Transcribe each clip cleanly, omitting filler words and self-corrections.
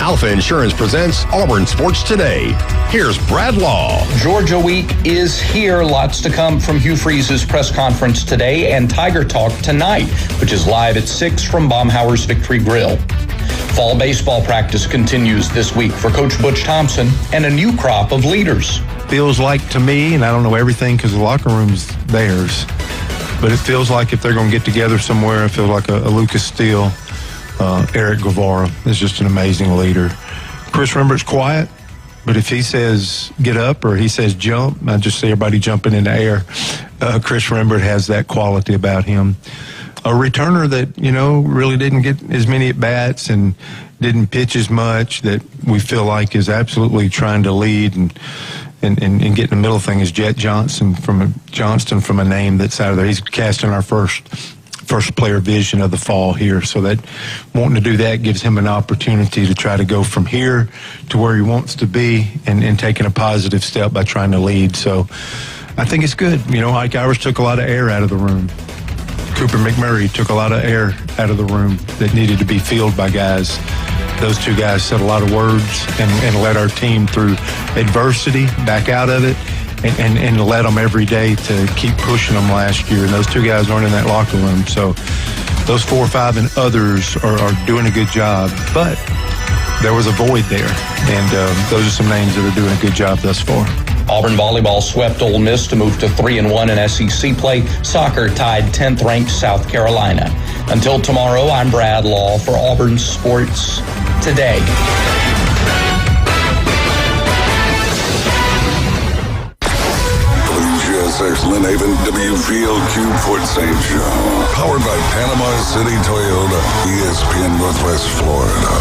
Alpha Insurance presents Auburn Sports Today. Here's Brad Law. Georgia Week is here. Lots to come from Hugh Freeze's press conference today and Tiger Talk tonight, which is live at 6 from Baumhauer's Victory Grill. Fall baseball practice continues this week for Coach Butch Thompson and a new crop of leaders. Feels like to me, and I don't know everything because the locker room's theirs, but it feels like if they're going to get together somewhere, it feels like a Lucas Steele, Eric Guevara is just an amazing leader. Chris Rembert's quiet, but if he says get up or he says jump, I just see everybody jumping in the air. Chris Rembert has that quality about him. A returner that, really didn't get as many at-bats and didn't pitch as much, that we feel like is absolutely trying to lead and get in the middle thing, is Jet Johnston from a name that's out of there. He's casting our first player vision of the fall here, so that wanting to do that gives him an opportunity to try to go from here to where he wants to be and taking a positive step by trying to lead. So I think it's good. Ike Irish took a lot of air out of the room. Cooper McMurray took a lot of air out of the room that needed to be filled by guys. Those two guys said a lot of words and led our team through adversity, back out of it, and led them every day to keep pushing them last year. And those two guys aren't in that locker room. So those 4 or 5 and others are doing a good job. But there was a void there, and those are some names that are doing a good job thus far. Auburn volleyball swept Ole Miss to move to 3-1 in SEC play. Soccer tied 10th-ranked South Carolina. Until tomorrow, I'm Brad Law for Auburn Sports Today. WGSX Lynn Haven, WFLQ Port St. John. Powered by Panama City Toyota, ESPN Northwest Florida.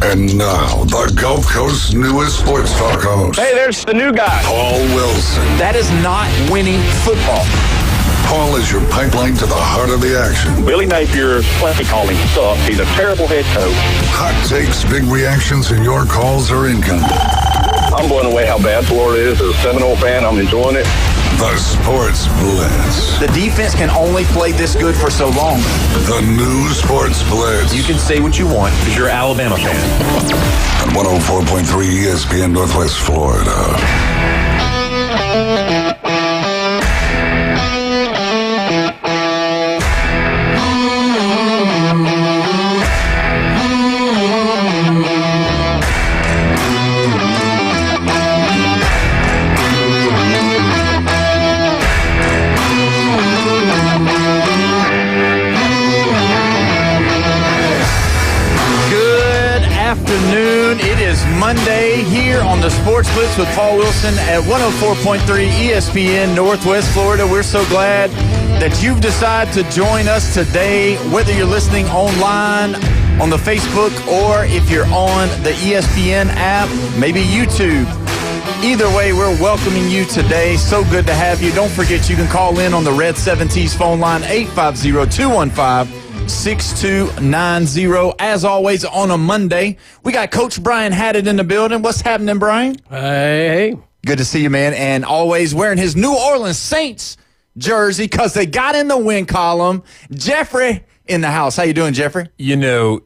And now, the Gulf Coast's newest sports talk host. Hey, there's the new guy. Paul Wilson. That is not winning football. Paul is your pipeline to the heart of the action. Billy Napier's play calling sucks. He's a terrible head coach. Hot takes, big reactions, and your calls are incoming. I'm blown away how bad Florida is. As a Seminole fan, I'm enjoying it. The Sports Blitz. The defense can only play this good for so long. The new Sports Blitz. You can say what you want because you're an Alabama fan. On 104.3 ESPN Northwest Florida. Monday here on the Sports Blitz with Paul Wilson at 104.3 ESPN Northwest Florida. We're so glad that you've decided to join us today, whether you're listening online on the Facebook or if you're on the ESPN app, maybe YouTube. Either way, we're welcoming you today. So good to have you. Don't forget you can call in on the Red 70s phone line, 850-215-6290. As always, on a Monday, we got Coach Brian Haddad in the building. What's happening, Brian? Hey. Good to see you, man. And always wearing his New Orleans Saints jersey because they got in the win column. Jeffrey in the house. How you doing, Jeffrey? You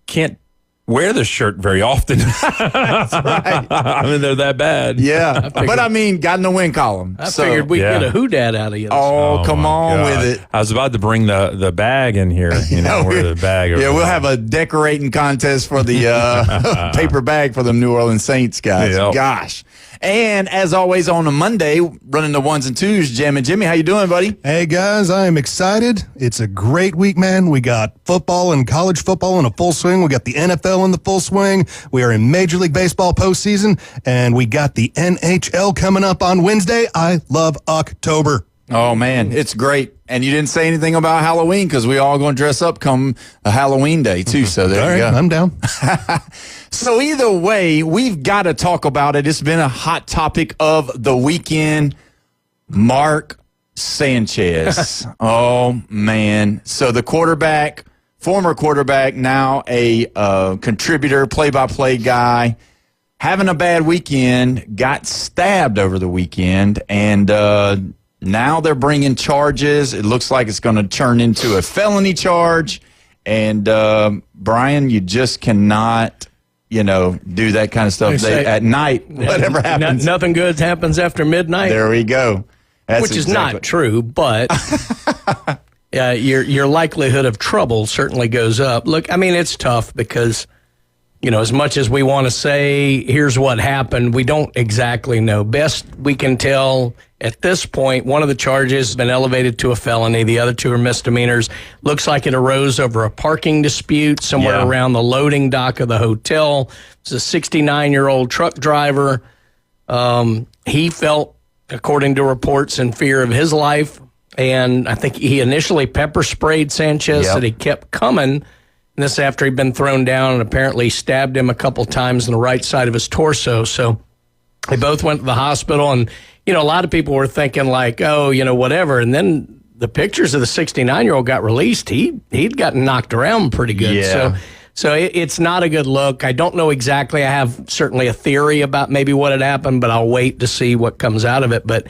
can't wear this shirt very often. That's right. I mean, they're that bad. Yeah. But, got in the win column. I figured we'd get a who-dad out of you. Oh, come on with it. I was about to bring the bag in here. Wear the bag. We'll have a decorating contest for the paper bag for the New Orleans Saints, guys. Yep. Gosh. And as always on a Monday, running the ones and twos, Jim and Jimmy. How you doing, buddy? Hey, guys, I am excited. It's a great week, man. We got football and college football in a full swing. We got the NFL in the full swing. We are in Major League Baseball postseason, and we got the NHL coming up on Wednesday. I love October. Oh, man, it's great. And you didn't say anything about Halloween because we all going to dress up come a Halloween day, too. So there you go. I'm down. So either way, we've got to talk about it. It's been a hot topic of the weekend. Mark Sanchez. Oh, man. So the quarterback, former quarterback, now a contributor, play-by-play guy, having a bad weekend, got stabbed over the weekend, and now they're bringing charges. It looks like it's going to turn into a felony charge, And, Brian, you just cannot, do that kind of stuff at night, whatever happens. Nothing good happens after midnight. There we go. Which is not true, but your likelihood of trouble certainly goes up. Look, I mean, it's tough because, as much as we want to say, here's what happened, we don't exactly know. Best we can tell at this point, one of the charges has been elevated to a felony. The other two are misdemeanors. Looks like it arose over a parking dispute somewhere around the loading dock of the hotel. It's a 69-year-old truck driver. He felt, according to reports, in fear of his life. And I think he initially pepper sprayed Sanchez, that he kept coming. And this after he'd been thrown down and apparently stabbed him a couple times on the right side of his torso. So they both went to the hospital. And, a lot of people were thinking like, whatever. And then the pictures of the 69-year-old got released. He'd gotten knocked around pretty good. Yeah. So it's not a good look. I don't know exactly. I have certainly a theory about maybe what had happened, but I'll wait to see what comes out of it. But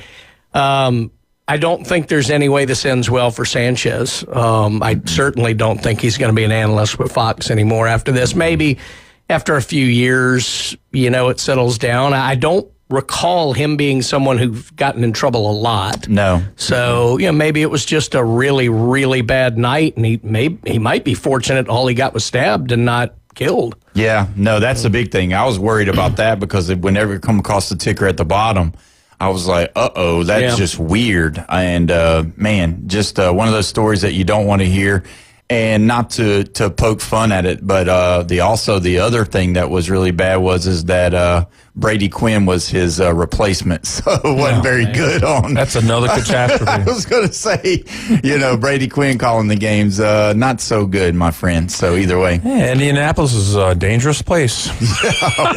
I don't think there's any way this ends well for Sanchez. I certainly don't think he's going to be an analyst with Fox anymore after this. Maybe after a few years, it settles down. I don't recall him being someone who's gotten in trouble a lot. No. So, maybe it was just a really, really bad night, and he might be fortunate all he got was stabbed and not killed. Yeah, no, that's the big thing. I was worried about that because whenever it come across the ticker at the bottom, I was like, that's just weird. And, just one of those stories that you don't want to hear. And not to poke fun at it, but the other thing that was really bad was that Brady Quinn was his replacement, so it wasn't very good on. That's another catastrophe. I was going to say, Brady Quinn calling the games, not so good, my friend. So either way, yeah, Indianapolis is a dangerous place.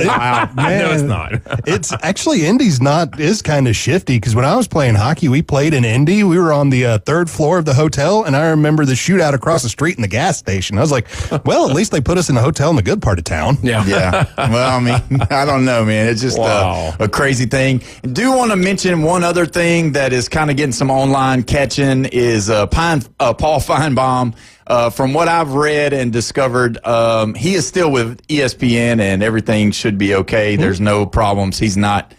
Wow, man, no, it's not. It's actually Indy's is kind of shifty because when I was playing hockey, we played in Indy. We were on the third floor of the hotel, and I remember the shootout across the street in the gas station. I was like, well, at least they put us in a hotel in the good part of town. Yeah. Well, I mean, I don't know, man. It's just a crazy thing. I do want to mention one other thing that is kind of getting some online catching is Paul Feinbaum. From what I've read and discovered, he is still with ESPN and everything should be okay. There's no problems. He's not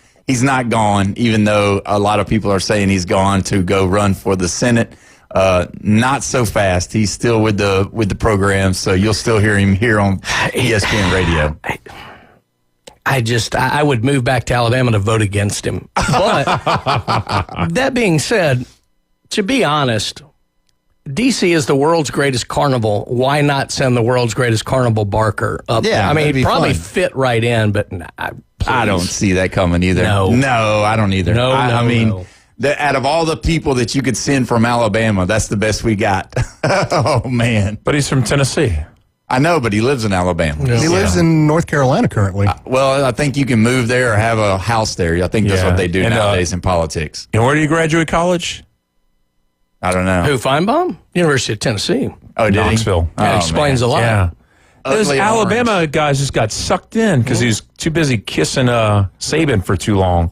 gone, even though a lot of people are saying he's gone to go run for the Senate. Not so fast. He's still with the program, so you'll still hear him here on ESPN radio. I would move back to Alabama to vote against him. But that being said, to be honest, D.C. is the world's greatest carnival. Why not send the world's greatest carnival barker up there? I mean, he'd probably fit right in, but I don't see that coming either. No, I don't either. I mean, out of all the people that you could send from Alabama, that's the best we got. Oh, man. But he's from Tennessee. I know, but he lives in Alabama. He lives in North Carolina currently. Well, I think you can move there or have a house there. I think that's what they do nowadays in politics. And where do you graduate college? I don't know. Who, Feinbaum? University of Tennessee. Oh, did Knoxville. That explains a lot. Yeah. Those Ugly Alabama orange. guys just got sucked in because he was too busy kissing Saban for too long.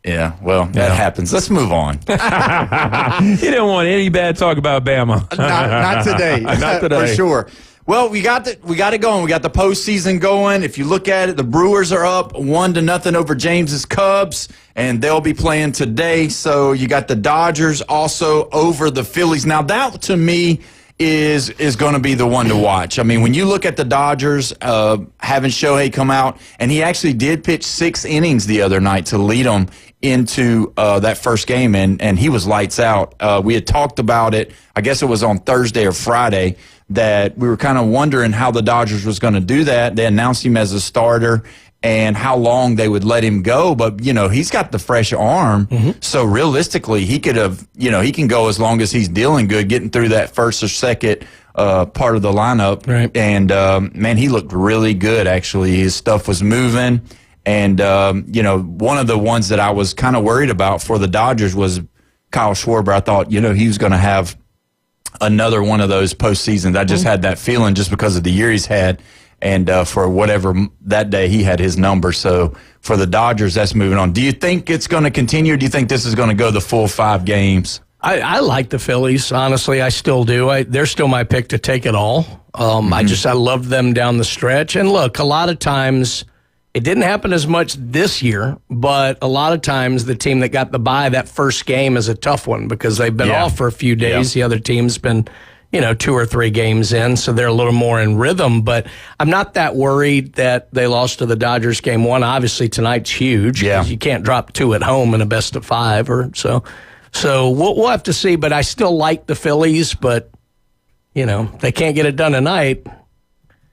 That happens. Let's move on. He didn't want any bad talk about Bama. Not today. Not today. For sure. Well, we got it going. We got the postseason going. If you look at it, the Brewers are up 1-0 over James's Cubs, and they'll be playing today. So you got the Dodgers also over the Phillies. Now that to me is going to be the one to watch. I mean, when you look at the Dodgers having Shohei come out, and he actually did pitch 6 innings the other night to lead them into that first game, and he was lights out. We had talked about it, I guess it was on Thursday or Friday, that we were kind of wondering how the Dodgers was going to do that. They announced him as a starter and how long they would let him go. But, he's got the fresh arm. Mm-hmm. So realistically, he could have, he can go as long as he's dealing good, getting through that first or second part of the lineup. Right. And, man, he looked really good, actually. His stuff was moving. And, one of the ones that I was kind of worried about for the Dodgers was Kyle Schwarber. I thought, he was going to have another one of those postseasons. I just had that feeling just because of the year he's had. And for whatever that day, he had his number. So for the Dodgers, that's moving on. Do you think it's going to continue, or do you think this is going to go the full 5 games? I like the Phillies. Honestly, I still do. They're still my pick to take it all. I love them down the stretch. And look, a lot of times it didn't happen as much this year, but a lot of times the team that got the bye, that first game is a tough one because they've been off for a few days. The other team's been, 2 or 3 games in, so they're a little more in rhythm. But I'm not that worried that they lost to the Dodgers game 1. Obviously, tonight's huge. Yeah. You can't drop 2 at home in a best of 5 or so. So we'll have to see. But I still like the Phillies, but, they can't get it done tonight.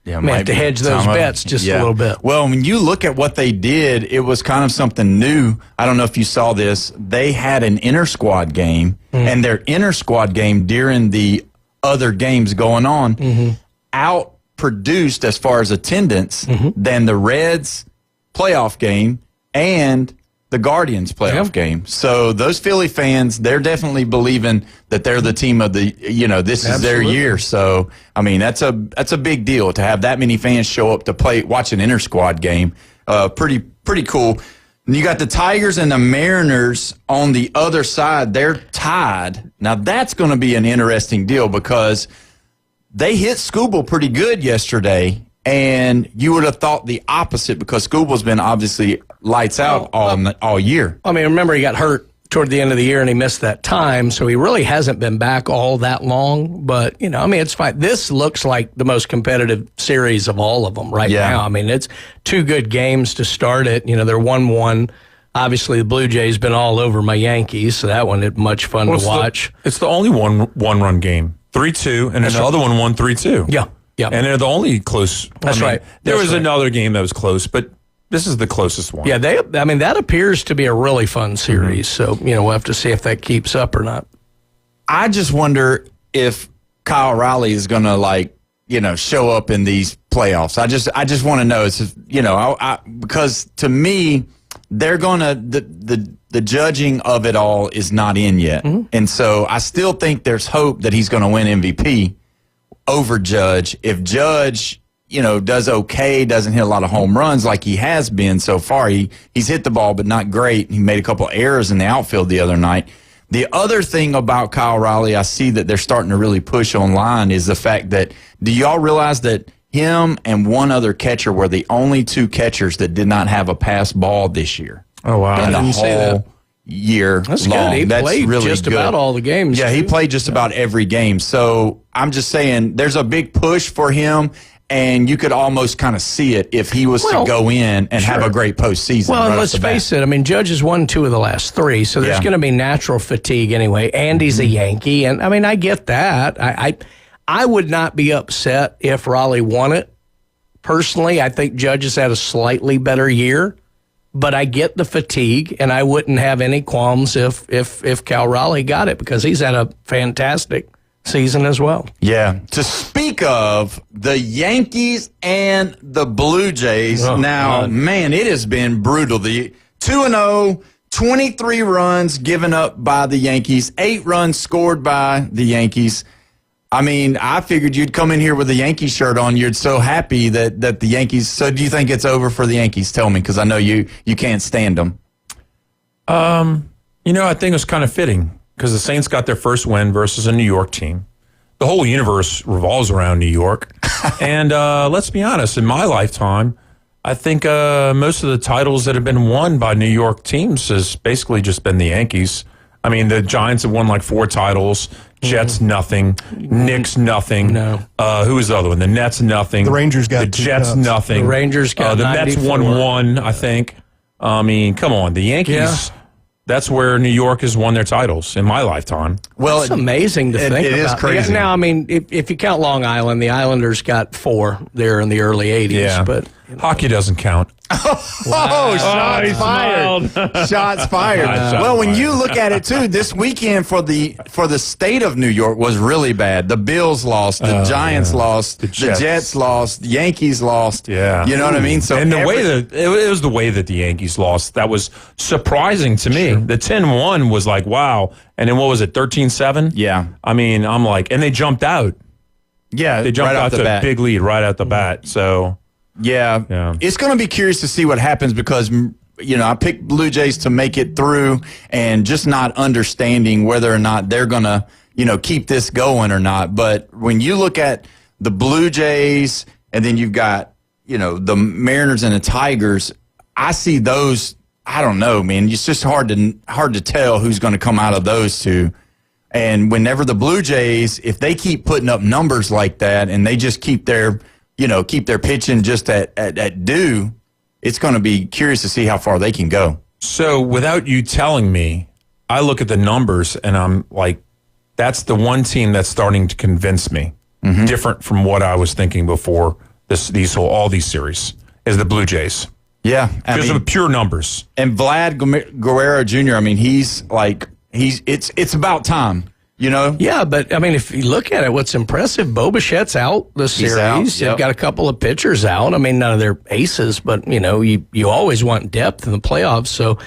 Yeah, may have to hedge those bets just a little bit. Well, when you look at what they did, it was kind of something new. I don't know if you saw this. They had an inter-squad game, and their inter-squad game during the other games going on outproduced as far as attendance than the Reds playoff game and the Guardians playoff game. So those Philly fans, they're definitely believing that they're the team of the, this is their year. So, I mean, that's a big deal to have that many fans show up to watch an inter-squad game. Pretty cool. And you got the Tigers and the Mariners on the other side. They're tied. Now, that's going to be an interesting deal because they hit Scooble pretty good yesterday, and you would have thought the opposite because Scooble's been obviously lights out all year. I mean, remember he got hurt toward the end of the year and he missed that time, so he really hasn't been back all that long. But, it's fine. This looks like the most competitive series of all of them now. I mean, it's 2 good games to start it. They're 1-1. Obviously, the Blue Jays been all over my Yankees, so that one is much fun to watch. It's the only one-run game. 3-2, and then the other one won 3-2. Yeah. And they're the only close. That's right. There was another game that was close, but this is the closest one. Yeah, that appears to be a really fun series. So, we'll have to see if that keeps up or not. I just wonder if Kyle Riley is going to show up in these playoffs. I just want to know. It's because to me, they're going to the judging of it all is not in yet, and so I still think there's hope that he's going to win MVP over Judge. If Judge does okay, doesn't hit a lot of home runs like he has been so far. He's hit the ball, but not great. He made a couple errors in the outfield the other night. The other thing about Kyle Riley, I see that they're starting to really push online, is the fact that, do y'all realize that him and one other catcher were the only 2 catchers that did not have a pass ball this year? Oh, wow. In the whole year That's long. Good. He That's played really just good. about all the games. Yeah, he played just about every game. So I'm just saying there's a big push for him. And you could almost kind of see it if he was to go in and have a great postseason. Well, right let's face it. I mean, Judge has won 2 of the last 3, so there's going to be natural fatigue anyway. Andy's a Yankee, and I mean, I get that. I would not be upset if Raleigh won it. Personally, I think Judge has had a slightly better year, but I get the fatigue, and I wouldn't have any qualms if Cal Raleigh got it because he's had a fantastic season as well. Yeah. To speak of the Yankees and the Blue Jays, man, it has been brutal. The 2-0, 23 runs given up by the Yankees, 8 runs scored by the Yankees. I mean, I figured you'd come in here with a Yankee shirt on. You're so happy that the Yankees. So do you think it's over for the Yankees? Tell me, because I know you can't stand them. I think it was kind of fitting. Because the Saints got their first win versus a New York team. The whole universe revolves around New York. And let's be honest, in my lifetime, I think most of the titles that have been won by New York teams has basically just been the Yankees. I mean, the Giants have won like 4 titles. Jets, nothing. Knicks, nothing. No. Who was the other one? The Nets, nothing. The Rangers got the 2 Jets, cups. nothing. The Rangers got the Mets 94. won 1, I think. I mean, come on. The Yankees... Yeah. That's where New York has won their titles in my lifetime. Well, it's amazing to think about. It is crazy. Now, I mean, if you count Long Island, the Islanders got 4 there in the early 80s. Yeah. But hockey doesn't count. Oh, shots fired. Shots fired. Well, when you look at it, too, this weekend for the state of New York was really bad. The Bills lost. The Giants lost. The Jets lost. The Yankees lost. Yeah. You know what I mean? So and way that it was the way that the Yankees lost that was surprising to me. Sure. The 10-1 was like, wow. And then what was it, 13-7? Yeah. I mean, I'm like, and they jumped out. Yeah. They jumped out to a big lead right out the bat. So... Yeah. It's going to be curious to see what happens because I picked Blue Jays to make it through, and just not understanding whether or not they're going to, keep this going or not. But when you look at the Blue Jays, and then you've got, the Mariners and the Tigers, I see those. I don't know, man. It's just hard to tell who's going to come out of those two. And whenever the Blue Jays, if they keep putting up numbers like that, and they just keep their pitching just at due, it's going to be curious to see how far they can go. So without you telling me, I look at the numbers and I'm like, that's the one team that's starting to convince me, different from what I was thinking before all these series, is the Blue Jays. Yeah. Because of pure numbers. And Vlad Guerrero Jr., it's about time. Yeah, but if you look at it, what's impressive, Bo Bichette's out this series. Out, yep. You've got a couple of pitchers out. None of their aces, but you always want depth in the playoffs. So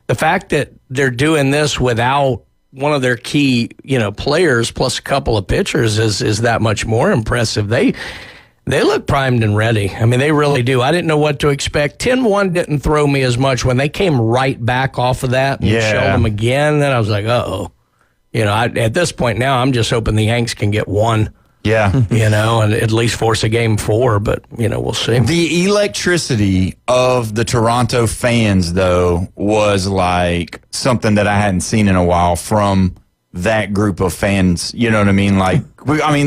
the fact that they're doing this without one of their key, players plus a couple of pitchers is that much more impressive. They look primed and ready. They really do. I didn't know what to expect. 10-1 didn't throw me as much when they came right back off of that and showed them again. Then I was like, uh-oh. At this point now, I'm just hoping the Yanks can get one. Yeah. And at least force a game 4, but, we'll see. The electricity of the Toronto fans, though, was like something that I hadn't seen in a while from that group of fans. You know what I mean?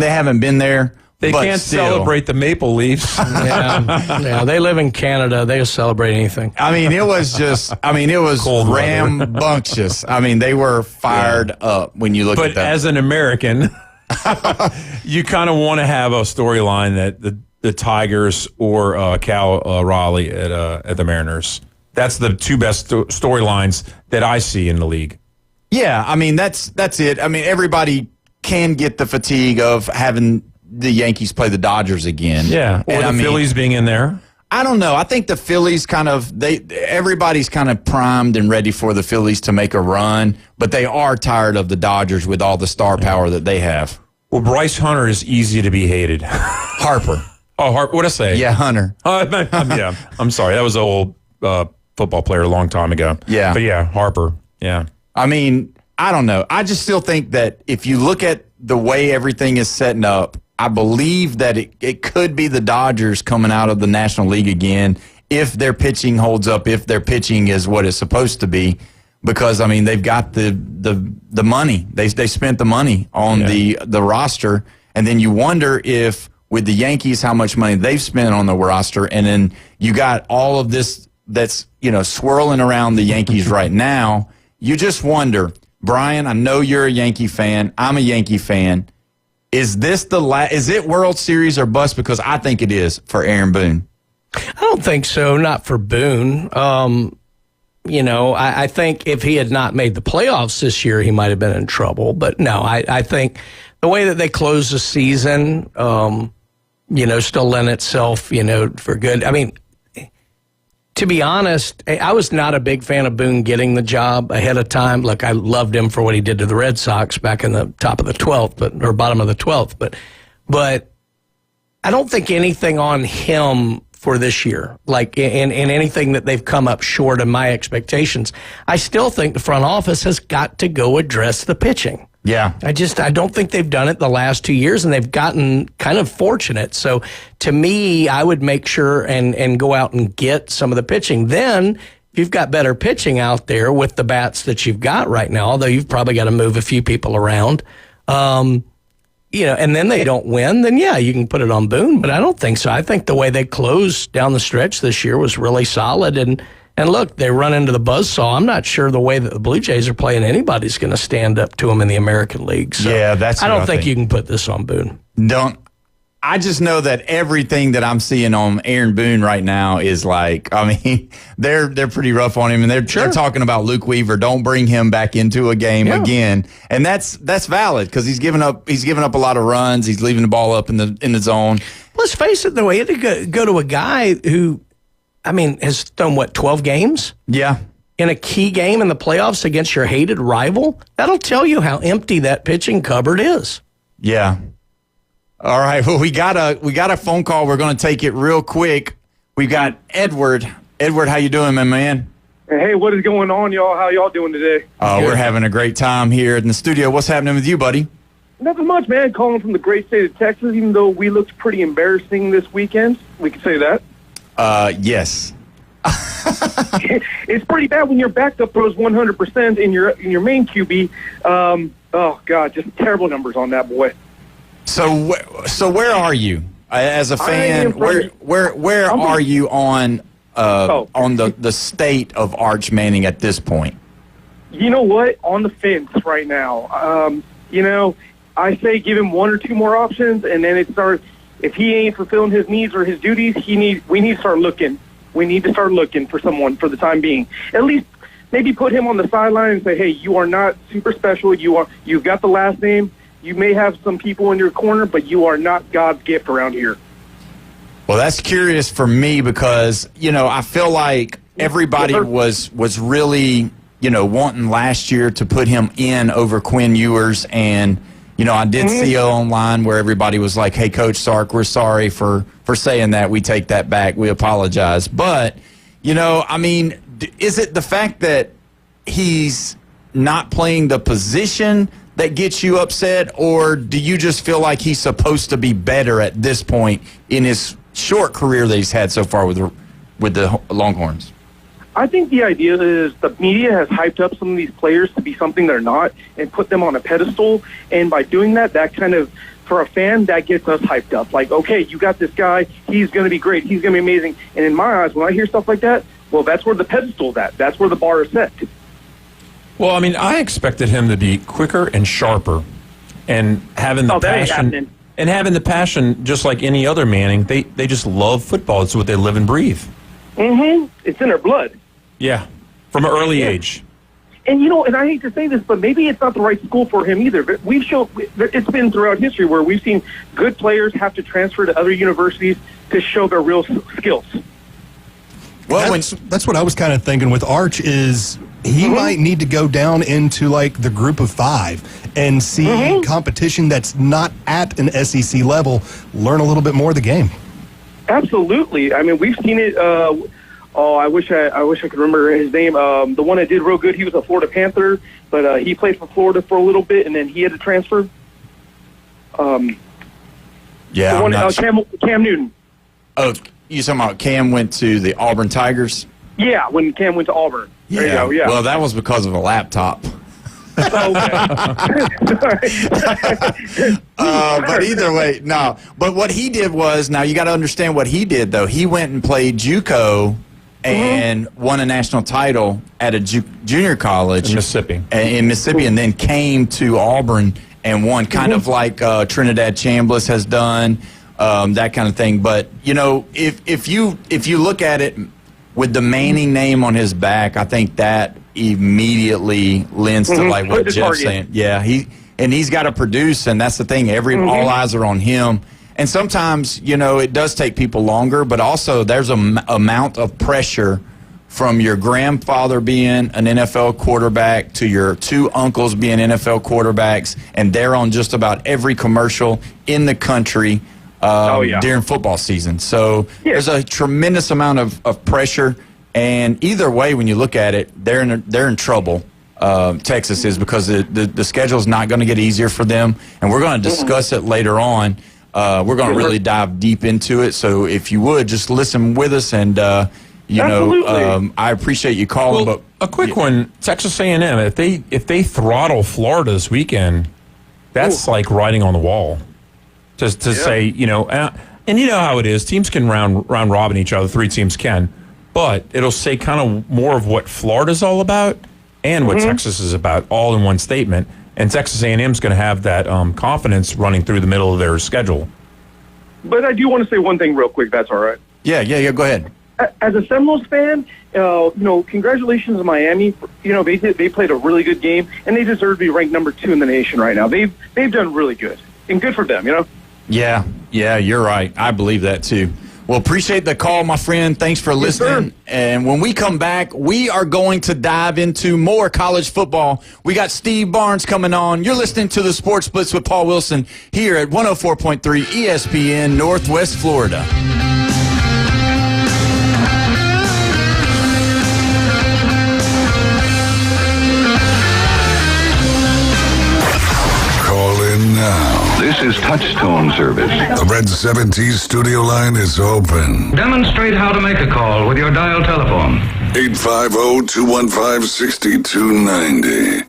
They haven't been there. They can't celebrate the Maple Leafs. Yeah, they live in Canada. They just celebrate anything. It was cold rambunctious. They were fired up when you look at that. But as an American, you kind of want to have a storyline that the Tigers or Cal Raleigh at the Mariners. That's the two best storylines that I see in the league. Yeah, that's it. Everybody can get the fatigue of having the Yankees play the Dodgers again. Yeah, or the Phillies being in there. I don't know. I think the Phillies everybody's kind of primed and ready for the Phillies to make a run, but they are tired of the Dodgers with all the star power that they have. Well, Bryce Hunter is easy to be hated. Harper. Oh, Harper. What'd I say? Yeah, Hunter. Yeah, I'm sorry. That was an old football player a long time ago. Yeah. But yeah, Harper. Yeah. I don't know. I just still think that if you look at the way everything is setting up, I believe that it could be the Dodgers coming out of the National League again if their pitching holds up, if their pitching is what it's supposed to be, because they've got the money. They spent the money on the roster, and then you wonder if with the Yankees how much money they've spent on the roster, and then you got all of this that's swirling around the Yankees right now. You just wonder, Brian. I know you're a Yankee fan. I'm a Yankee fan. Is this is it World Series or bust? Because I think it is for Aaron Boone. I don't think so. Not for Boone. I think if he had not made the playoffs this year, he might have been in trouble. But no, I think the way that they closed the season, still lent itself, for good. To be honest, I was not a big fan of Boone getting the job ahead of time. Look, I loved him for what he did to the Red Sox back in the top of the 12th, or bottom of the 12th. But I don't think anything on him for this year, like in anything that they've come up short of my expectations. I still think the front office has got to go address the pitching. Yeah. I don't think they've done it the last 2 years, and they've gotten kind of fortunate. So to me, I would make sure and go out and get some of the pitching. Then if you've got better pitching out there with the bats that you've got right now, although you've probably got to move a few people around, and then they don't win, then yeah, you can put it on Boone, but I don't think so. I think the way they closed down the stretch this year was really solid, and look, they run into the buzzsaw. I'm not sure the way that the Blue Jays are playing, anybody's going to stand up to them in the American League. So yeah, I don't think you can put this on Boone. I just know that everything that I'm seeing on Aaron Boone right now is like, they're pretty rough on him, and they're talking about Luke Weaver. Don't bring him back into a game again, and that's valid because he's given up a lot of runs. He's leaving the ball up in the zone. Let's face it, though, he had to go to a guy who, has done 12 games? Yeah. In a key game in the playoffs against your hated rival? That'll tell you how empty that pitching cupboard is. Yeah. All right. Well, we got a phone call. We're going to take it real quick. We got Edward. Edward, how you doing, my man? Hey, what is going on, y'all? How y'all doing today? We're having a great time here in the studio. What's happening with you, buddy? Nothing much, man. Calling from the great state of Texas, even though we looked pretty embarrassing this weekend. We could say that. Yes. It's pretty bad when your backup throws 100% in your main QB. Oh, God, just terrible numbers on that boy. So where are you as a fan? Where are you on the state of Arch Manning at this point? You know what? On the fence right now. I say give him one or two more options, and then it starts. If he ain't fulfilling his needs or his duties, we need to start looking. We need to start looking for someone for the time being. At least maybe put him on the sideline and say, hey, you are not super special. You've got the last name. You may have some people in your corner, but you are not God's gift around here. Well, that's curious for me because, I feel like everybody was really, wanting last year to put him in over Quinn Ewers. And, I did see online where everybody was like, hey, Coach Sark, we're sorry for saying that. We take that back. We apologize. But, is it the fact that he's not playing the position that gets you upset, or do you just feel like he's supposed to be better at this point in his short career that he's had so far with the Longhorns? I think the idea is the media has hyped up some of these players to be something they're not and put them on a pedestal. And by doing that kind of, for a fan, that gets us hyped up. Like, okay, you got this guy. He's going to be great. He's going to be amazing. And in my eyes, when I hear stuff like that, well, that's where the pedestal's at. That's where the bar is set. Well, I expected him to be quicker and sharper and having the passion. And having the passion just like any other Manning. They just love football. It's what they live and breathe. Mm-hmm. It's in their blood. Yeah, from an early age. And, and I hate to say this, but maybe it's not the right school for him either. But it's been throughout history where we've seen good players have to transfer to other universities to show their real skills. Well, that's what I was kind of thinking with Arch is he might need to go down into like the group of five and see competition that's not at an SEC level, learn a little bit more of the game. Absolutely. We've seen it. I wish I could remember his name. The one that did real good, he was a Florida Panther, but he played for Florida for a little bit, and then he had to transfer. Cam Newton. Oh, you talking about Cam went to the Auburn Tigers? Yeah, when Cam went to Auburn. There you go, yeah. Well, that was because of a laptop. But either way, no. But what he did was, now you got to understand what he did, though. He went and played JUCO and won a national title at a junior college in Mississippi. And then came to Auburn and won, kind of like Trinidad Chambliss has done, that kind of thing. But if you look at it with the Manning name on his back, I think that immediately lends to like what Jeff's saying. Yeah, he's got to produce, and that's the thing. All eyes are on him. And sometimes, it does take people longer, but also there's an amount of pressure from your grandfather being an NFL quarterback to your two uncles being NFL quarterbacks, and they're on just about every commercial in the country during football season. So there's a tremendous amount of pressure. And either way, when you look at it, they're in trouble. Texas is, because the schedule is not going to get easier for them, and we're going to discuss it later on. We're going to really dive deep into it. So if you would just listen with us, and I appreciate you calling. Well, but a quick one: Texas A&M. If they throttle Florida this weekend, that's like writing on the wall. To say, and you know how it is. Teams can round robin each other. 3 teams can. But it'll say kind of more of what Florida's all about and what Texas is about, all in one statement. And Texas A&M is going to have that confidence running through the middle of their schedule. But I do want to say one thing real quick. That's all right. Yeah. Go ahead. As a Seminoles fan, congratulations to Miami. They played a really good game, and they deserve to be ranked number 2 in the nation right now. They've done really good, and good for them. Yeah, you're right. I believe that too. Well, appreciate the call, my friend. Thanks for listening. And when we come back, we are going to dive into more college football. We got Steve Barnes coming on. You're listening to the Sports Blitz with Paul Wilson here at 104.3 ESPN, Northwest Florida. This is Touchstone service. The Red 70 studio line is open. Demonstrate how to make a call with your dial telephone. 850-215-6290.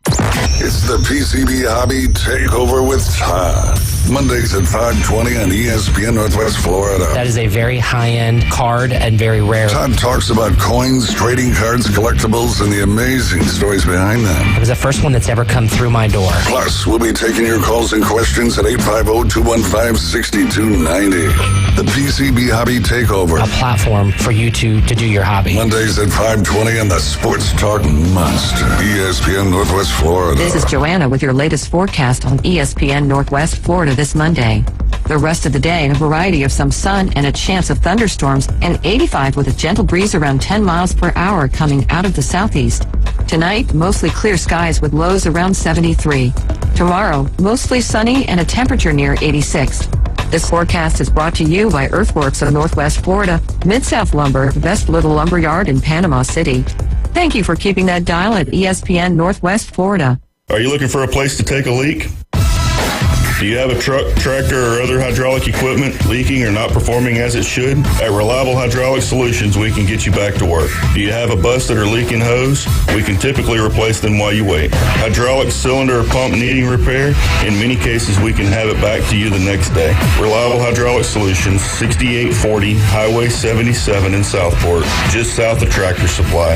It's the PCB Hobby Takeover with Todd. Mondays at 5:20 on ESPN Northwest Florida. That is a very high-end card and very rare. Todd talks about coins, trading cards, collectibles, and the amazing stories behind them. It was the first one that's ever come through my door. Plus, we'll be taking your calls and questions at 850-215-6290. The PCB Hobby Takeover. A platform for you to do your hobby. Mondays at 5:20 on the Sports Talk Monster. ESPN Northwest Florida. This is Joanna with your latest forecast on ESPN Northwest Florida this Monday. The rest of the day, a variety of some sun and a chance of thunderstorms, and 85 with a gentle breeze around 10 miles per hour coming out of the southeast. Tonight, mostly clear skies with lows around 73. Tomorrow, mostly sunny and a temperature near 86. This forecast is brought to you by Earthworks of Northwest Florida, Mid-South Lumber, Best Little Lumber Yard in Panama City. Thank you for keeping that dial at ESPN Northwest Florida. Are you looking for a place to take a leak? Do you have a truck, tractor, or other hydraulic equipment leaking or not performing as it should? At Reliable Hydraulic Solutions, we can get you back to work. Do you have a busted or leaking hose? We can typically replace them while you wait. Hydraulic cylinder or pump needing repair? In many cases, we can have it back to you the next day. Reliable Hydraulic Solutions, 6840 Highway 77 in Southport, just south of Tractor Supply.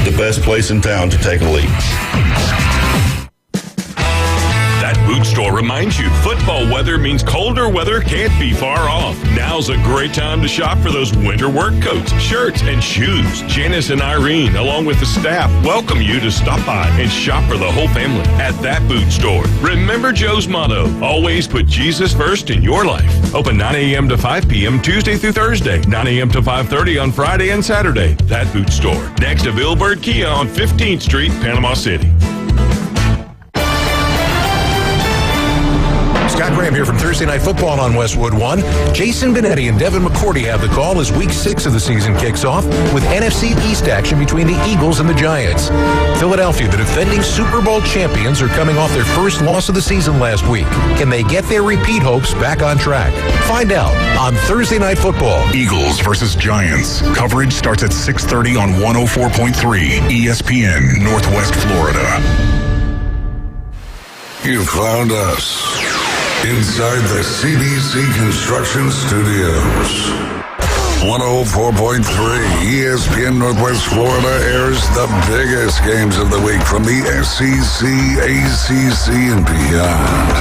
The best place in town to take a leak. That boot store reminds you football weather means colder weather can't be far off. Now's a great time to shop for those winter work coats, shirts, and shoes. Janice and Irene, along with the staff, welcome you to stop by and shop for the whole family at that boot store. Remember Joe's motto, always put Jesus first in your life. Open 9 a.m. to 5 p.m. Tuesday through Thursday, 9 a.m. to 5:30 on Friday and Saturday. That boot store, next to Billboard Kia on 15th Street, Panama City. Scott Graham here from Thursday Night Football on Westwood One. Jason Benetti and Devin McCourty have the call as Week 6 of the season kicks off with NFC East action between the Eagles and the Giants. Philadelphia, the defending Super Bowl champions, are coming off their first loss of the season last week. Can they get their repeat hopes back on track? Find out on Thursday Night Football. Eagles versus Giants. Coverage starts at 6:30 on 104.3 ESPN Northwest Florida. You found us inside the CBC Construction Studios. 104.3 ESPN Northwest Florida airs the biggest games of the week from the SEC, ACC, and beyond.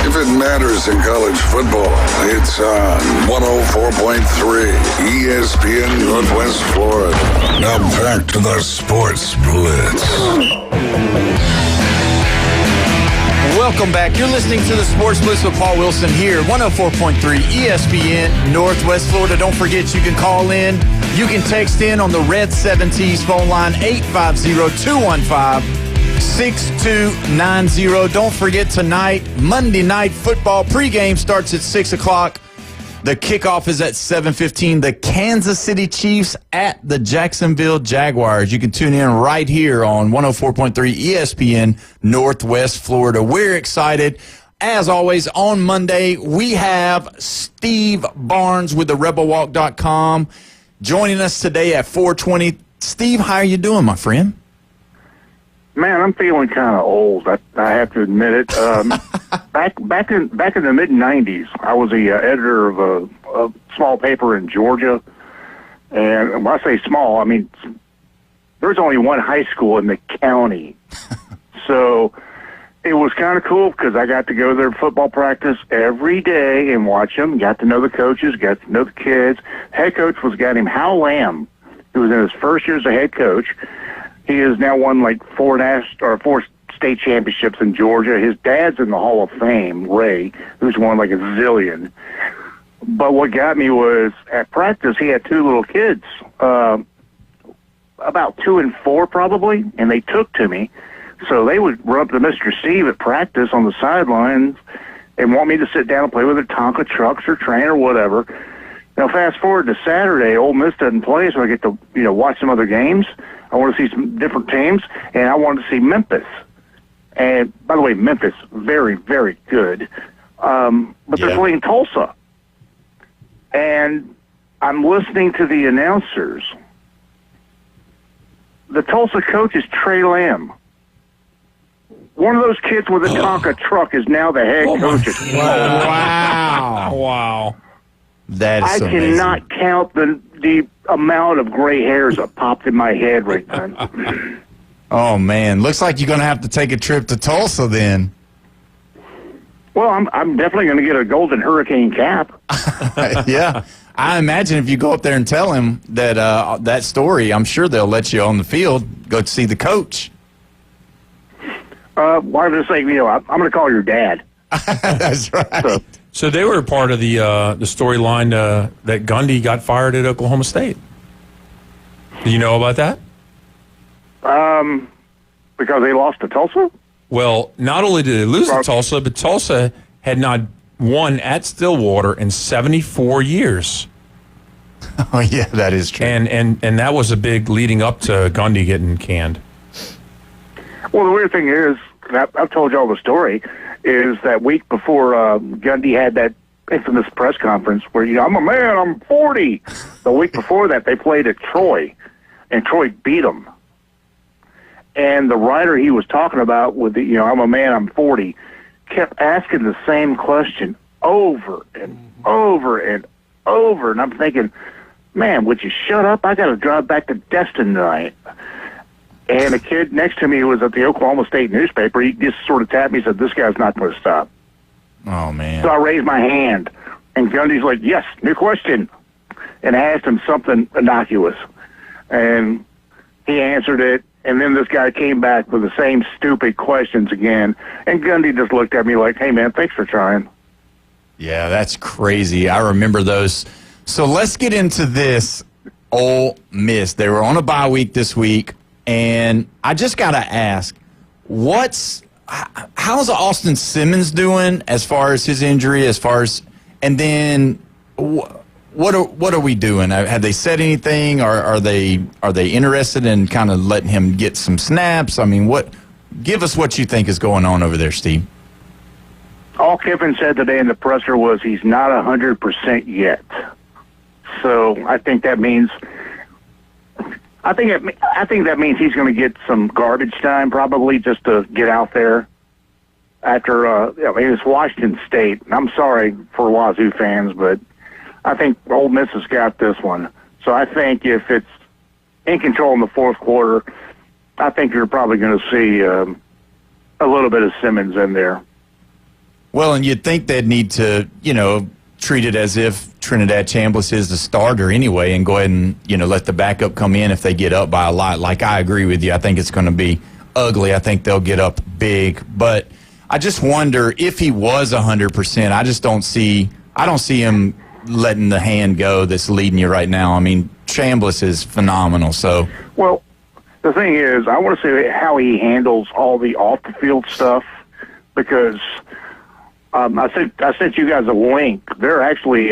If it matters in college football, it's on 104.3 ESPN Northwest Florida. Now back to the Sports Blitz. Welcome back. You're listening to the Sports Blitz with Paul Wilson here, 104.3 ESPN Northwest Florida. Don't forget, you can call in. You can text in on the Red 70s phone line, 850-215-6290. Don't forget, tonight, Monday Night Football pregame starts at 6 o'clock. The kickoff is at 7:15. The Kansas City Chiefs at the Jacksonville Jaguars. You can tune in right here on 104.3 ESPN Northwest Florida. We're excited. As always, on Monday, we have Steve Barnes with the RebelWalk.com joining us today at 4:20. Steve, how are you doing, my friend? Man, I'm feeling kind of old. I have to admit it. Back in the mid '90s, I was the editor of a small paper in Georgia, and when I say small, I mean there's only one high school in the county, so it was kind of cool because I got to go to their football practice every day and watch them. Got to know the coaches, got to know the kids. Head coach was a guy named Hal Lamb, who was in his first year as a head coach. He has now won like four state championships in Georgia. His dad's in the Hall of Fame, Ray, who's won like a zillion. But what got me was at practice, he had two little kids, about 2 and 4 probably, and they took to me. So they would run up to Mr. Steve at practice on the sidelines and want me to sit down and play with their Tonka trucks or train or whatever. Now, fast forward to Saturday, Ole Miss doesn't play, so I get to watch some other games. I want to see some different teams, and I wanted to see Memphis. And by the way, Memphis, very, very good. But they're playing Tulsa. And I'm listening to the announcers. The Tulsa coach is Trey Lamb. One of those kids with a Tonka truck is now the head coach. Wow. That is I cannot count the amount of gray hairs that popped in my head right then. Oh, man. Looks like you're going to have to take a trip to Tulsa then. Well, I'm definitely going to get a Golden Hurricane cap. Yeah. I imagine if you go up there and tell him that that story, I'm sure they'll let you on the field go to see the coach. Well, I'm just saying, I'm going to call your dad. That's right. So they were part of the storyline that Gundy got fired at Oklahoma State. Do you know about that? Because they lost to Tulsa? Well, not only did they lose to Tulsa, but Tulsa had not won at Stillwater in 74 years. Oh, yeah, that is true. And that was a big leading up to Gundy getting canned. Well, the weird thing is, I've told you all the story, is that week before Gundy had that infamous press conference where, I'm a man, I'm 40. The week before that, they played at Troy, and Troy beat them. And the writer he was talking about with the, I'm a man, I'm 40, kept asking the same question over and over and over. And I'm thinking, man, would you shut up? I got to drive back to Destin tonight. And a kid next to me who was at the Oklahoma State newspaper. He just sort of tapped me and said, this guy's not going to stop. Oh, man. So I raised my hand. And Gundy's like, yes, new question. And I asked him something innocuous. And he answered it. And then this guy came back with the same stupid questions again. And Gundy just looked at me like, hey, man, thanks for trying. Yeah, that's crazy. I remember those. So let's get into this Ole Miss. They were on a bye week this week. And I just got to ask, how's Austin Simmons doing as far as his injury, and then what are we doing? Have they said anything? Are they interested in kind of letting him get some snaps? I mean, give us what you think is going on over there, Steve. All Kiffin said today in the presser was he's not 100% yet. So I think that means I think that means he's going to get some garbage time probably just to get out there after it was Washington State. And I'm sorry for Wazoo fans, but I think Ole Miss has got this one. So I think if it's in control in the fourth quarter, I think you're probably going to see a little bit of Simmons in there. Well, and you'd think they'd need to, treat it as if Trinidad Chambliss is the starter anyway and go ahead and, let the backup come in if they get up by a lot. Like, I agree with you. I think it's going to be ugly. I think they'll get up big. But I just wonder if he was 100%, I don't see him letting the hand go that's leading you right now. I mean, Chambliss is phenomenal. So, well, the thing is, I want to see how he handles all the off-the-field stuff because I sent you guys a link. They're actually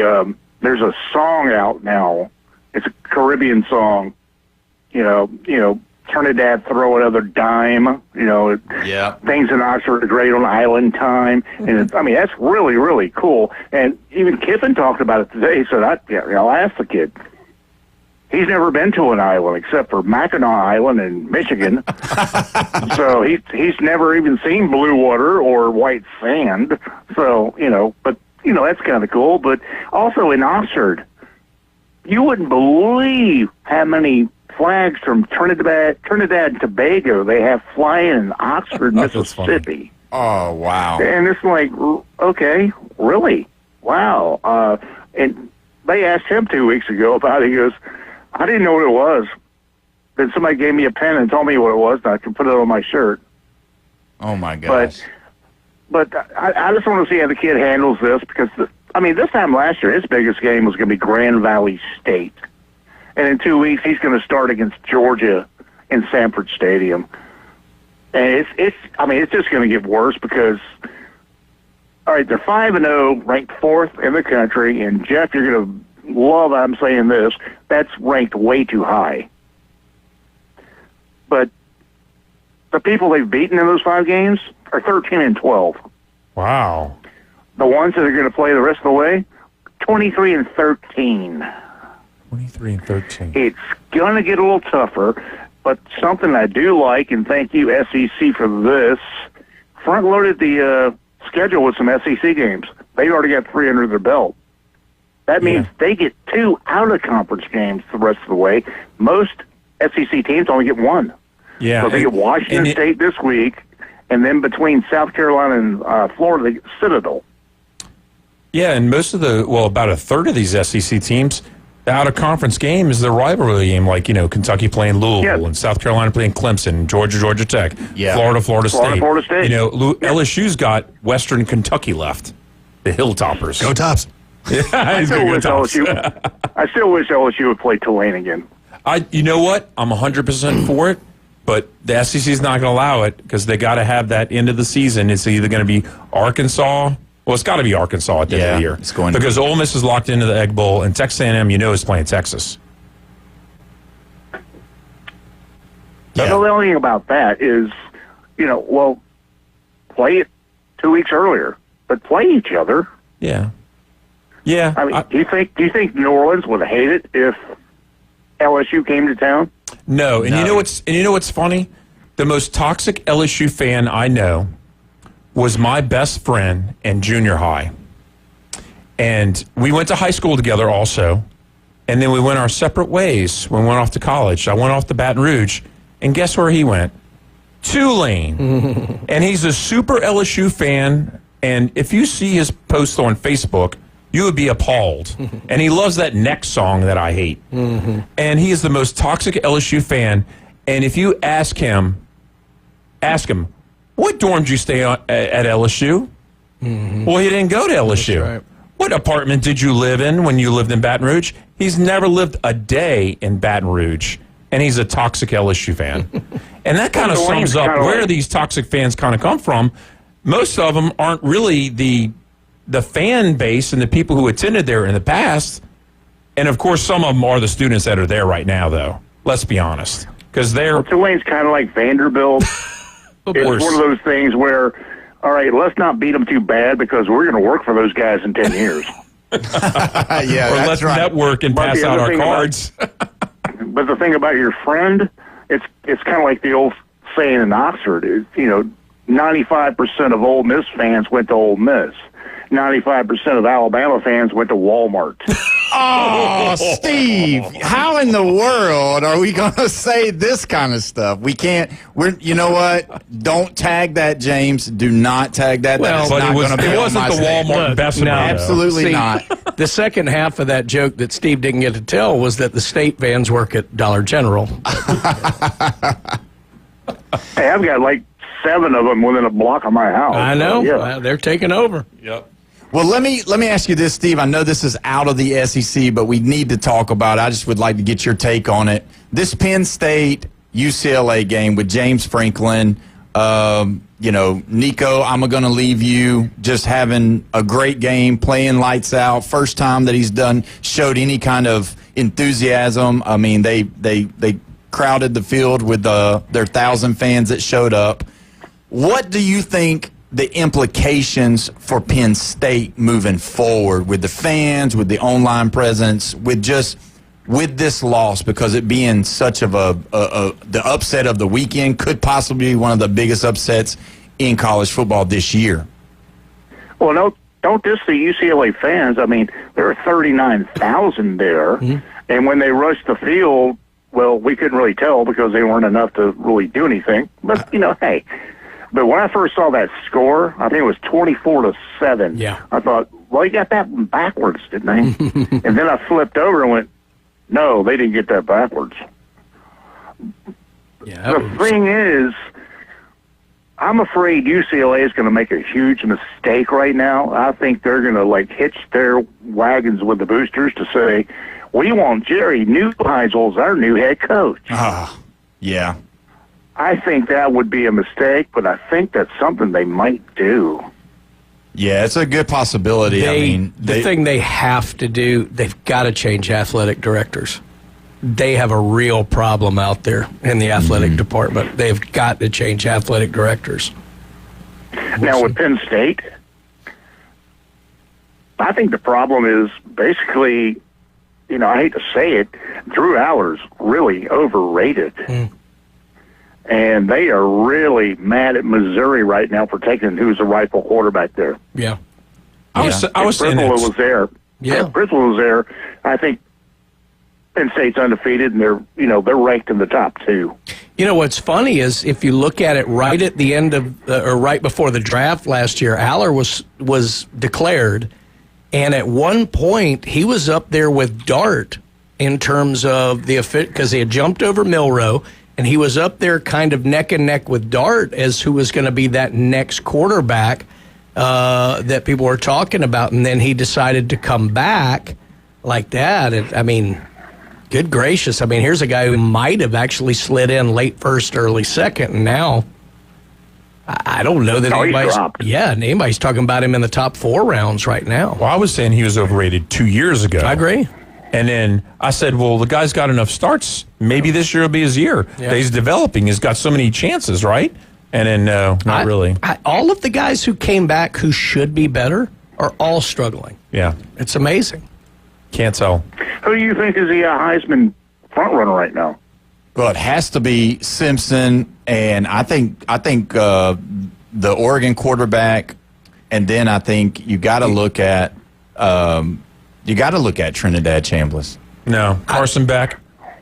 there's a song out now. It's a Caribbean song. Trinidad throw another dime. Things in Oxford are great on island time, and that's really really cool. And even Kiffin talked about it today. He said, "I'll ask the kid. He's never been to an island except for Mackinac Island in Michigan, so he's never even seen blue water or white sand. So but that's kind of cool. But also in Oxford, you wouldn't believe how many flags from Trinidad and Tobago they have flying in Oxford, Mississippi. Oh, wow. And it's like, okay, really? Wow. And they asked him 2 weeks ago about it. He goes, I didn't know what it was. Then somebody gave me a pen and told me what it was, and I can put it on my shirt. Oh, my gosh. But I just want to see how the kid handles this because, this time last year, his biggest game was going to be Grand Valley State. And in 2 weeks, he's going to start against Georgia in Sanford Stadium. And it's just going to get worse because, all right, they're 5-0, ranked 4th in the country. And, Jeff, you're going to love I'm saying this. That's ranked way too high. But the people they've beaten in those 5 games are 13-12. Wow. The ones that are going to play the rest of the way, 23-13. 23-13. It's going to get a little tougher, but something I do like, and thank you, SEC, for this, front-loaded the schedule with some SEC games. They've already got 3 under their belt. That means they get 2 out-of-conference games the rest of the way. Most SEC teams only get 1. Yeah. So they get Washington State this week, and then between South Carolina and Florida, they get Citadel. Yeah, and most of about a third of these SEC teams, the out-of-conference game is their rivalry game, like, Kentucky playing Louisville and South Carolina playing Clemson, Georgia Tech, Florida State. LSU's got Western Kentucky left, the Hilltoppers. Go Tops. Yeah, I still wish LSU would play Tulane again. You know what? I'm 100% for it, but the SEC is not going to allow it because they got to have that end of the season. It's either going to be Arkansas. Well, it's got to be Arkansas at the end of the year. It's going because Ole Miss is locked into the Egg Bowl, and Texas A&M, is playing Texas. The only thing about that is, play it 2 weeks earlier, but play each other. Yeah. Yeah. I mean, do you think New Orleans would hate it if LSU came to town? No. And you know what's funny? The most toxic LSU fan I know was my best friend in junior high. And we went to high school together also. And then we went our separate ways when we went off to college. I went off to Baton Rouge. And guess where he went? Tulane. And he's a super LSU fan. And if you see his post on Facebook, you would be appalled. And he loves that next song that I hate. And he is the most toxic LSU fan. And if you ask him, what dorm did you stay at LSU? Well, he didn't go to LSU. Right. What apartment did you live in when you lived in Baton Rouge? He's never lived a day in Baton Rouge. And he's a toxic LSU fan. And that kind of sums up where these toxic fans kind of come from. Most of them aren't really the fan base and the people who attended there in the past. And, of course, some of them are the students that are there right now, though. Let's be honest. Because Tulane's kind of like Vanderbilt. It's one of those things where, all right, let's not beat them too bad because we're going to work for those guys in 10 years. Or let's network and pass out our cards. But the thing about your friend, it's kind of like the old saying in Oxford. 95% of Ole Miss fans went to Ole Miss. 95% of Alabama fans went to Walmart. Oh, Steve, how in the world are we going to say this kind of stuff? We can't. You know what? Don't tag that, James. Do not tag that. Well, but it wasn't the Walmart Bessemer. No, absolutely not. The second half of that joke that Steve didn't get to tell was that the state vans work at Dollar General. Hey, I've got like 7 of them within a block of my house. I know. They're taking over. Yep. Well, let me ask you this, Steve. I know this is out of the SEC, but we need to talk about it. I just would like to get your take on it. This Penn State UCLA game with James Franklin, Nico, I'm going to leave you just having a great game, playing lights out. First time that he's showed any kind of enthusiasm. I mean, they crowded the field with their 1,000 fans that showed up. What do you think the implications for Penn State moving forward with the fans, with the online presence, with this loss, because it being such of the upset of the weekend could possibly be one of the biggest upsets in college football this year? Well, don't diss the UCLA fans. I mean, there are 39,000 there, and when they rushed the field, well, we couldn't really tell because they weren't enough to really do anything. But, hey. But when I first saw that score, I think it was 24-7. Yeah. I thought, well, you got that one backwards, didn't they? And then I flipped over and went, no, they didn't get that backwards. Yeah, the thing is, I'm afraid UCLA is going to make a huge mistake right now. I think they're going to, hitch their wagons with the boosters to say, we want Jerry Neuheisel as our new head coach. Yeah. I think that would be a mistake, but I think that's something they might do. Yeah, it's a good possibility. The thing they have to do, they've got to change athletic directors. they have a real problem out there in the athletic department. They've got to change athletic directors. Now, with Penn State, I think the problem is basically, I hate to say it, Drew Aller's really overrated. And they are really mad at Missouri right now for taking who's the rightful quarterback there. Yeah. I was saying Frizzle was there. Yeah. If Frizzle was there, I think Penn State's undefeated, and they're ranked in the top 2. What's funny is if you look at it right at the end of or right before the draft last year, Aller was declared, and at one point he was up there with Dart in terms of because he had jumped over Milroe, and he was up there kind of neck and neck with Dart as who was going to be that next quarterback that people were talking about, and then he decided to come back like that. Good gracious. Here's a guy who might have actually slid in late first, early second, and now I don't know that anybody's talking about him in the top 4 rounds right now. Well, I was saying he was overrated 2 years ago. I agree. And then I said, well, the guy's got enough starts. Maybe this year will be his year. Yeah. He's developing. He's got so many chances, right? And then, no, not really. All of the guys who came back who should be better are all struggling. Yeah. It's amazing. Can't tell. Who do you think is the Heisman front runner right now? Well, it has to be Simpson, and I think the Oregon quarterback, and then I think you got to look at Trinidad Chambliss. No, Carson Beck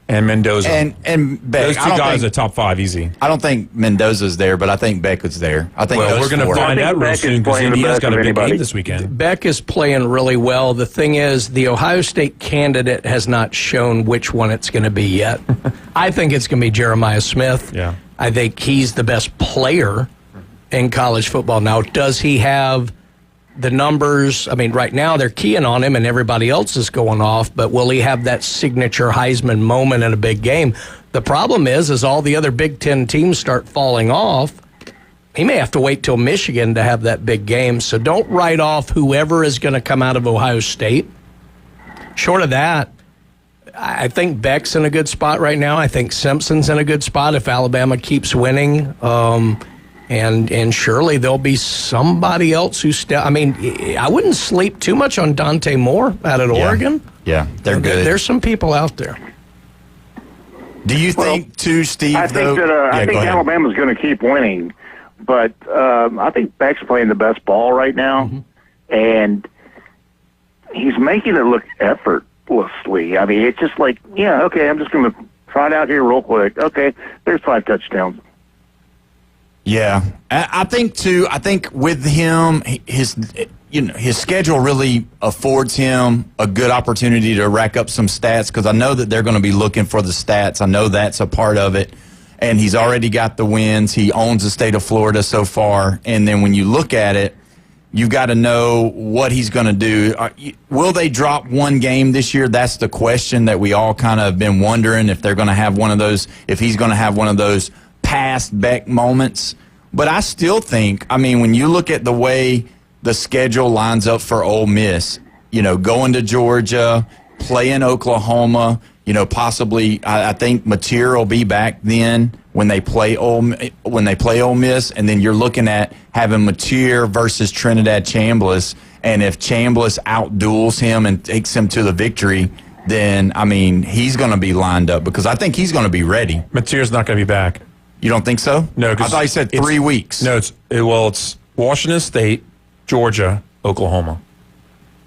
and Mendoza. And Beck. Those 2 guys are top 5 easy. I don't think Mendoza's there, but I think Beck is there. I think we're going to find out real soon because Indiana's got a big game this weekend. Beck is playing really well. The thing is, the Ohio State candidate has not shown which one it's going to be yet. I think it's going to be Jeremiah Smith. Yeah. I think he's the best player in college football. Now, does he have the numbers? Right now they're keying on him and everybody else is going off, but will he have that signature Heisman moment in a big game? The problem is all the other Big Ten teams start falling off, he may have to wait till Michigan to have that big game. So don't write off whoever is going to come out of Ohio State. Short of that, I think Beck's in a good spot right now. I think Simpson's in a good spot if Alabama keeps winning. And surely there'll be somebody else who I wouldn't sleep too much on Dante Moore out at Oregon. Yeah, they're good. There's some people out there. Do you think, too, Steve? I think Alabama's going to keep winning, but I think Beck's playing the best ball right now, and he's making it look effortlessly. It's just like, I'm just going to try it out here real quick. Okay, there's 5 touchdowns. Yeah, I think too. I think with him, his schedule really affords him a good opportunity to rack up some stats because I know that they're going to be looking for the stats. I know that's a part of it, and he's already got the wins. He owns the state of Florida so far, and then when you look at it, you've got to know what he's going to do. Will they drop one game this year? That's the question that we all kind of been wondering if they're going to have one of those. If he's going to have one of those past Beck moments. But I still think, when you look at the way the schedule lines up for Ole Miss, going to Georgia, playing Oklahoma, possibly I think Mateer will be back then when they play Ole Miss, and then you're looking at having Mateer versus Trinidad Chambliss, and if Chambliss outduels him and takes him to the victory, then he's going to be lined up because I think he's going to be ready. Mateer's not going to be back. You don't think so? No, I thought you said 3 weeks. No, it's Washington State, Georgia, Oklahoma.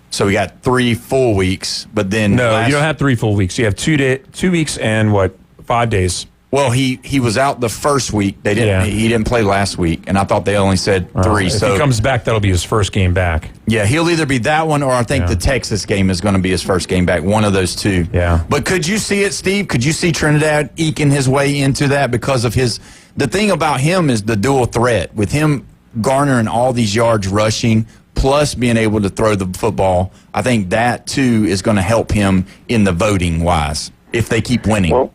So we got 3 full weeks, but then you don't have 3 full weeks. You have 2 weeks and 5 days. Well, he was out the first week. He didn't play last week, and I thought they only said 3. If so he comes back, that'll be his first game back. Yeah, he'll either be that one or I think the Texas game is going to be his first game back. One of those 2. Yeah. But could you see it, Steve? Could you see Trinidad eking his way into that because of the thing about him is the dual threat with him garnering all these yards rushing plus being able to throw the football. I think that too is going to help him in the voting wise if they keep winning. Well,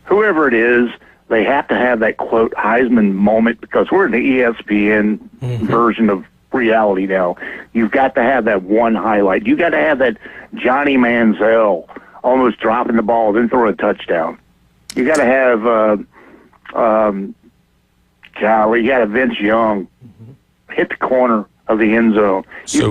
whoever it is, they have to have that, quote, Heisman moment because we're in the ESPN version of reality now. You've got to have that one highlight. You've got to have that Johnny Manziel almost dropping the ball, then throwing a touchdown. You got to have, you got to Vince Young hit the corner of the end zone.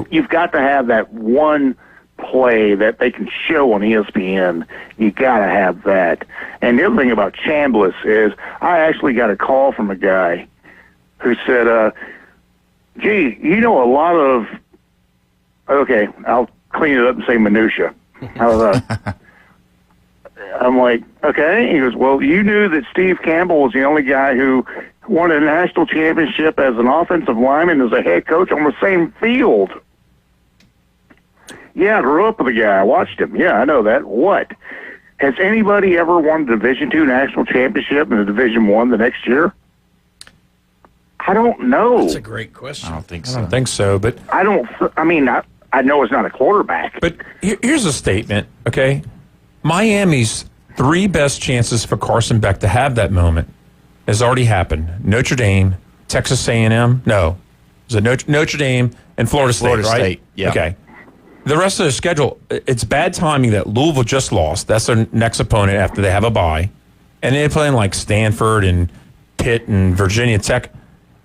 You've got to have that one play that they can show on ESPN. You got to have that. And the other thing about Chambliss is I actually got a call from a guy who said, gee, you know a lot of, okay, I'll clean it up and say minutia. I'm like, okay. He goes, well, you knew that Steve Campbell was the only guy who won a national championship as an offensive lineman, as a head coach on the same field. Yeah, I grew up with the guy. I watched him. Yeah, I know that. What? Has anybody ever won a Division II national championship in a Division I the next year? I don't know. That's a great question. I don't think so. But I know it's not a quarterback. But here's a statement, okay? Miami's 3 best chances for Carson Beck to have that moment has already happened. Notre Dame, Texas A&M. No. Is it Notre Dame and Florida State, right? Florida State, yeah. Okay. The rest of the schedule, it's bad timing that Louisville just lost. That's their next opponent after they have a bye. And they're playing like Stanford and Pitt and Virginia Tech.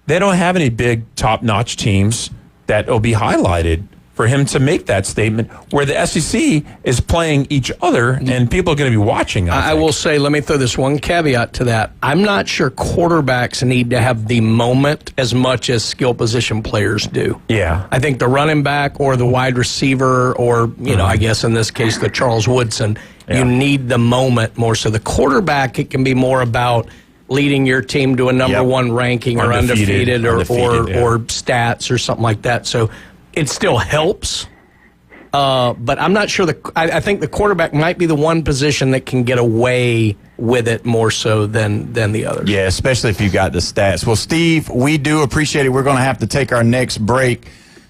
They don't have any big top-notch teams that will be highlighted for him to make that statement where the SEC is playing each other and people are going to be watching. I will say, let me throw this one caveat to that. I'm not sure quarterbacks need to have the moment as much as skill position players do. Yeah. I think the running back or the wide receiver or, I guess in this case, the Charles Woodson, you need the moment more. So the quarterback, it can be more about leading your team to a number one ranking or undefeated or stats or something like that. So it still helps, but I'm not sure. I think the quarterback might be the one position that can get away with it more so than the others. Yeah, especially if you got the stats. Well, Steve, we do appreciate it. We're going to have to take our next break.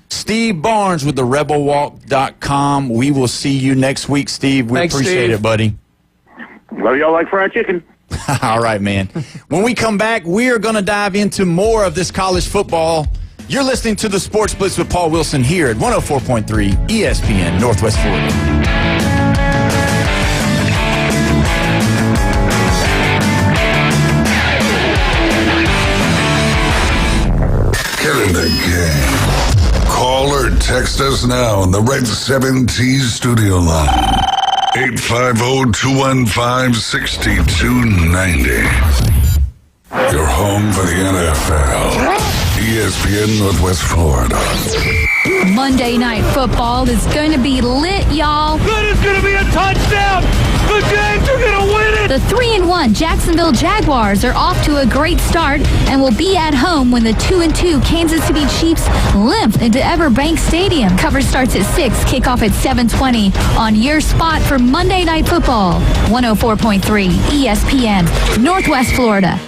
Steve Barnes with the rebelwalk.com. We will see you next week, Steve. Thanks, appreciate Steve. it, buddy. Love y'all like fried chicken. All right, man. When we come back, we are going to dive into more of this college football. You're listening to the Sports Blitz with Paul Wilson here at 104.3 ESPN Northwest Florida. Get in the game. Call or text us now on the Red 7T studio line. 850-215-6290. Your home for the NFL. ESPN Northwest Florida. Monday Night Football is going to be lit, y'all. That is going to be a touchdown. The Jags are going to win it. The 3-1 Jacksonville Jaguars are off to a great start and will be at home when the 2-2 Kansas City Chiefs limp into Everbank Stadium. Coverage starts at 6, kickoff at 7:20 on your spot for Monday Night Football. 104.3 ESPN, Northwest Florida.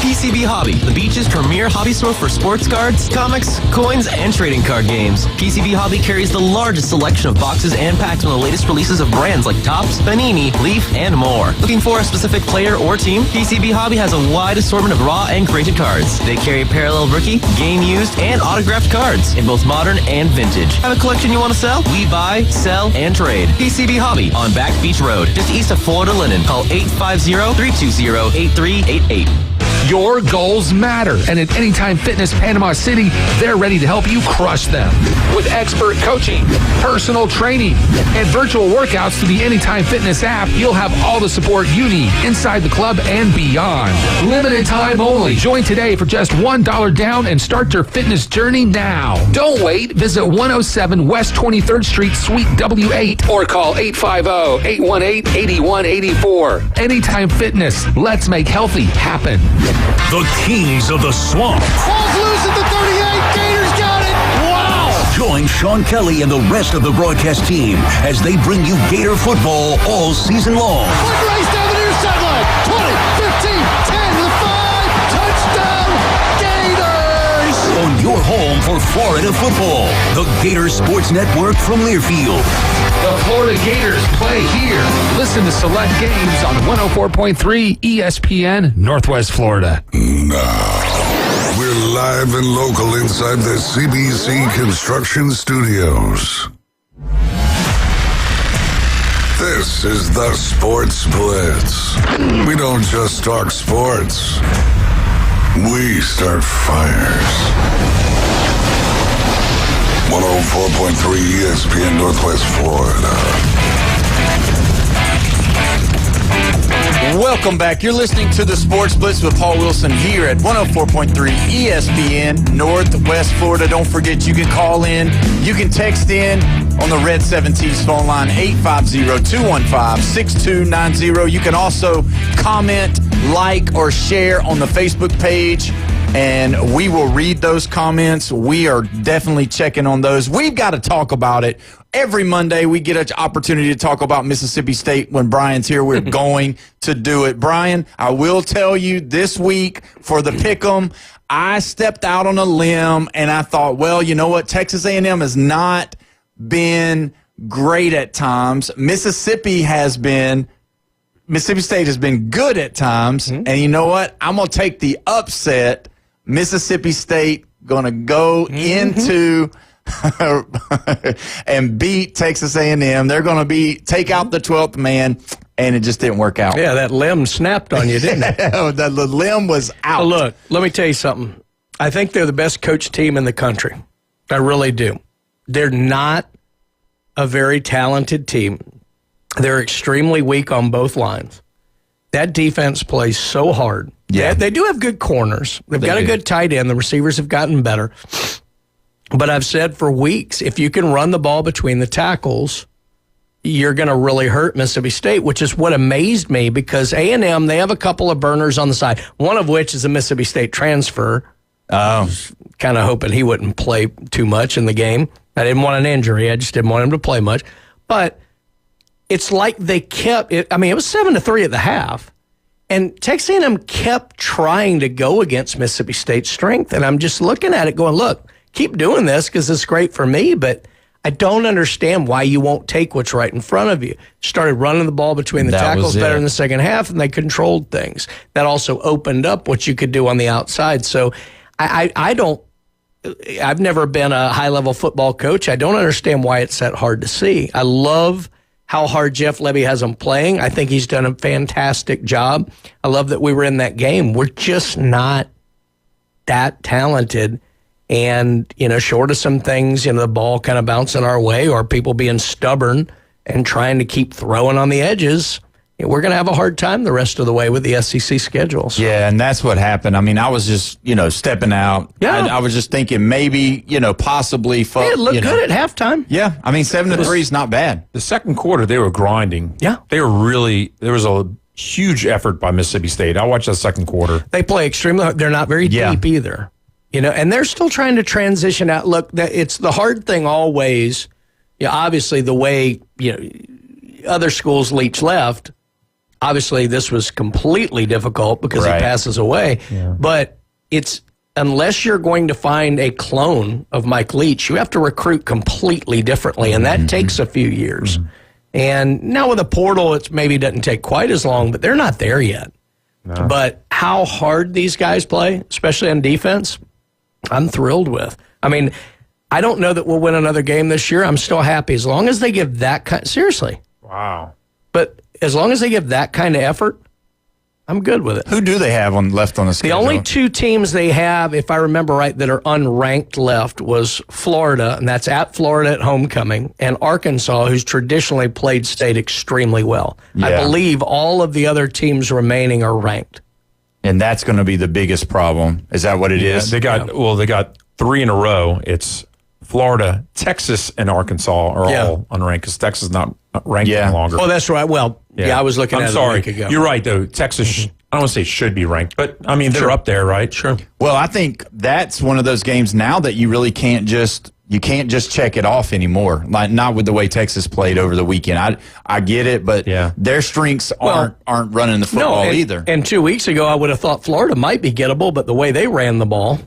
PCB Hobby, the beach's premier hobby store for sports cards, comics, coins, and trading card games. PCB Hobby carries the largest selection of boxes and packs from the latest releases of brands like Topps, Panini, Leaf, and more. Looking for a specific player or team? PCB Hobby has a wide assortment of raw and graded cards. They carry parallel rookie, game used, and autographed cards in both modern and vintage. Have a collection you want to sell? We buy, sell, and trade. PCB Hobby on Back Beach Road, just east of Florida Linen. Call 850-320-8388. Your goals matter, and at Anytime Fitness Panama City, they're ready to help you crush them. With expert coaching, personal training, and virtual workouts through the Anytime Fitness app, you'll have all the support you need inside the club and beyond. Limited time only. Join today for just $1 down and start your fitness journey now. Don't wait. Visit 107 West 23rd Street, Suite W8, or call 850-818-8184. Anytime Fitness. Let's make healthy happen. The Kings of the Swamp. Falls loose at the 38. Gators got it. Wow. Join Sean Kelly and the rest of the broadcast team as they bring you Gator football all season long. Quick race down the near sideline. 20, 15, 10 to the 5. Touchdown, Gators. On your home for Florida football. The Gator Sports Network from Learfield. The Florida Gators play here. Listen to select games on 104.3 ESPN Northwest Florida. Now, we're live and local inside the CBC Construction Studios. This is the Sports Blitz. We don't just talk sports. We start fires. 104.3 ESPN Northwest Florida. Welcome back. You're listening to the Sports Blitz with Paul Wilson here at 104.3 ESPN Northwest Florida. Don't forget, you can call in. You can text in on the Red 17's phone line, 850-215-6290. You can also comment, like, or share on the Facebook page, and we will read those comments. We are definitely checking on those. We've got to talk about it. Every Monday, we get an opportunity to talk about Mississippi State. When Brian's here, we're going to do it. Brian, I will tell you this week for the Pick'em, I stepped out on a limb, and I thought, well, you know what? Texas A&M has not been great at times. Mississippi State has been good at times. And you know what? I'm going to take the upset. Mississippi State going to go into and beat Texas A&M. They're going to take out the 12th man, and it just didn't work out. Yeah, that limb snapped on you, didn't it? the limb was out. Well, look, let me tell you something. I think they're the best coached team in the country. I really do. They're not a very talented team. They're extremely weak on both lines. That defense plays so hard. Yeah, they do have good corners. They've got a good tight end. The receivers have gotten better. But I've said for weeks, if you can run the ball between the tackles, you're going to really hurt Mississippi State, which is what amazed me because A&M, they have a couple of burners on the side, one of which is a Mississippi State transfer. Kind of hoping he wouldn't play too much in the game. I didn't want an injury. I just didn't want him to play much. But it's like they kept it. I mean, it was 7-3 at the half. And Texas A&M kept trying to go against Mississippi State's strength. And I'm just looking at it going, look, keep doing this because it's great for me, but I don't understand why you won't take what's right in front of you. Started running the ball between the tackles better in the second half, and they controlled things. That also opened up what you could do on the outside. So I've never been a high-level football coach. I don't understand why it's that hard to see. I love how hard Jeff Lebby has them playing. I think he's done a fantastic job. I love that we were in that game. We're just not that talented. And, short of some things, the ball kind of bouncing our way or people being stubborn and trying to keep throwing on the edges, we're going to have a hard time the rest of the way with the SEC schedules. Yeah, and that's what happened. I mean, I was just, stepping out. Yeah. I was just thinking maybe, possibly. It looked good at halftime. Yeah, I mean, 7-3 is not bad. The second quarter, they were grinding. Yeah. They were there was a huge effort by Mississippi State. I watched that second quarter. They play extremely hard. They're not very deep either. And they're still trying to transition out. Look, it's the hard thing always. Obviously, the way other schools leech left, obviously this was completely difficult because he passes away. Yeah. But it's unless you're going to find a clone of Mike Leach, you have to recruit completely differently, and that takes a few years. And now with a portal, it maybe doesn't take quite as long, but they're not there yet. No. But how hard these guys play, especially on defense, I'm thrilled with. I mean, I don't know that we'll win another game this year. I'm still happy as long as they give that kind. Seriously. Wow. But as long as they give that kind of effort, I'm good with it. Who do they have left on the schedule? The only two teams they have, if I remember right, that are unranked left was Florida, and that's at Florida at homecoming, and Arkansas, who's traditionally played state extremely well. Yeah. I believe all of the other teams remaining are ranked. And that's going to be the biggest problem. Is that what it is? They got 3 in a row. It's Florida, Texas, and Arkansas are all unranked because Texas is not ranked any longer. Oh, that's right. Well, I was looking at it a week ago. You're right, though. Texas, I don't want to say should be ranked, but, I mean, they're up there, right? Sure. Well, I think that's one of those games now that you really can't just check it off anymore. Like, not with the way Texas played over the weekend. I get it, but their strengths aren't running the football either. And 2 weeks ago, I would have thought Florida might be gettable, but the way they ran the ball,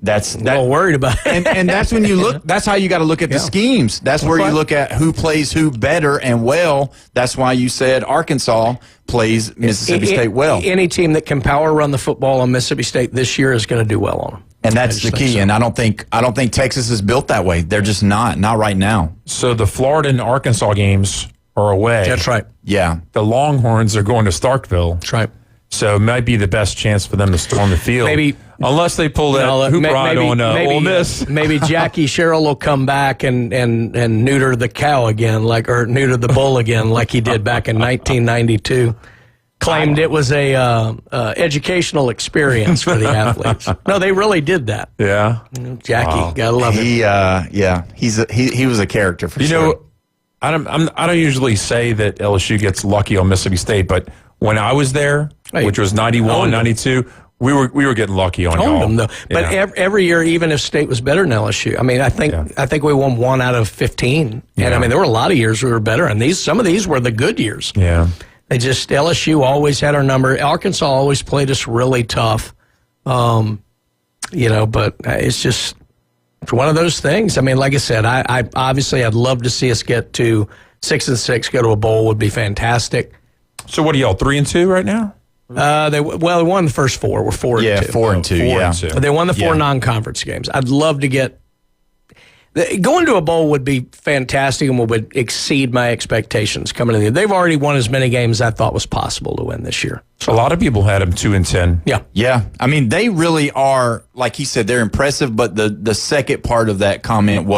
That's a little worried about it. And that's when you look. That's how you got to look at the schemes. That's where you look at who plays who better and well. That's why you said Arkansas plays Mississippi State well. Any team that can power run the football on Mississippi State this year is going to do well on them. And that's the key. And I don't think Texas is built that way. They're just not right now. So the Florida and Arkansas games are away. That's right. Yeah. The Longhorns are going to Starkville. That's right. So it might be the best chance for them to storm the field. Maybe. Unless they pull that hoop ride on Ole Miss. Maybe Jackie Sherrill will come back and neuter the cow again, or neuter the bull again, like he did back in 1992. Claimed it was a educational experience for the athletes. No, they really did that. Yeah. Jackie, gotta love it. He was a character for sure. You know, I don't usually say that LSU gets lucky on Mississippi State, but when I was there, which was 91, 92, we were getting lucky on y'all. Them, though. But every year, even if State was better than LSU, I mean, I think we won 1 out of 15. And I mean, there were a lot of years we were better, and some of these were the good years. Yeah. LSU always had our number. Arkansas always played us really tough. But it's one of those things. I mean, like I said, I obviously I'd love to see us get to 6-6, go to a bowl would be fantastic. So what are y'all, 3-2 right now? They won the first 4. We're 4-2. Yeah, 4-2. They won the 4 non-conference games. I'd love to get going to a bowl would be fantastic and would exceed my expectations coming in. They've already won as many games as I thought was possible to win this year. So a lot of people had them 2-10. Yeah. Yeah. I mean, they really are, like he said, they're impressive, but the second part of that comment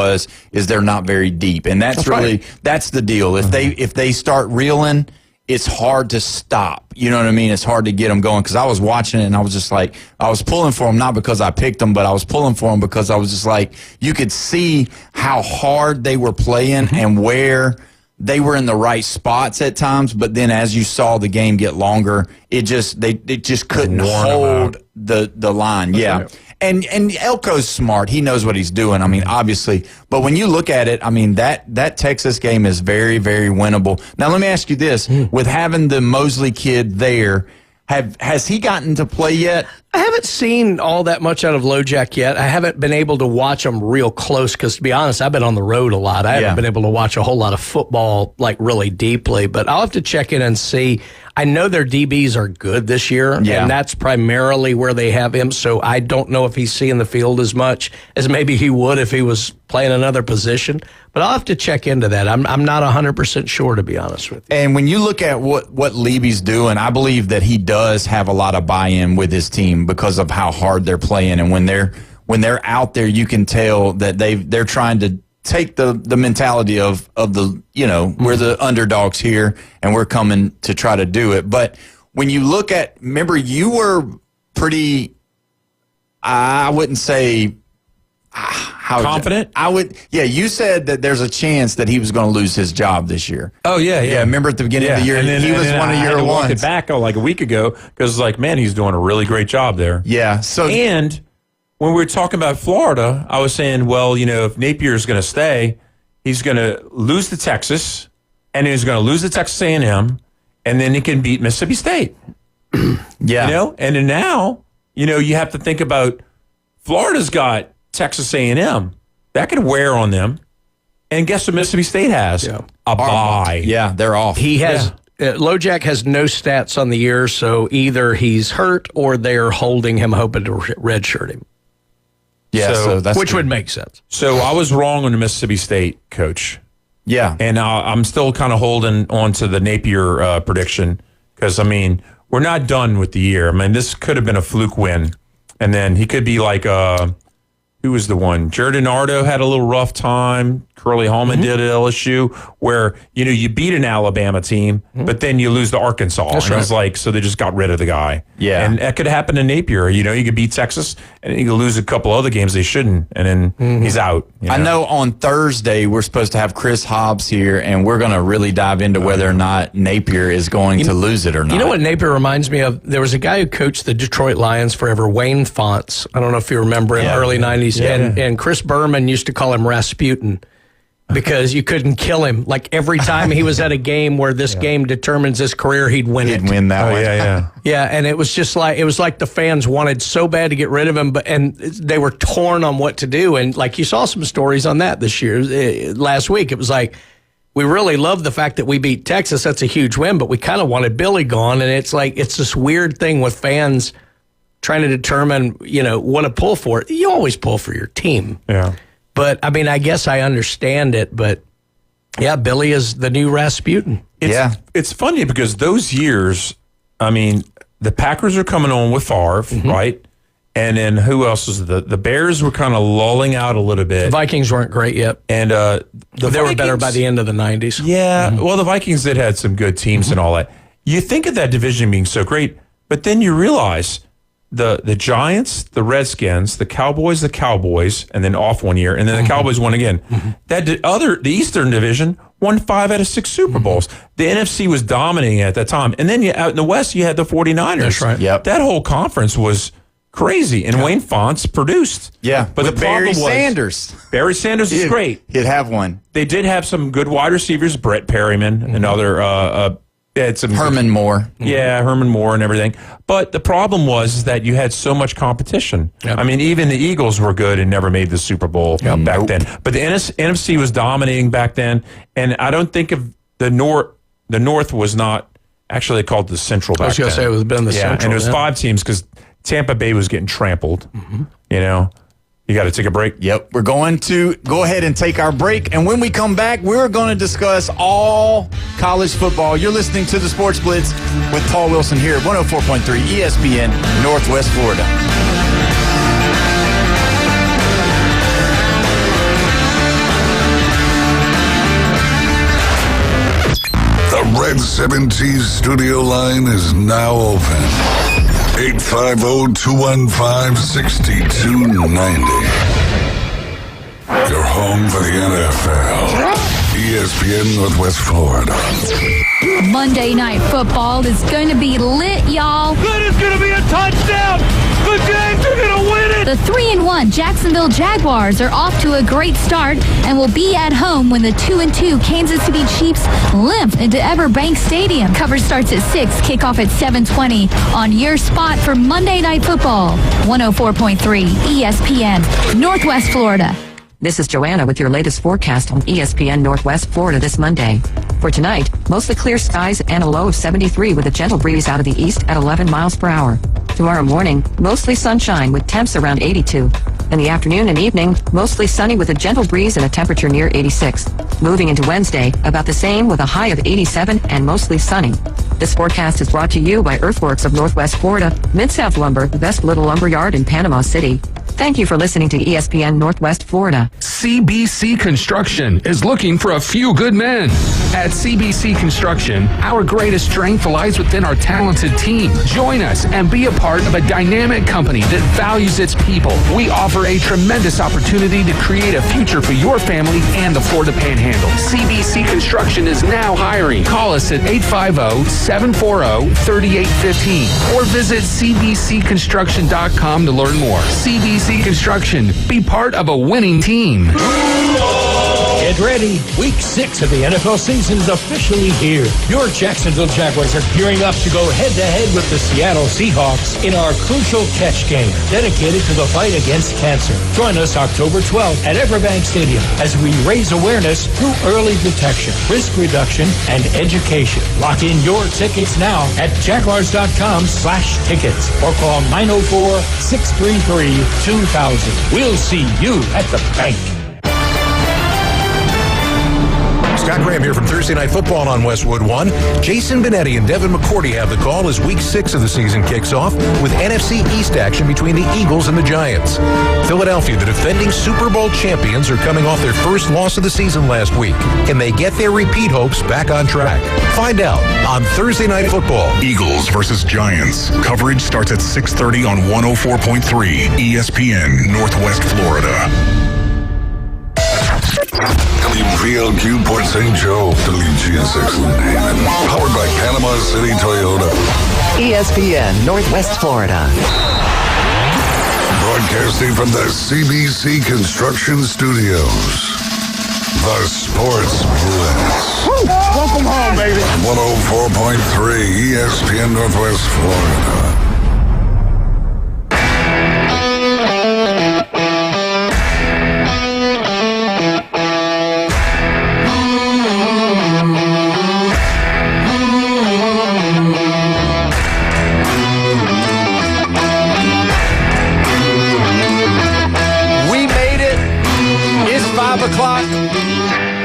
is they're not very deep. And that's the deal. If they start reeling, it's hard to stop. You know what I mean? It's hard to get them going, because I was watching it and I was just like, I was pulling for them, not because I picked them, but I was pulling for them because I was just like, you could see how hard they were playing and where they were in the right spots at times. But then as you saw the game get longer, they just couldn't hold the line. Yeah. And Elko's smart. He knows what he's doing. I mean, obviously. But when you look at it, I mean, that Texas game is very, very winnable. Now, let me ask you this. With having the Mosley kid there, has he gotten to play yet? I haven't seen all that much out of LoJack yet. I haven't been able to watch him real close because, to be honest, I've been on the road a lot. I haven't been able to watch a whole lot of football, like, really deeply. But I'll have to check in and see. I know their DBs are good this year, and that's primarily where they have him. So I don't know if he's seeing the field as much as maybe he would if he was playing another position. But I'll have to check into that. I'm not 100% sure, to be honest with you. And when you look at what Levy's doing, I believe that he does have a lot of buy-in with his team because of how hard they're playing. And when they're out there, you can tell that they're trying to take the mentality of the, we're the underdogs here and we're coming to try to do it. But when you look at, remember, you were pretty, I wouldn't say how confident. You said that there's a chance that he was going to lose his job this year. Oh yeah. Remember at the beginning of the year, he was one of your ones. It back like a week ago because like, man, he's doing a really great job there. Yeah. And when we were talking about Florida, I was saying, well, if Napier's going to stay, he's going to lose to Texas, and he's going to lose to Texas A&M, and then he can beat Mississippi State. Yeah. And then now, you have to think about Florida's got Texas A&M. That could wear on them. And guess what Mississippi State has? A bye. Yeah, they're off. He has LoJack has no stats on the year, so either he's hurt or they're holding him, hoping to redshirt him. Yeah, so that's which would make sense. So I was wrong on the Mississippi State coach. Yeah. And I'm still kind of holding on to the Napier prediction because, I mean, we're not done with the year. I mean, this could have been a fluke win. And then he could be like, who was the one? Jared Nardo had a little rough time. Curly Hallman did at LSU, where, you beat an Alabama team, but then you lose to Arkansas. That's and it was like, so they just got rid of the guy. Yeah. And that could happen to Napier. You could beat Texas, and you could lose a couple other games they shouldn't, and then he's out. I know on Thursday we're supposed to have Chris Hobbs here, and we're going to really dive into whether or not Napier is going to lose it or not. You know what Napier reminds me of? There was a guy who coached the Detroit Lions forever, Wayne Fonts. I don't know if you remember in the early 90s. Yeah. And Chris Berman used to call him Rasputin because you couldn't kill him. Like every time he was at a game where this game determines his career, he'd win it. He'd win that one. Yeah, and it was just like, it was like the fans wanted so bad to get rid of him, and they were torn on what to do. And like you saw some stories on that this year, last week. It was like, we really love the fact that we beat Texas. That's a huge win, but we kind of wanted Billy gone. And it's like, it's this weird thing with fans trying to determine, what to pull for. You always pull for your team. Yeah. But, I mean, I guess I understand it, but Yeah, Billy is the new Rasputin. It's funny because those years, I mean, the Packers are coming on with Favre, right? And then who else was the Bears were kind of lulling out a little bit. The Vikings weren't great yet. And they were better by the end of the 90s. Yeah, well, the Vikings did had some good teams and all that. You think of that division being so great, but then you realize the Giants, the Redskins, the Cowboys, and then off one year, and then the Cowboys won again. The Eastern Division won 5 out of 6 Super Bowls. The NFC was dominating at that time. And then out in the West, you had the 49ers. That's right. Yep. That whole conference was crazy, and Wayne Fonts produced. Yeah, but with the problem was Barry Sanders is great. He'd have one. They did have some good wide receivers, Brett Perryman, another. They had some Herman Moore. Yeah, Herman Moore and everything. But the problem was that you had so much competition. Yep. I mean, even the Eagles were good and never made the Super Bowl back then. But the NFC was dominating back then, and I don't think of the North. The North was not actually called the Central back then. I was going to say it was been the Central. And it was 5 teams because Tampa Bay was getting trampled. You know, you got to take a break. Yep. We're going to go ahead and take our break. And when we come back, we're going to discuss all college football. You're listening to the Sports Blitz with Paul Wilson here at 104.3 ESPN, Northwest Florida. The Red 70s studio line is now open. 850-215-6290. Your home for the NFL. ESPN Northwest Florida. Monday Night Football is going to be lit, y'all. Good is going to be a touchdown. The Jags are going to win it. The 3-1 Jacksonville Jaguars are off to a great start and will be at home when the 2-2 Kansas City Chiefs limp into Everbank Stadium. Coverage starts at 6, kickoff at 7:20 on your spot for Monday Night Football. 104.3 ESPN, Northwest Florida. This is Joanna with your latest forecast on ESPN Northwest Florida this Monday. For tonight, mostly clear skies and a low of 73 with a gentle breeze out of the east at 11 miles per hour. Tomorrow morning, mostly sunshine with temps around 82. In the afternoon and evening, mostly sunny with a gentle breeze and a temperature near 86. Moving into Wednesday, about the same with a high of 87 and mostly sunny. This forecast is brought to you by Earthworks of Northwest Florida, Mid-South Lumber, the best little lumber yard in Panama City. Thank you for listening to ESPN Northwest Florida. CBC Construction is looking for a few good men. At CBC Construction, our greatest strength lies within our talented team. Join us and be a part of a dynamic company that values its people. We offer a tremendous opportunity to create a future for your family and the Florida Panhandle. CBC Construction is now hiring. Call us at 850-740-3815 or visit cbcconstruction.com to learn more. CBC Construction. Be part of a winning team. Get ready. Week 6 of the NFL season is officially here. Your Jacksonville Jaguars are gearing up to go head-to-head with the Seattle Seahawks in our crucial catch game dedicated to the fight against cancer. Join us October 12th at Everbank Stadium as we raise awareness through early detection, risk reduction, and education. Lock in your tickets now at jaguars.com/tickets or call 904-633-2000. We'll see you at the bank. Scott Graham here from Thursday Night Football on Westwood One. Jason Benetti and Devin McCourty have the call as Week 6 of the season kicks off with NFC East action between the Eagles and the Giants. Philadelphia, the defending Super Bowl champions, are coming off their first loss of the season last week. Can they get their repeat hopes back on track? Find out on Thursday Night Football. Eagles versus Giants. Coverage starts at 6:30 on 104.3 ESPN Northwest Florida. WVLQ Port St. Joe, WGSX Haven. Powered by Panama City Toyota. ESPN Northwest Florida. Broadcasting from the CBC Construction Studios. The Sports Blitz. Welcome home, baby. 104.3 ESPN Northwest Florida. We made it. It's 5 o'clock,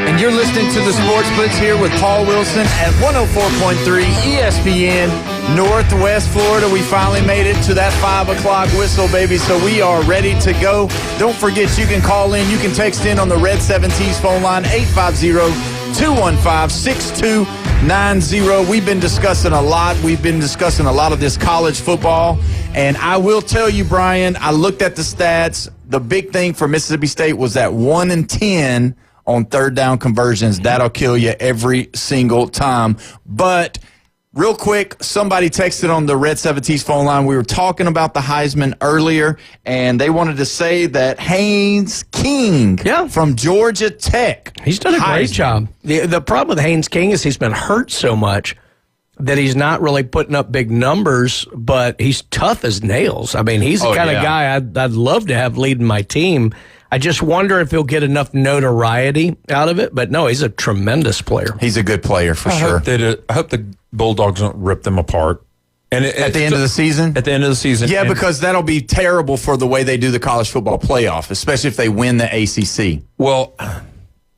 and you're listening to the Sports Blitz here with Paul Wilson at 104.3 ESPN Northwest Florida. We finally made it to that 5 o'clock whistle, baby, so we are ready to go. Don't forget, you can call in. You can text in on the Red 7T's phone line, 850-215-6290. We've been discussing a lot. We've been discussing a lot of this college football. And I will tell you, Brian, I looked at the stats. The big thing for Mississippi State was that 1 in 10 on third down conversions. That'll kill you every single time. But real quick, somebody texted on the Red 7T's phone line. We were talking about the Heisman earlier, and they wanted to say that Haynes King from Georgia Tech. He's done a great job. The problem with Haynes King is he's been hurt so much that he's not really putting up big numbers, but he's tough as nails. I mean, he's the kind of guy I'd love to have leading my team. I just wonder if he'll get enough notoriety out of it. But no, he's a tremendous player. He's a good player for sure. I hope the Bulldogs don't rip them apart. And at the end of the season? At the end of the season. Yeah, because that'll be terrible for the way they do the college football playoff, especially if they win the ACC. Well,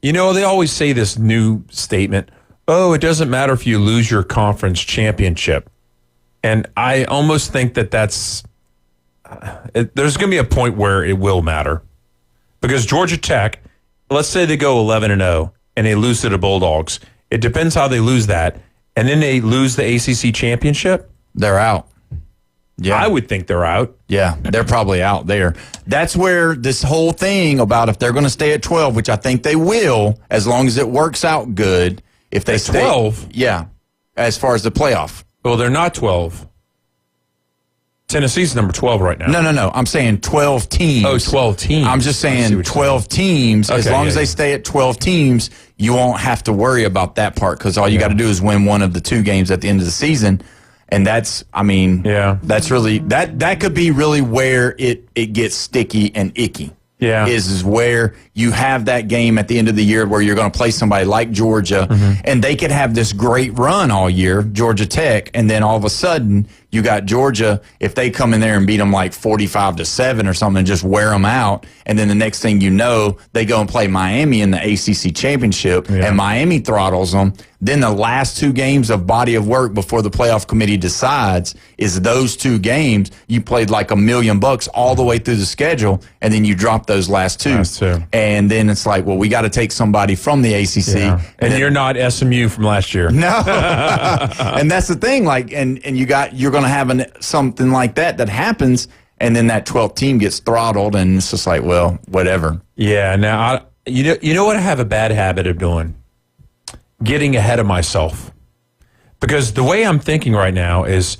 you know, they always say this new statement, oh, it doesn't matter if you lose your conference championship. And I almost think that's there's going to be a point where it will matter. Because Georgia Tech, let's say they go 11-0 and they lose to the Bulldogs. It depends how they lose that. And then they lose the ACC championship. They're out. Yeah, I would think they're out. Yeah, they're probably out there. That's where this whole thing about if they're going to stay at 12, which I think they will, as long as it works out good. If they stay 12? Yeah, as far as the playoff. Well, they're not 12. Tennessee's number 12 right now. No. I'm saying 12 teams. Oh, 12 teams. I'm just saying 12 teams. Okay, as long as they stay at 12 teams, you won't have to worry about that part because all you got to do is win one of the 2 games at the end of the season. And that's really, that could be really where it gets sticky and icky. Yeah. Is where you have that game at the end of the year where you're going to play somebody like Georgia, and they could have this great run all year, Georgia Tech, and then all of a sudden you got Georgia, if they come in there and beat them like 45-7 or something, just wear them out, and then the next thing you know, they go and play Miami in the ACC championship, and Miami throttles them. Then the last 2 games of body of work before the playoff committee decides is those 2 games. You played like $1 million all the way through the schedule, and then you drop those last 2. And then it's like, well, we got to take somebody from the ACC. Yeah. And you're not SMU from last year. No. And that's the thing. Like, and you're going to have something like that happens, and then that 12th team gets throttled, and it's just like, well, whatever. Yeah. Now, you know what I have a bad habit of doing? Getting ahead of myself. Because the way I'm thinking right now is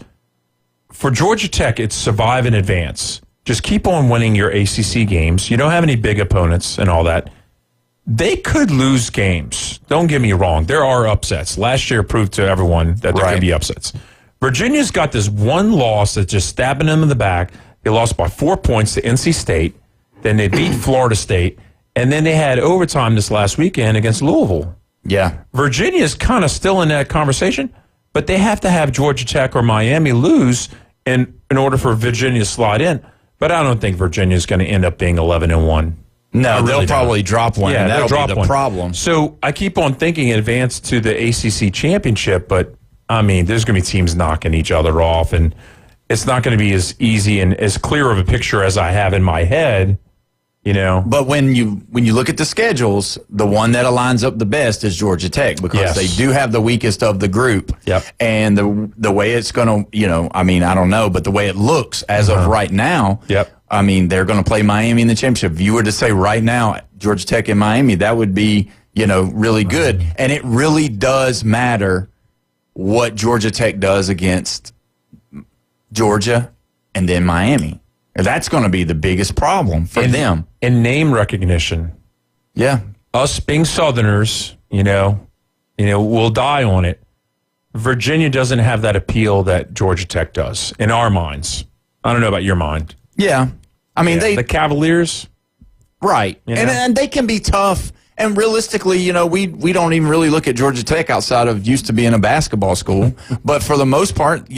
for Georgia Tech, it's survive and advance. Just keep on winning your ACC games. You don't have any big opponents and all that. They could lose games. Don't get me wrong. There are upsets. Last year proved to everyone that there could be upsets. Virginia's got this one loss that's just stabbing them in the back. They lost by 4 points to NC State. Then they beat Florida State. And then they had overtime this last weekend against Louisville. Yeah. Virginia's kind of still in that conversation, but they have to have Georgia Tech or Miami lose in order for Virginia to slide in. But I don't think Virginia's going to end up being 11-1. No, they'll probably drop one. Yeah, and that'll drop be the one. problem. So I keep on thinking advance to the ACC championship, but I mean, there's going to be teams knocking each other off, and it's not going to be as easy and as clear of a picture as I have in my head. You know, but when you look at the schedules, the one that aligns up the best is Georgia Tech because they do have the weakest of the group. Yep. And the way it's going to, I mean, I don't know, but the way it looks as of right now, I mean, they're going to play Miami in the championship. If you were to say right now, Georgia Tech and Miami, that would be, really good. And it really does matter what Georgia Tech does against Georgia and then Miami. That's going to be the biggest problem for them. And name recognition. Yeah. Us being Southerners, we'll die on it. Virginia doesn't have that appeal that Georgia Tech does in our minds. I don't know about your mind. Yeah. I mean, the Cavaliers. Right. And they can be tough. And realistically, we don't even really look at Georgia Tech outside of used to being a basketball school. But for the most part,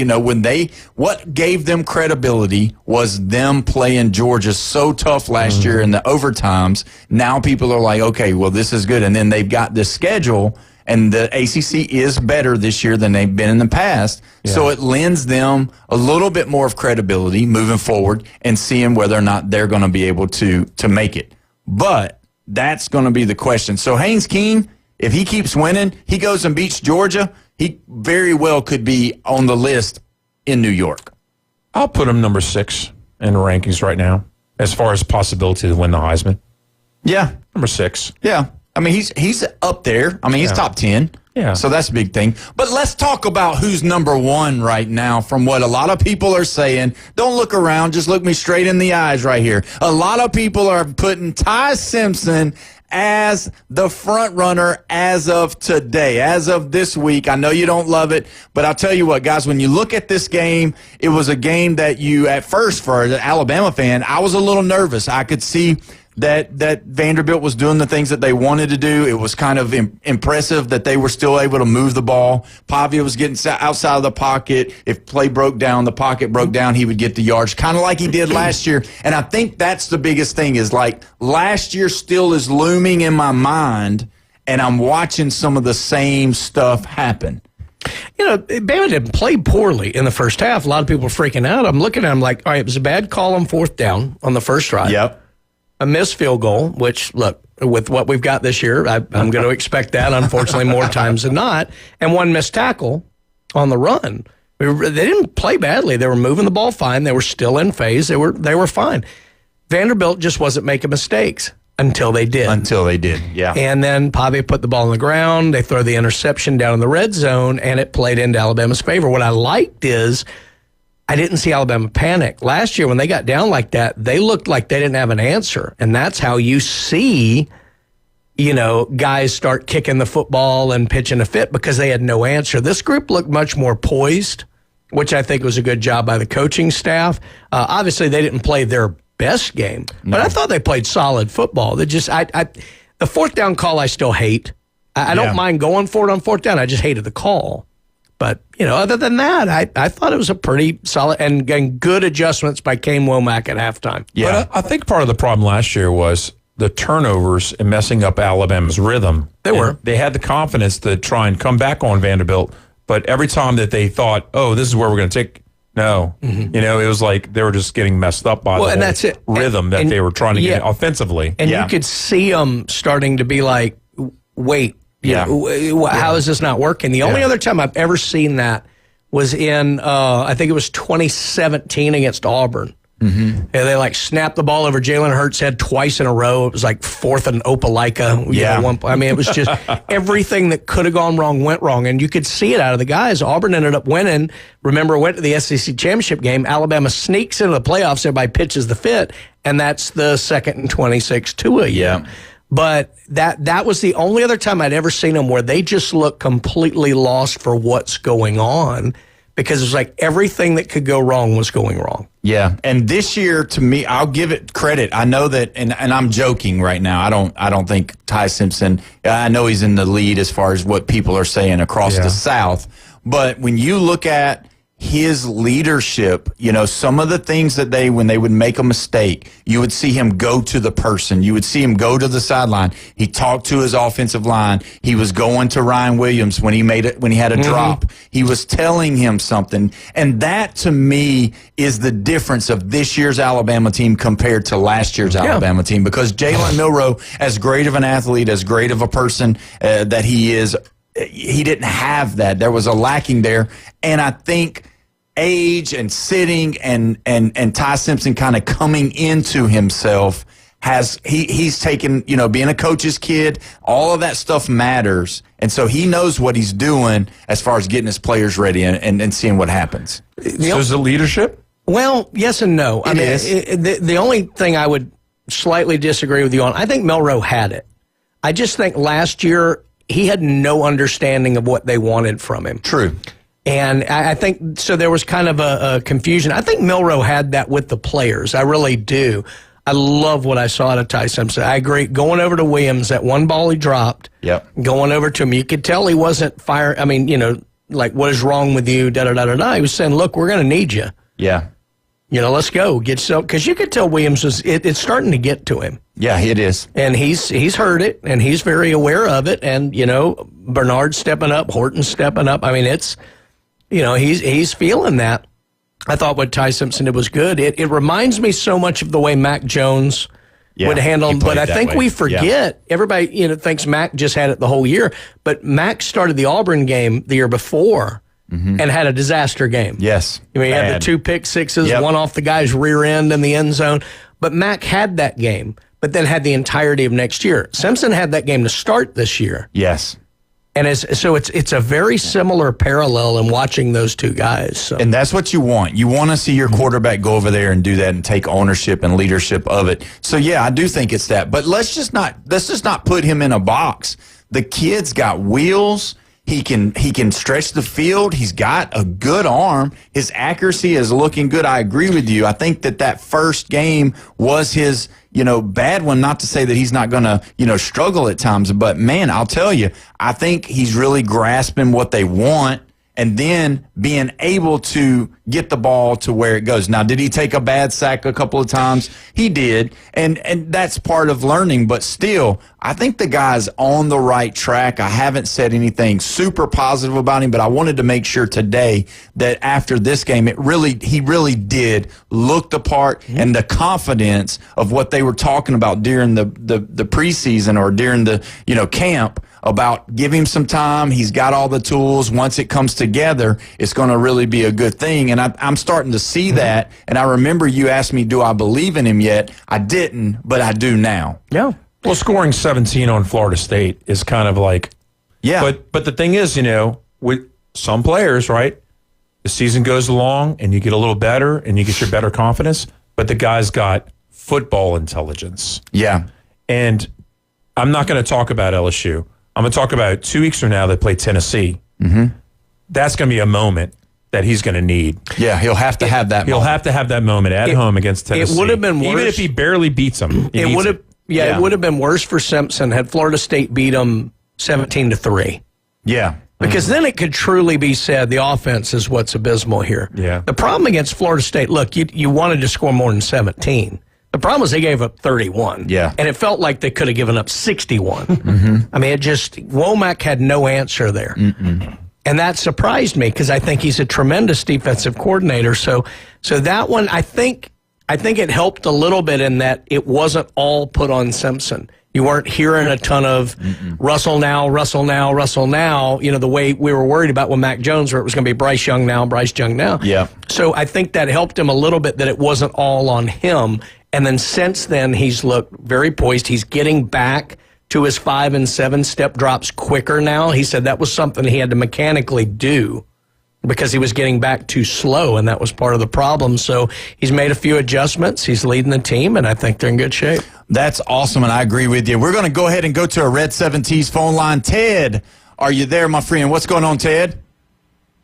what gave them credibility was them playing Georgia so tough last year in the overtimes. Now people are like, okay, well, this is good. And then they've got this schedule. and the ACC is better this year than they've been in the past. Yeah. So it lends them a little bit more of credibility moving forward and seeing whether or not they're going to be able to make it. But that's going to be the question. So Haynes King, if he keeps winning, he goes and beats Georgia, he very well could be on the list in New York. I'll put him number 6 in the rankings right now as far as possibility to win the Heisman. Yeah. Number 6. Yeah. I mean, he's up there. I mean, he's top 10. Yeah. So that's a big thing. But let's talk about who's number 1 right now from what a lot of people are saying. Don't look around. Just look me straight in the eyes right here. A lot of people are putting Ty Simpson as the front runner as of today, as of this week. I know you don't love it, but I'll tell you what, guys, when you look at this game, it was a game that you, at first, for an Alabama fan, I was a little nervous. I could see that Vanderbilt was doing the things that they wanted to do. It was kind of impressive that they were still able to move the ball. Pavia was getting outside of the pocket. If play broke down, the pocket broke down, he would get the yards, kind of like he did last year. And I think that's the biggest thing is, like, last year still is looming in my mind, and I'm watching some of the same stuff happen. You know, Bama didn't play poorly in the first half. A lot of people were freaking out. I'm looking at him like, all right, it was a bad call on 4th down on the first drive. Yep. A missed field goal, which, look, with what we've got this year, I'm going to expect that, unfortunately, more times than not. And one missed tackle on the run. They didn't play badly. They were moving the ball fine. They were still in phase. They were fine. Vanderbilt just wasn't making mistakes until they did. Yeah. And then Pavia put the ball on the ground. They throw the interception down in the red zone, and it played into Alabama's favor. What I liked is I didn't see Alabama panic. Last year when they got down like that, they looked like they didn't have an answer. And that's how you see, you know, guys start kicking the football and pitching a fit because they had no answer. This group looked much more poised, which I think was a good job by the coaching staff. Obviously, they didn't play their best game, but I thought they played solid football. They just, the 4th down call I still hate. I don't mind going for it on 4th down. I just hated the call. But, you know, other than that, I thought it was a pretty solid and good adjustments by Kane Womack at halftime. Yeah. But I think part of the problem last year was the turnovers and messing up Alabama's rhythm. They had the confidence to try and come back on Vanderbilt, but every time that they thought, oh, this is where we're going to take, no. You know, it was like they were just getting messed up by the rhythm that they were trying to get offensively. And you could see them starting to be like, wait. How is this not working? The only other time I've ever seen that was in, I think it was 2017 against Auburn. Mm-hmm. And they like snapped the ball over Jalen Hurts' head twice in a row. It was like 4th and Opelika. I mean, it was just everything that could have gone wrong went wrong. And you could see it out of the guys. Auburn ended up winning. Remember, went to the SEC championship game. Alabama sneaks into the playoffs. Everybody pitches the fit. And that's the 2nd and 26 Tua. Yeah. But that was the only other time I'd ever seen them where they just looked completely lost for what's going on, because it was like everything that could go wrong was going wrong. Yeah, and this year, to me, I'll give it credit. I know that, and I'm joking right now. I don't think Ty Simpson, I know he's in the lead as far as what people are saying across the South, but when you look at his leadership, you know, some of the things that when they would make a mistake, you would see him go to the person. You would see him go to the sideline. He talked to his offensive line. He was going to Ryan Williams when he had a drop. He was telling him something. And that, to me, is the difference of this year's Alabama team compared to last year's Alabama team. Because Jalen Milroe, as great of an athlete, as great of a person that he is, he didn't have that. There was a lacking there. And I think age and sitting and Ty Simpson kind of coming into himself he's taken, you know, being a coach's kid, all of that stuff matters. And so he knows what he's doing as far as getting his players ready and seeing what happens. So is it leadership? Well, yes and no. The only thing I would slightly disagree with you on, I think Milroe had it. I just think last year he had no understanding of what they wanted from him. True. And I think, so there was kind of a confusion. I think Milroe had that with the players. I really do. I love what I saw out of Ty Simpson. I agree. Going over to Williams, that one ball he dropped, going over to him, you could tell he wasn't firing. I mean, you know, like, what is wrong with you, da-da-da-da-da. He was saying, look, we're going to need you. Yeah. let's go get so, because you could tell Williams it's starting to get to him. Yeah, it is. And he's heard it, and he's very aware of it. And, Bernard's stepping up, Horton's stepping up. I mean, it's, he's feeling that. I thought what Ty Simpson did was good. It reminds me so much of the way Mac Jones would handle him. But I think we forget, everybody, thinks Mac just had it the whole year. But Mac started the Auburn game the year before and had a disaster game. Yes. He had the 2 pick sixes, one off the guy's rear end in the end zone. But Mac had that game, but then had the entirety of next year. Simpson had that game to start this year. Yes. And so it's a very similar parallel in watching those two guys. So. And that's what you want. You want to see your quarterback go over there and do that and take ownership and leadership of it. So, yeah, I do think it's that. But let's just not put him in a box. The kid's got wheels. He can stretch the field. He's got a good arm. His accuracy is looking good. I agree with you. I think that first game was his, bad one. Not to say that he's not going to, struggle at times. But, man, I'll tell you, I think he's really grasping what they want and then being able to get the ball to where it goes. Now, did he take a bad sack a couple of times? He did, and that's part of learning. But still, I think the guy's on the right track. I haven't said anything super positive about him, but I wanted to make sure today that after this game, he really did look the part and the confidence of what they were talking about during the preseason or during the camp. About give him some time. He's got all the tools. Once it comes together, it's going to really be a good thing. And I'm starting to see that. And I remember you asked me, do I believe in him yet? I didn't, but I do now. Yeah. Well, scoring 17 on Florida State is kind of like, yeah. But the thing is, with some players, right, the season goes along and you get a little better and you get your better confidence, but the guy's got football intelligence. Yeah. And I'm not going to talk about LSU. I'm going to talk about 2 weeks from now they play Tennessee. Mm-hmm. That's going to be a moment that he's going to need. Yeah, he'll have to have that moment. He'll have to have that moment at home against Tennessee. It would have been worse. Even if he barely beats them. It would have. Yeah, it would have been worse for Simpson had Florida State beat them 17-3. Yeah. Because then it could truly be said the offense is what's abysmal here. Yeah. The problem against Florida State, look, you wanted to score more than 17. The problem was they gave up 31. Yeah. And it felt like they could have given up 61. Mm-hmm. I mean, Womack had no answer there. Mm-mm. And that surprised me because I think he's a tremendous defensive coordinator. So that one, I think it helped a little bit in that it wasn't all put on Simpson. You weren't hearing a ton of Russell now, the way we were worried about with Mac Jones, where it was going to be Bryce Young now. Yeah. So I think that helped him a little bit that it wasn't all on him. And then since then, he's looked very poised. He's getting back to his 5 and 7 step drops quicker now. He said that was something he had to mechanically do because he was getting back too slow, and that was part of the problem. So he's made a few adjustments. He's leading the team, and I think they're in good shape. That's awesome, and I agree with you. We're going to go ahead and go to a Red 7T's phone line. Ted, are you there, my friend? What's going on, Ted?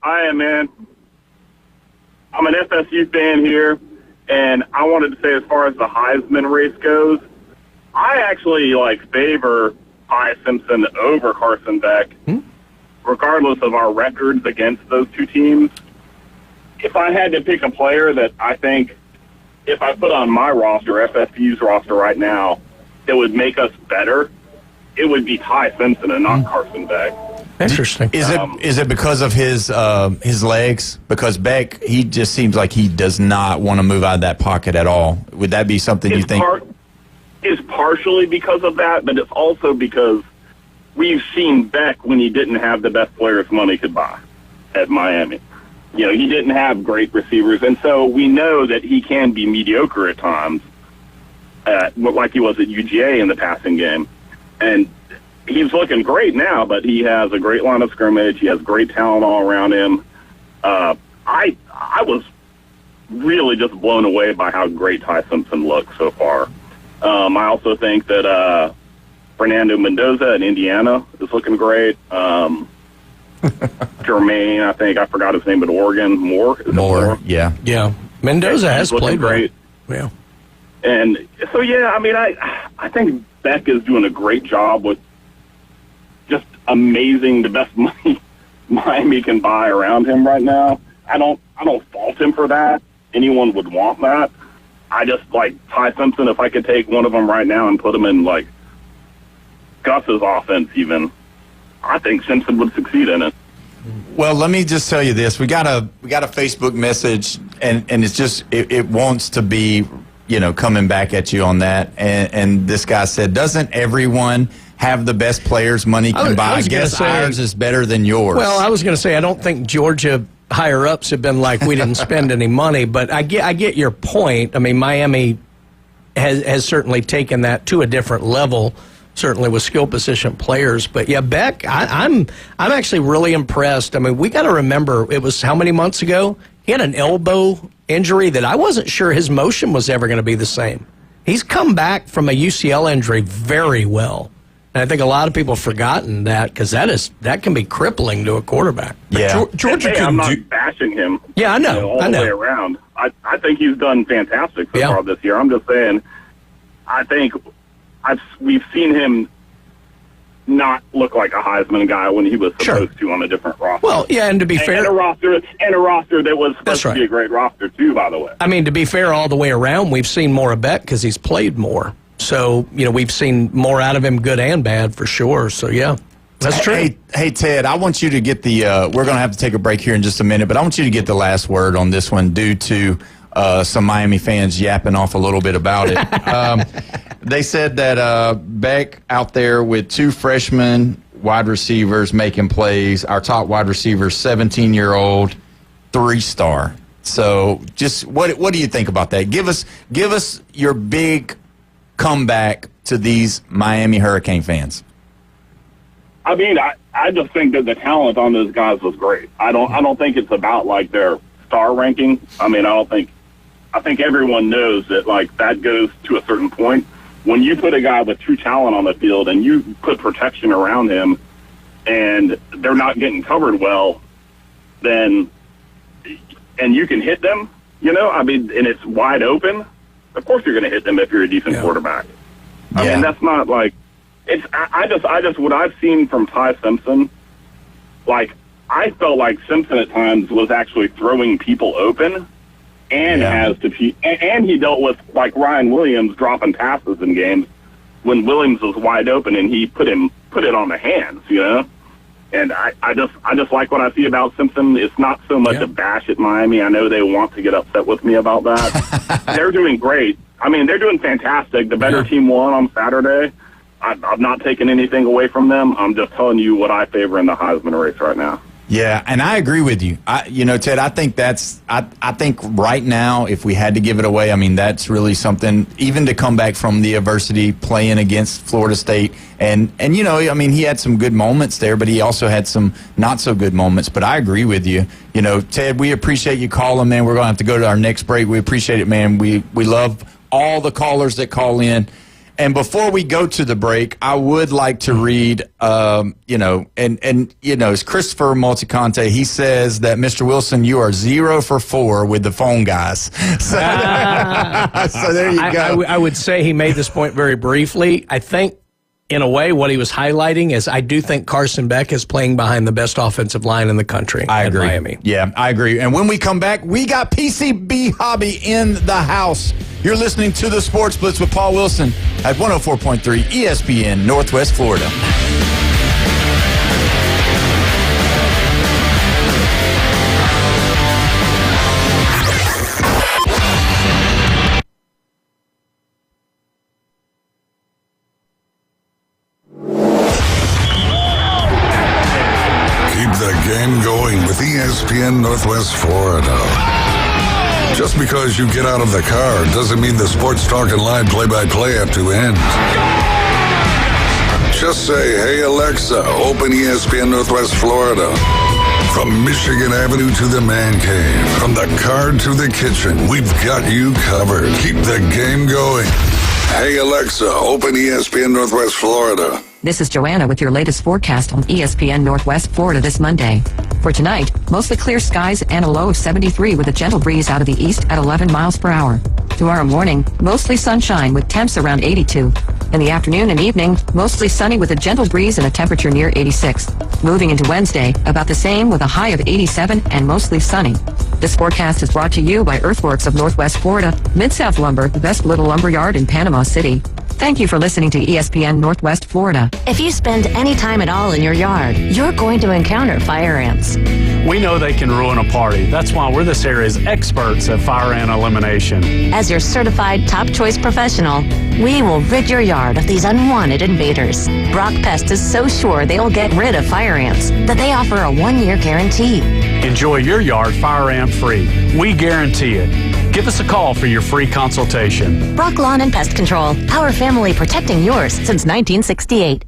I am, man. I'm an FSU fan here, and I wanted to say as far as the Heisman race goes, I actually favor Ty Simpson over Carson Beck, regardless of our records against those two teams. If I had to pick a player that I think, if I put on my roster, FSU's roster right now, that would make us better, it would be Ty Simpson and not Carson Beck. Interesting. Is it because of his legs? Because Beck, he just seems like he does not want to move out of that pocket at all. Would that be something you think? It's partially because of that, but it's also because we've seen Beck when he didn't have the best players money could buy at Miami. He didn't have great receivers, and so we know that he can be mediocre at times, like he was at UGA in the passing game. And he's looking great now, but he has a great line of scrimmage. He has great talent all around him. I was really just blown away by how great Ty Simpson looks so far. I also think that Fernando Mendoza in Indiana is looking great. Jermaine, I forgot his name at Oregon. Moore, yeah. Yeah. Mendoza has played great. Yeah. And so, I think Beck is doing a great job with just amazing, the best money Miami can buy around him right now. I don't fault him for that. anyone would want that. I just like Ty Simpson. If I could take one of them right now and put him in like Gus's offense, even, I think Simpson would succeed in it. Well, let me just tell you this: we got a Facebook message, and it's just it wants to be, coming back at you on that. And this guy said, "Doesn't everyone have the best players money can buy? I guess ours is better than yours." Well, I was going to say I don't think Georgia higher ups have been like, we didn't spend any money, but I get your point. I mean, Miami has certainly taken that to a different level, certainly with skill position players. But yeah, Beck, I'm actually really impressed. I mean, we got to remember, it was how many months ago? He had an elbow injury that I wasn't sure his motion was ever going to be the same. He's come back from a UCL injury very well. And I think a lot of people have forgotten that, because that can be crippling to a quarterback. Yeah, Georgia. I'm not bashing him. Yeah, I know. All the way around. I think he's done fantastic so far this year. I'm just saying, I think we've seen him not look like a Heisman guy when he was supposed to on a different roster. Well, yeah, and to be fair, and a roster that was supposed to be a great roster too, by the way. I mean, to be fair, all the way around, we've seen more of Beck because he's played more. So, we've seen more out of him, good and bad, for sure. So, yeah, that's true. Hey, Ted, I want you to get we're going to have to take a break here in just a minute, but I want you to get the last word on this one due to some Miami fans yapping off a little bit about it. They said that Beck out there with 2 freshman wide receivers making plays, our top wide receiver, 17-year-old, 3-star. So just what do you think about that? Give us your big comeback to these Miami Hurricane fans. I mean, I just think that the talent on those guys was great. I don't think it's about like their star ranking. I mean, I think everyone knows that like that goes to a certain point. When you put a guy with true talent on the field and you put protection around him and they're not getting covered well, and you can hit them, I mean, and it's wide open, of course you're going to hit them if you're a decent quarterback. I mean, that's not like it's. I just what I've seen from Ty Simpson, like I felt like Simpson at times was actually throwing people open, and and he dealt with like Ryan Williams dropping passes in games when Williams was wide open, and he put it on the hands, And I just like what I see about Simpson. It's not so much a bash at Miami. I know they want to get upset with me about that. They're doing great. I mean, they're doing fantastic. The better team won on Saturday. I've not taken anything away from them. I'm just telling you what I favor in the Heisman race right now. Yeah, and I agree with you. Ted, I think I think right now, if we had to give it away, I mean, that's really something, even to come back from the adversity playing against Florida State. And I mean, he had some good moments there, but he also had some not so good moments. But I agree with you. Ted, we appreciate you calling, man. We're going to have to go to our next break. We appreciate it, man. We love all the callers that call in. And before we go to the break, I would like to read, it's Christopher Multiconte. He says that, Mr. Wilson, you are 0 for 4 with the phone guys. So there you go. I would say he made this point very briefly. I think, in a way, what he was highlighting is I do think Carson Beck is playing behind the best offensive line in the country. I agree. Miami. Yeah, I agree. And when we come back, we got PCB Hobby in the house. You're listening to the Sports Blitz with Paul Wilson at 104.3 ESPN, Northwest Florida. Keep the game going with ESPN Northwest Florida. Just because you get out of the car doesn't mean the Sports Talk and Line play-by-play have to end. Just say, hey, Alexa, open ESPN Northwest Florida. From Michigan Avenue to the Man Cave, from the car to the kitchen, we've got you covered. Keep the game going. Hey, Alexa, open ESPN Northwest Florida. This is Joanna with your latest forecast on ESPN Northwest Florida this Monday. For tonight, mostly clear skies and a low of 73 with a gentle breeze out of the east at 11 miles per hour. Tomorrow morning, mostly sunshine with temps around 82. In the afternoon and evening, mostly sunny with a gentle breeze and a temperature near 86. Moving into Wednesday, about the same with a high of 87 and mostly sunny. This forecast is brought to you by Earthworks of Northwest Florida, Mid-South Lumber, the best little lumber yard in Panama City. Thank you for listening to ESPN Northwest Florida. If you spend any time at all in your yard, you're going to encounter fire ants. We know they can ruin a party. That's why we're this area's experts at fire ant elimination. As your certified top choice professional, we will rid your yard of these unwanted invaders. Brock Pest is so sure they'll get rid of fire ants that they offer a 1-year guarantee. Enjoy your yard fire ant free. We guarantee it. Give us a call for your free consultation. Brock Lawn and Pest Control, our family protecting yours since 1968.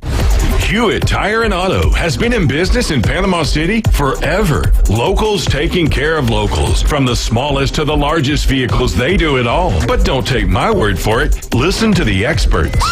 Hewitt Tire and Auto has been in business in Panama City forever. Locals taking care of locals. From the smallest to the largest vehicles, they do it all. But don't take my word for it. Listen to the experts.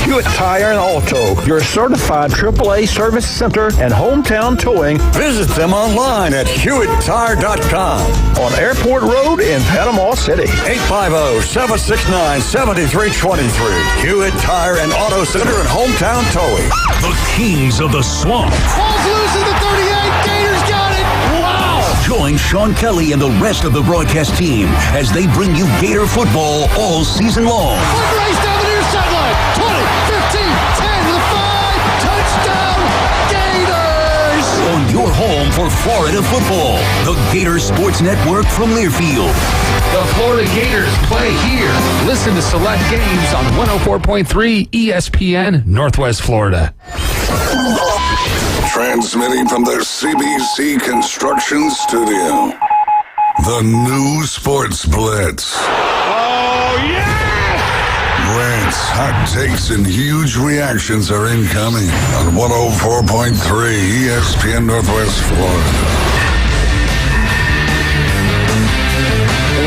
Hewitt Tire and Auto, your certified AAA service center and hometown towing. Visit them online at HewittTire.com on Airport Road in Panama City. 850-769-7323. Hewitt Tire and Auto Center and hometown towing. The Kings of the Swamp. Falls loose in the 38. Gators got it. Wow. Join Sean Kelly and the rest of the broadcast team as they bring you Gator football all season long. Quick race down the near sideline. 20, 15, 10 to the 5. Touchdown, Gators. On your home for Florida football, the Gator Sports Network from Learfield. The Florida Gators play here. Listen to select games on 104.3 ESPN Northwest Florida. Transmitting from the CBC Construction Studio, the new Sports Blitz. Oh, yeah! Rants, hot takes, and huge reactions are incoming on 104.3 ESPN Northwest Florida.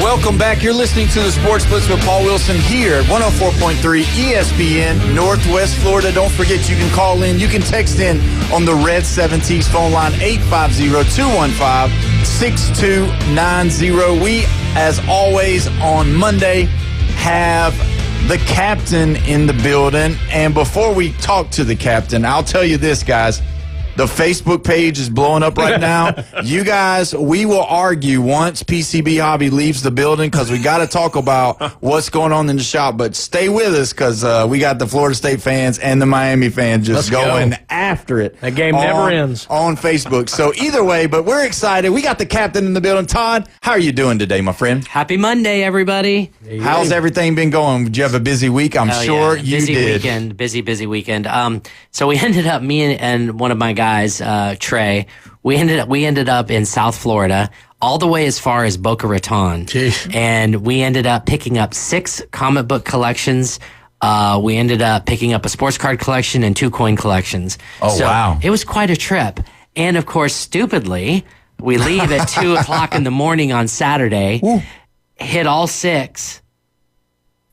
Welcome back. You're listening to the Sports Blitz with Paul Wilson here at 104.3 ESPN Northwest Florida. Don't forget you can call in. You can text in on the Red 70s phone line 850-215-6290. We, as always, on Monday have the captain in the building. And before we talk to the captain, I'll tell you this, guys. The Facebook page is blowing up right now. You guys, we will argue once PCB Hobby leaves the building because we got to talk about what's going on in the shop. But stay with us because we got the Florida State fans and the Miami fans just going after it. That game never ends. On Facebook. So either way, but we're excited. We got the captain in the building. Todd, how are you doing today, my friend? Happy Monday, everybody. How's everything been going? Did you have a busy week? I'm sure you did. Busy weekend. So we ended up, me and one of my guys, Trey, we ended up in South Florida, all the way as far as Boca Raton. Jeez. And we ended up picking up 6 comic book collections. We ended up picking up a sports card collection and 2 coin collections. Oh, wow. It was quite a trip. And of course, stupidly, we leave at 2 o'clock in the morning on Saturday, hit all 6,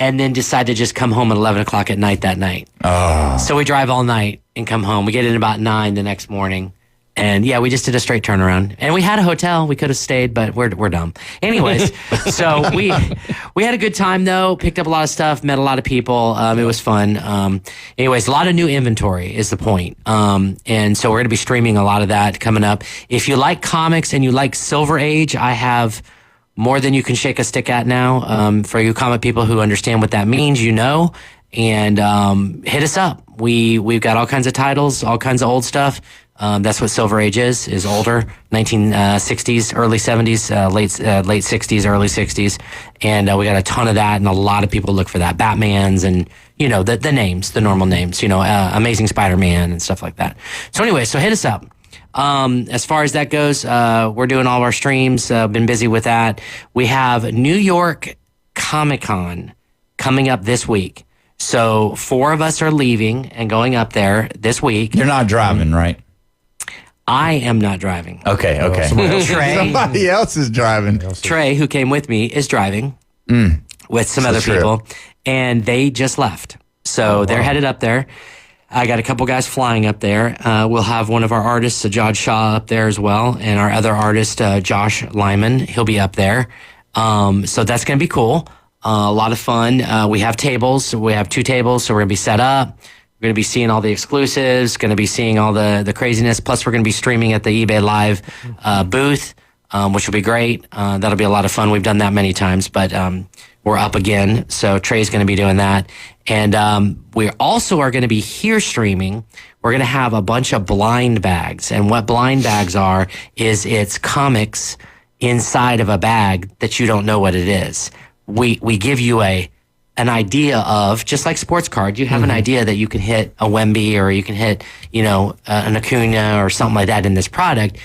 and then decide to just come home at 11 o'clock at night that night. Oh. So we drive all night and come home. We get in about 9 the next morning. And yeah, we just did a straight turnaround. And we had a hotel. We could have stayed, but we're dumb. Anyways, so we had a good time though. Picked up a lot of stuff, met a lot of people. It was fun. Anyways, a lot of new inventory is the point. And so we're going to be streaming a lot of that coming up. If you like comics and you like Silver Age, I have more than you can shake a stick at now. For you comic people who understand what that means, you know. And hit us up. We've got all kinds of titles, all kinds of old stuff. That's what Silver Age is older, 1960s, early 70s, late 60s, early 60s. And we got a ton of that, and a lot of people look for that. Batmans and, you know, the names, the normal names, you know, Amazing Spider-Man and stuff like that. So anyway, so hit us up. As far as that goes, we're doing all of our streams, been busy with that. We have New York Comic-Con coming up this week. So 4 of us are leaving and going up there this week. You're not driving, right? I am not driving. Okay. Somebody else is driving. Trey, who came with me, is driving with some other people, and they just left. So they're headed up there. I got a couple guys flying up there. We'll have one of our artists, Jod Shaw, up there as well, and our other artist, Josh Lyman. He'll be up there. So that's going to be cool. A lot of fun. We have tables. We have 2 tables, so we're going to be set up. We're going to be seeing all the exclusives, going to be seeing all the craziness. Plus, we're going to be streaming at the eBay Live booth. which will be great. That'll be a lot of fun. We've done that many times, but we're up again. So Trey's going to be doing that. And we also are going to be here streaming. We're going to have a bunch of blind bags. And what blind bags are is it's comics inside of a bag that you don't know what it is. We give you an idea of, just like sports card, you have an idea that you can hit a Wemby or you can hit, an Acuna or something like that in this product,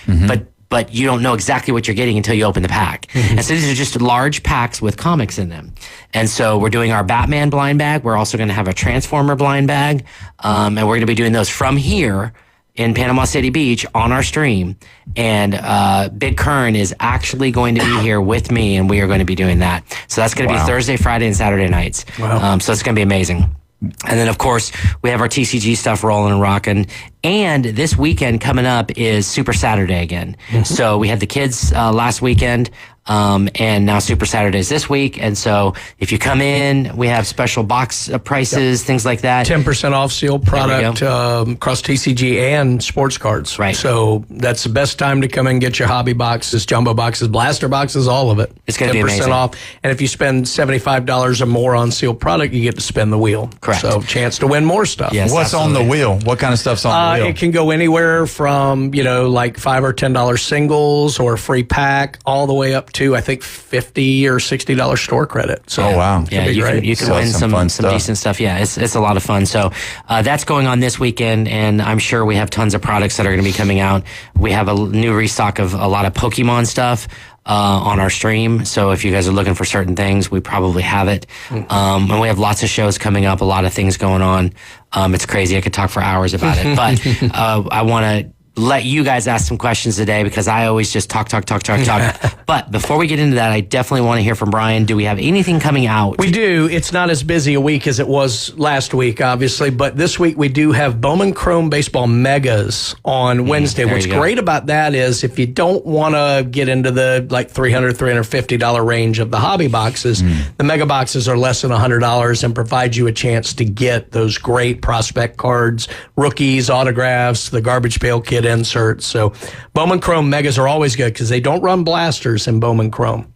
but you don't know exactly what you're getting until you open the pack. And so these are just large packs with comics in them. And so we're doing our Batman blind bag. We're also going to have a Transformer blind bag. And we're going to be doing those from here in Panama City Beach on our stream. And Big Kern is actually going to be here with me, and we are going to be doing that. So that's going to be Thursday, Friday, and Saturday nights. Wow. So it's going to be amazing. And then, of course, we have our TCG stuff rolling and rocking. And this weekend coming up is Super Saturday again. So we had the kids last weekend, and now Super Saturdays this week. And so if you come in, we have special box prices, things like that. 10% off sealed product across TCG and sports cards. Right. So that's the best time to come and get your hobby boxes, jumbo boxes, blaster boxes, all of it. It's going to be amazing. 10% off. And if you spend $75 or more on sealed product, you get to spin the wheel. Correct. So chance to win more stuff. Yes, What's absolutely. on the wheel? What kind of stuff's on the wheel? It can go anywhere from, like $5 or $10 singles or a free pack, all the way up to, I think, $50 or $60 store credit. So, wow. Yeah, you can win some decent stuff. Yeah, it's a lot of fun. So that's going on this weekend, and I'm sure we have tons of products that are going to be coming out. We have a new restock of a lot of Pokemon stuff on our stream. So if you guys are looking for certain things, we probably have it. And we have lots of shows coming up, a lot of things going on. It's crazy. I could talk for hours about it, but I want to let you guys ask some questions today because I always just talk. But before we get into that, I definitely want to hear from Brian. Do we have anything coming out? We do. It's not as busy a week as it was last week, obviously, but this week we do have Bowman Chrome Baseball Megas on Wednesday. What's great about that is if you don't want to get into the $300, $350 range of the hobby boxes, the mega boxes are less than $100 and provide you a chance to get those great prospect cards, rookies, autographs, the garbage pail kit inserts. So Bowman Chrome Megas are always good because they don't run blasters in Bowman Chrome.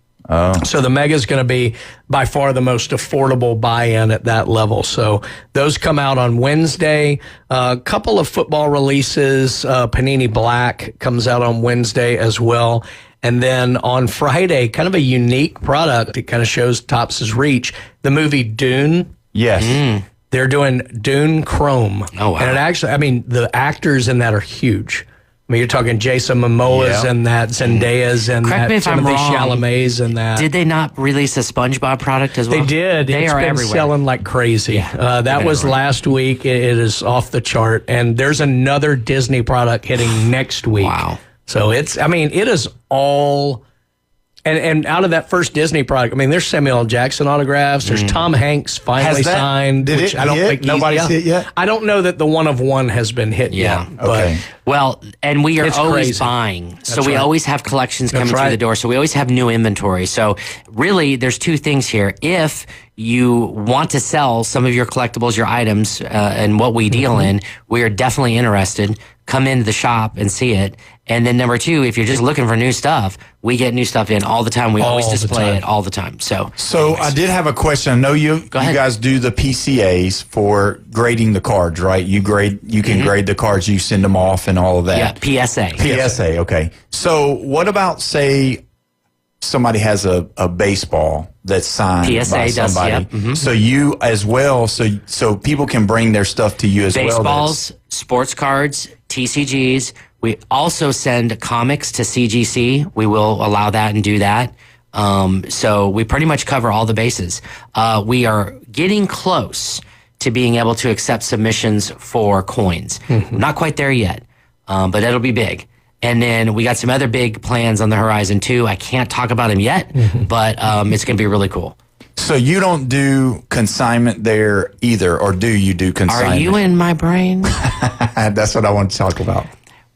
So the Mega is going to be by far the most affordable buy-in at that level. So those come out on Wednesday. A couple of football releases. Panini Black comes out on Wednesday as well. And then on Friday, kind of a unique product. It kind of shows Topps' reach. The movie Dune. Yes. They're doing Dune Chrome. Oh, wow. And it actually, the actors in that are huge. I mean, you're talking Jason Momoa's and that, Zendaya's and Correct that, me if I'm Timothée wrong. Chalamet's and that. Did they not release a SpongeBob product as well? They did. They It's are been everywhere. selling like crazy. That was last week. It is off the chart. And there's another Disney product hitting next week. Wow. So it is all... And out of that first Disney product, there's Samuel L. Jackson autographs. There's Tom Hanks finally signed. Did which it I don't hit? think Nobody's hit yet? I don't know that the one of one has been hit yet. Okay. Well, and we are It's always crazy. buying. So That's we right. always have collections That's coming right. through the door. So we always have new inventory. So really, there's two things here. If you want to sell some of your collectibles, your items, and what we deal in, we are definitely interested. Come into the shop and see it. And then number two, if you're just looking for new stuff, we get new stuff in all the time. We always All the display time. it all the time. So I did have a question. I know you guys do the PCAs for grading the cards, right? You can grade the cards, you send them off and all of that. Yeah, PSA. PSA, okay. So what about, say, somebody has a baseball that's signed PSA by does, somebody. yep. Mhm. So you as well, so people can bring their stuff to you as well. Baseballs, sports cards, TCGs. We also send comics to CGC. We will allow that and do that. So we pretty much cover all the bases. We are getting close to being able to accept submissions for coins. Not quite there yet, but it'll be big. And then we got some other big plans on the horizon too. I can't talk about them yet, but it's going to be really cool. So you don't do consignment there either, or do you do consignment? Are you in my brain? That's what I want to talk about.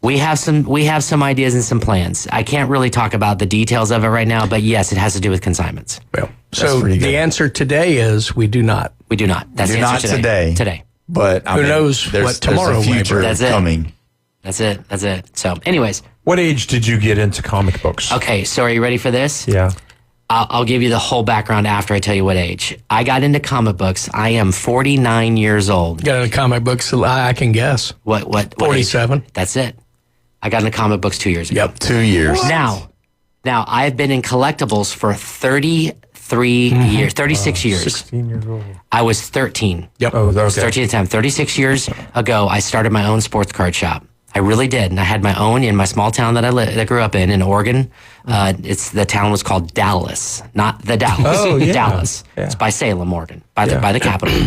We have some ideas and some plans. I can't really talk about the details of it right now, but yes, it has to do with consignments. Well, so the answer today is we do not. We do not. That's do the answer not today. Today. But who knows what tomorrow there's a may future bring. coming. That's it. So, anyways. What age did you get into comic books? Okay, so are you ready for this? Yeah. I'll give you the whole background after I tell you what age. I got into comic books. I am 49 years old. Got into comic books, I can guess. What 47. Age? That's it. I got into comic books 2 years ago. Yep, 2 years. Now, I've been in collectibles for 33 years, 36 years. 16 years old. I was 13. Yep. Oh, okay. I was 13 at the time. 36 years ago, I started my own sports card shop. I really did, and I had my own in my small town that I grew up in Oregon. The town was called Dallas, not the Dallas. Oh, yeah. Dallas. Yeah. It's by Salem, Oregon, by the capital.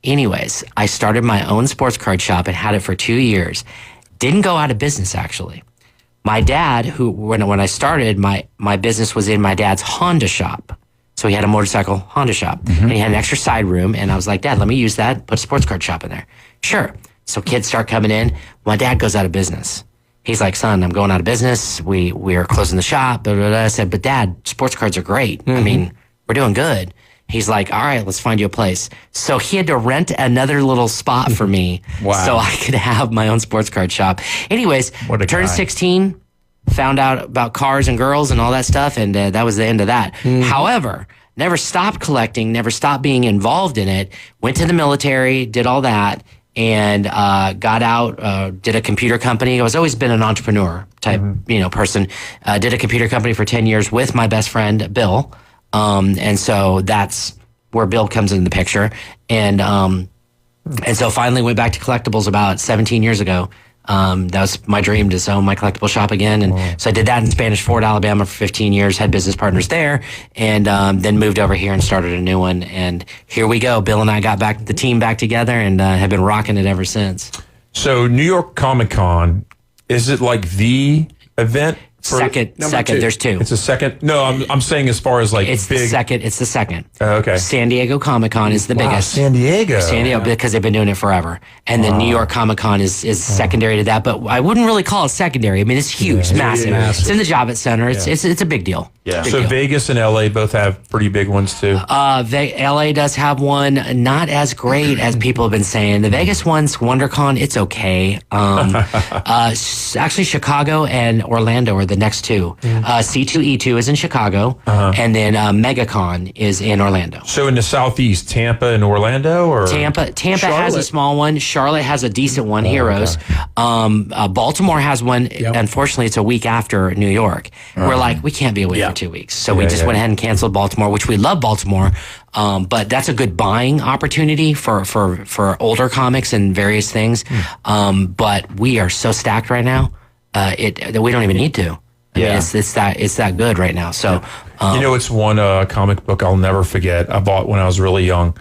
Anyways, I started my own sports card shop and had it for 2 years. Didn't go out of business, actually. My dad, when I started, my business was in my dad's Honda shop. So he had a motorcycle Honda shop, and he had an extra side room. And I was like, Dad, let me use that. Put a sports card shop in there. Sure. So kids start coming in. My dad goes out of business. He's like, son, I'm going out of business. We are closing the shop. Blah, blah, blah. I said, but Dad, sports cards are great. I mean, we're doing good. He's like, all right, let's find you a place. So he had to rent another little spot for me so I could have my own sports card shop. Anyways, turned 16, found out about cars and girls and all that stuff, and that was the end of that. However, never stopped collecting, never stopped being involved in it, went to the military, did all that, and got out, did a computer company. I was always been an entrepreneur type, person. Did a computer company for 10 years with my best friend, Bill. And so that's where Bill comes in the picture. And so finally went back to collectibles about 17 years ago. That was my dream, to own my collectible shop again. And so I did that in Spanish Fort, Alabama for 15 years, had business partners there, and then moved over here and started a new one. And here we go. Bill and I got the team back together and have been rocking it ever since. So New York Comic Con, is it like the event? Second. There's two. It's a second. No, I'm saying as far as like it's big. It's the second. Okay. San Diego Comic Con is the biggest. San Diego, because they've been doing it forever, and then New York Comic Con is secondary to that. But I wouldn't really call it secondary. I mean, it's huge, massive. It's in the Javits Center. It's a big deal. Yeah. Big So deal. Vegas and LA both have pretty big ones too. LA does have one, not as great as people have been saying. The Vegas one's WonderCon. It's okay. Actually, Chicago and Orlando are the next two. C2E2 is in Chicago, and then MegaCon is in Orlando. So in the Southeast, Tampa and Orlando, or Tampa has a small one. Charlotte has a decent one. Heroes. Okay. Baltimore has one. Yep. Unfortunately, it's a week after New York. We're like, we can't be away for 2 weeks, so we just went ahead and canceled Baltimore, which we love Baltimore. But that's a good buying opportunity for older comics and various things. But we are so stacked right now that we don't even need to. I mean, it's that good right now. So, it's one comic book I'll never forget. I bought when I was really young.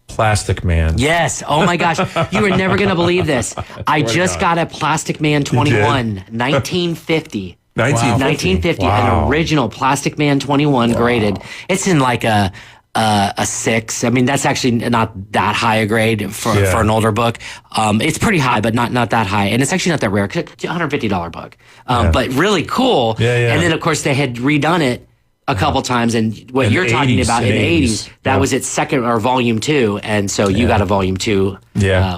Plastic Man. Yes. Oh my gosh. You are never going to believe this. I just got a Plastic Man 21, 1950. 1950, an original Plastic Man 21 graded. It's in like a 6. I mean, that's actually not that high a grade for an older book. It's pretty high, but not that high. And it's actually not that rare. It's a $150 book. But really cool. And then, of course, they had redone it a couple times. And what you're talking about in the 80s, that was its second or volume 2. And so you got a volume 2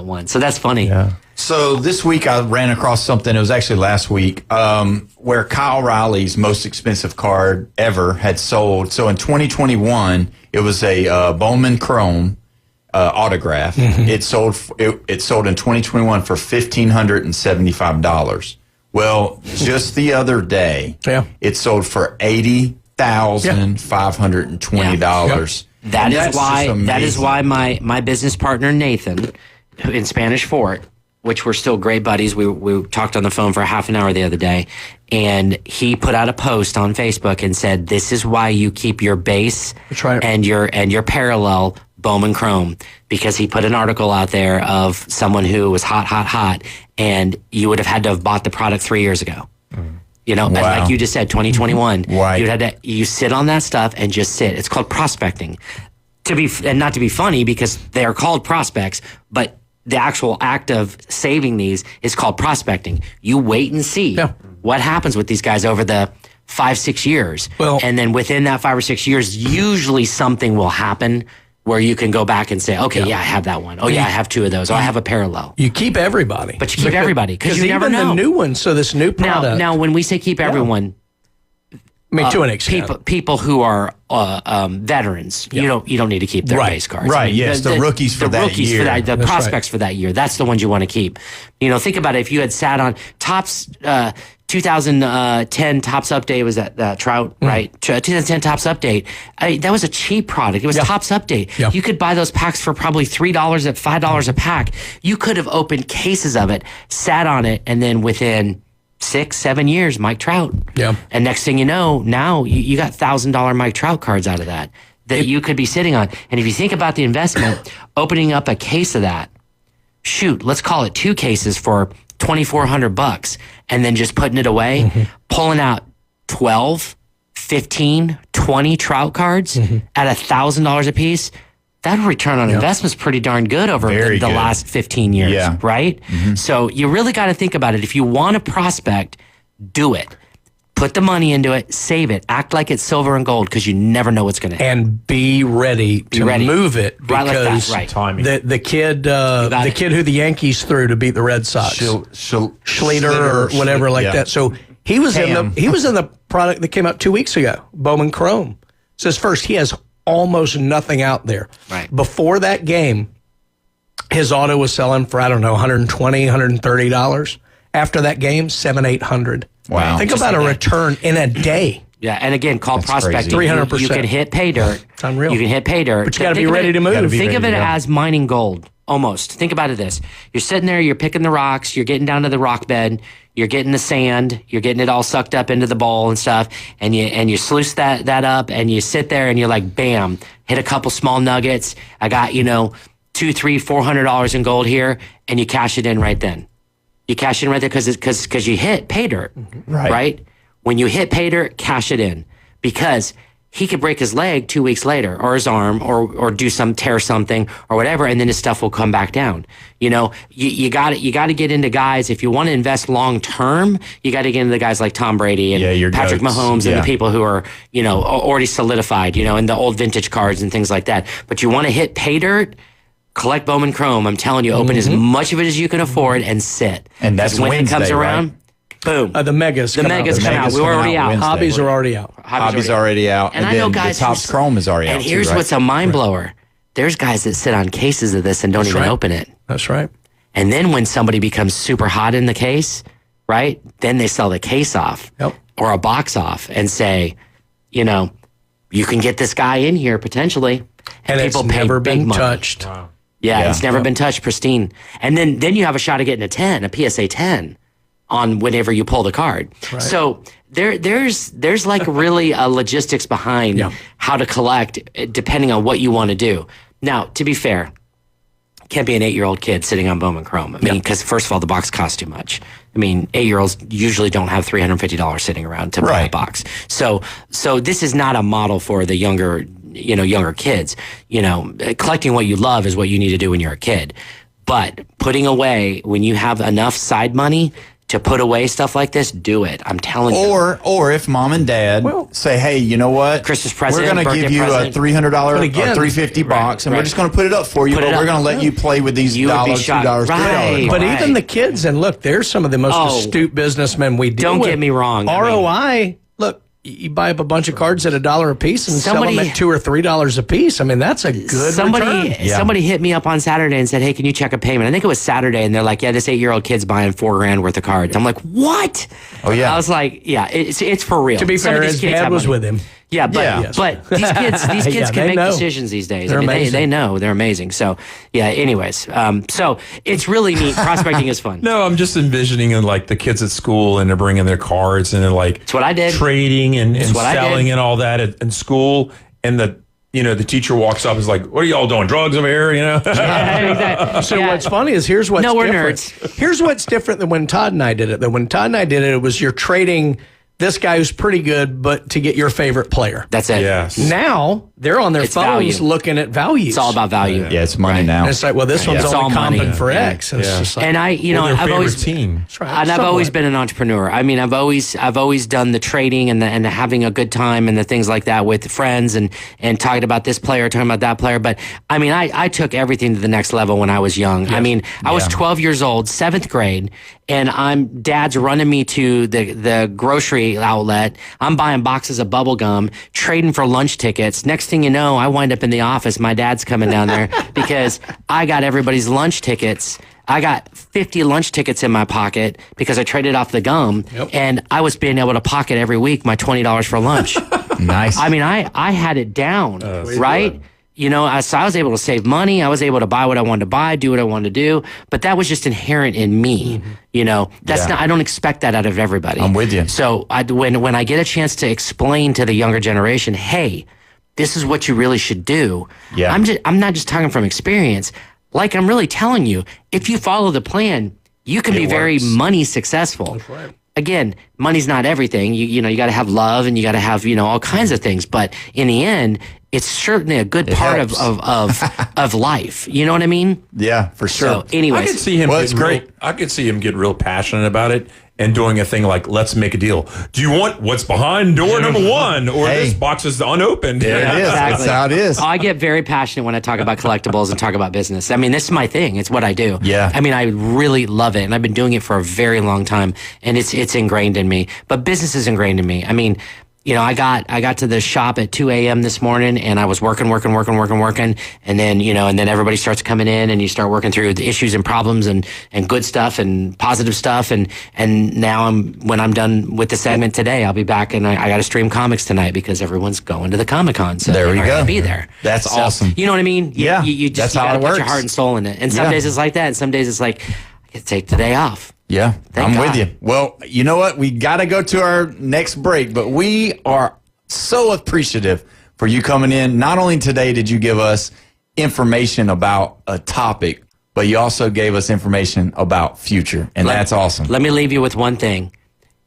one. So that's funny. So this week I ran across something, it was actually last week, where Kyle Riley's most expensive card ever had sold. So in 2021, it was a Bowman Chrome autograph. It sold in 2021 for $1,575. Well, just the other day, it sold for $80,520. That is why my business partner Nathan, in Spanish Fort, which we're still great buddies. We talked on the phone for half an hour the other day, and he put out a post on Facebook and said, "This is why you keep your base and your parallel Bowman Chrome," because he put an article out there of someone who was hot, and you would have had to have bought the product 3 years ago. And like you just said, 2021. You sit on that stuff and just sit. It's called prospecting. Not to be funny, because they are called prospects, but the actual act of saving these is called prospecting. You wait and see what happens with these guys over the 5-6 years. And then within that 5 or 6 years, usually something will happen where you can go back and say, okay, I have that one. Oh, yeah, I have 2 of those. Oh, I have a parallel. You keep everybody. But you keep everybody because you never know. Even the new one, so this new product. Now, when we say keep everyone, I mean, to an extent. people who are veterans, you don't need to keep their base cards. Right, I mean, yes, the rookies for that year. The prospects for that year. That's the ones you want to keep. Think about it. If you had sat on Topps 2010 Topps Update, was that Trout, right? 2010 Topps Update. That was a cheap product. It was Topps Update. Yeah. You could buy those packs for probably $3 at $5 a pack. You could have opened cases of it, sat on it, and then within 6-7 years, Mike Trout. Yeah. And next thing you know, now you got $1,000 Mike Trout cards out of that you could be sitting on. And if you think about the investment, opening up a case of that, let's call it 2 cases for $2,400, and then just putting it away, pulling out 12, 15, 20 Trout cards at $1,000 a piece. That return on investment is pretty darn good over the last 15 years, right? So you really got to think about it. If you want to prospect, do it. Put the money into it, save it, act like it's silver and gold because you never know what's going to happen. And be ready to move it because timing. The kid who the Yankees threw to beat the Red Sox, Schleter or whatever like that. So he was in the product that came out 2 weeks ago, Bowman Chrome. Says first he has almost nothing out there. Right. Before that game, his auto was selling for, I don't know, $120, $130. After that game, $700-800. Wow. Think about a return in a day. Yeah, and again, call prospecting. 300%. You can hit pay dirt. It's unreal. You can hit pay dirt. But you got to be ready to move. Think of it as mining gold, almost. Think about it this. You're sitting there, you're picking the rocks, you're getting down to the rock bed, you're getting the sand, you're getting it all sucked up into the bowl and stuff, and you sluice that up, and you sit there, and you're like, bam, hit a couple small nuggets. I got, $200, $300, $400 in gold here, and you cash it in right then. You cash it in right there because you hit pay dirt, right? When you hit pay dirt, cash it in because he could break his leg 2 weeks later or his arm or tear something or whatever, and then his stuff will come back down. You got to get into guys. If you want to invest long term, you got to get into the guys like Tom Brady and Patrick Mahomes and the people who are already solidified, and the old vintage cards and things like that. But you want to hit pay dirt. Collect Bowman Chrome. I'm telling you, open as much of it as you can afford and sit. And that's when Wednesday, it comes around, boom. The megas come out. We're already out. Wednesday. Hobbies are already out. Hobbies already out. And I know guys. The Topps Chrome is already out. And here's what's a mind blower. There's guys that sit on cases of this and don't even open it. That's right. And then when somebody becomes super hot in the case, right? Then they sell the case off or a box off and say, you can get this guy in here potentially. And people it's pay never big been money. touched. Wow. Yeah, it's never been touched, pristine. And then you have a shot at getting a PSA 10 on whenever you pull the card. Right. So there's like really a logistics behind how to collect depending on what you want to do. Now, to be fair, can't be an 8-year-old kid sitting on Bowman Chrome. I mean, because first of all, the box costs too much. I mean, 8-year-olds usually don't have $350 sitting around to buy a box. So this is not a model for the younger kids. Collecting what you love is what you need to do when you're a kid. But putting away, when you have enough side money to put away stuff like this, do it. I'm telling you. Or if mom and dad say, hey, you know what? Christmas present, we're going to give you present. a $300 or $350 box, and we're just going to put it up for you, but we're going to let you play with these $1, $2, $3. But even the kids, and look, there's some of the most astute businessmen we deal with. Don't get me wrong. ROI, look, you buy up a bunch of cards at $1 a piece and sell them at $2 or $3 a piece. I mean, that's a good return. Somebody hit me up on Saturday and said, hey, can you check a payment? I think it was Saturday, and they're like, yeah, this 8-year-old kid's buying $4,000 worth of cards. I'm like, what? Oh, yeah. I was like, yeah, it's for real. To be fair, his dad was with him. Yeah, but these kids can make decisions these days. They're amazing. They know. They're amazing. So, yeah, anyways. So it's really neat. Prospecting is fun. No, I'm just envisioning like the kids at school and they're bringing their cards and they're like That's what I did. Trading and selling and all that in school. And the teacher walks up and is like, what are y'all doing? Drugs over here? Yeah, exactly. So what's funny is here's what's we're different. nerds. Here's what's different than when Todd and I did it. That when Todd and I did it, it was you're trading this guy who's pretty good, but to get your favorite player. That's it. Yes. Now they're on their phones looking at values. It's all about value. Yeah, it's money now. And it's like, well, this one's It's only all money. comping for X. And, it's just like, And I've always team. And I've always been an entrepreneur. I mean, I've always done the trading and the having a good time and the things like that with friends and talking about this player, talking about that player. But I mean, I took everything to the next level when I was young. Yes. I mean, I was 12 years old, 7th grade, and Dad's running me to the grocery outlet. I'm buying boxes of bubble gum, trading for lunch tickets. Next thing you know, I wind up in the office. My dad's coming down there because I got everybody's lunch tickets. I got 50 lunch tickets in my pocket because I traded off the gum, and I was being able to pocket every week my $20 for lunch. Nice. I mean, I had it down, right? You know, so I was able to save money. I was able to buy what I wanted to buy, do what I wanted to do. But that was just inherent in me. Mm-hmm. You know, that's not. I don't expect that out of everybody. I'm with you. So when I get a chance to explain to the younger generation, hey, this is what you really should do. Yeah. I'm not just talking from experience. Like I'm really telling you, if you follow the plan, you can be very money successful. That's right. Again, money's not everything. You know, you got to have love and you got to have, you know, all kinds of things. But in the end, it's certainly a good part of life. You know what I mean? Yeah, for sure. So, anyways, I could see him. It's great. I could see him get real passionate about it and doing a thing like, let's make a deal. Do you want what's behind door number 1, or this box is unopened? Yeah, it is. Exactly. That's how it is. I get very passionate when I talk about collectibles and talk about business. I mean, this is my thing. It's what I do. Yeah. I mean, I really love it, and I've been doing it for a very long time, and it's ingrained in me. But business is ingrained in me. I mean, you know, I got to the shop at 2 a.m. this morning, and I was working, and then, you know, and then everybody starts coming in, and you start working through the issues and problems and good stuff and positive stuff, and now when I'm done with the segment today, I'll be back, and I got to stream comics tonight because everyone's going to the Comic-Con, so there we go. Gonna be there. That's awesome. You know what I mean? Yeah, you just that's how gotta it put works. your heart and soul in it, and some days it's like that, and some days it's like I get to take the day off. Yeah, Thank I'm God. with you. Well, you know what? We got to go to our next break, but we are so appreciative for you coming in. Not only today did you give us information about a topic, but you also gave us information about future, and that's awesome. Let me leave you with one thing.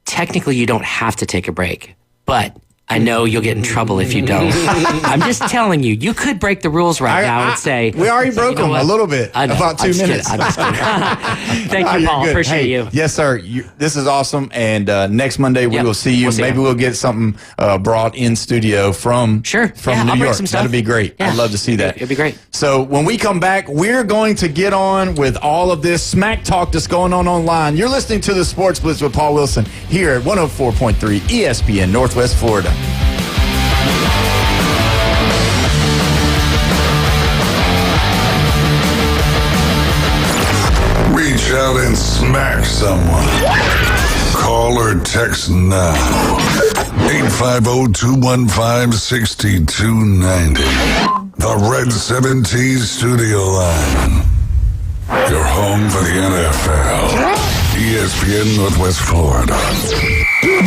Technically, you don't have to take a break, but I know you'll get in trouble if you don't. I'm just telling you, you could break the rules right now and say... We already broke them a little bit, about 2 minutes. I'm just kidding. Thank you, Paul. Good. Appreciate you. Yes, sir. This is awesome. And next Monday, we will see you. Maybe we'll get something brought in studio from New York. That'd be great. I'd love to see that. It'd be great. So when we come back, we're going to get on with all of this smack talk that's going on online. You're listening to the Sports Blitz with Paul Wilson here at 104.3 ESPN Northwest Florida. Reach out and smack someone. Call or text now. 850-215-6290. The Red 70s Studio Line. Your home for the NFL. ESPN Northwest Florida.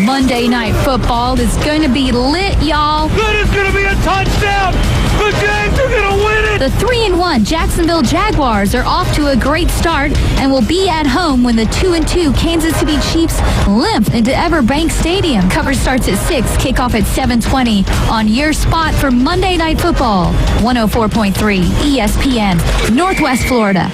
Monday Night Football is going to be lit, y'all. That is going to be a touchdown. The Jags are going to win it. The 3-1 Jacksonville Jaguars are off to a great start and will be at home when the 2-2 Kansas City Chiefs limp into Everbank Stadium. Coverage starts at 6, kickoff at 7:20 on your spot for Monday Night Football. 104.3 ESPN, Northwest Florida.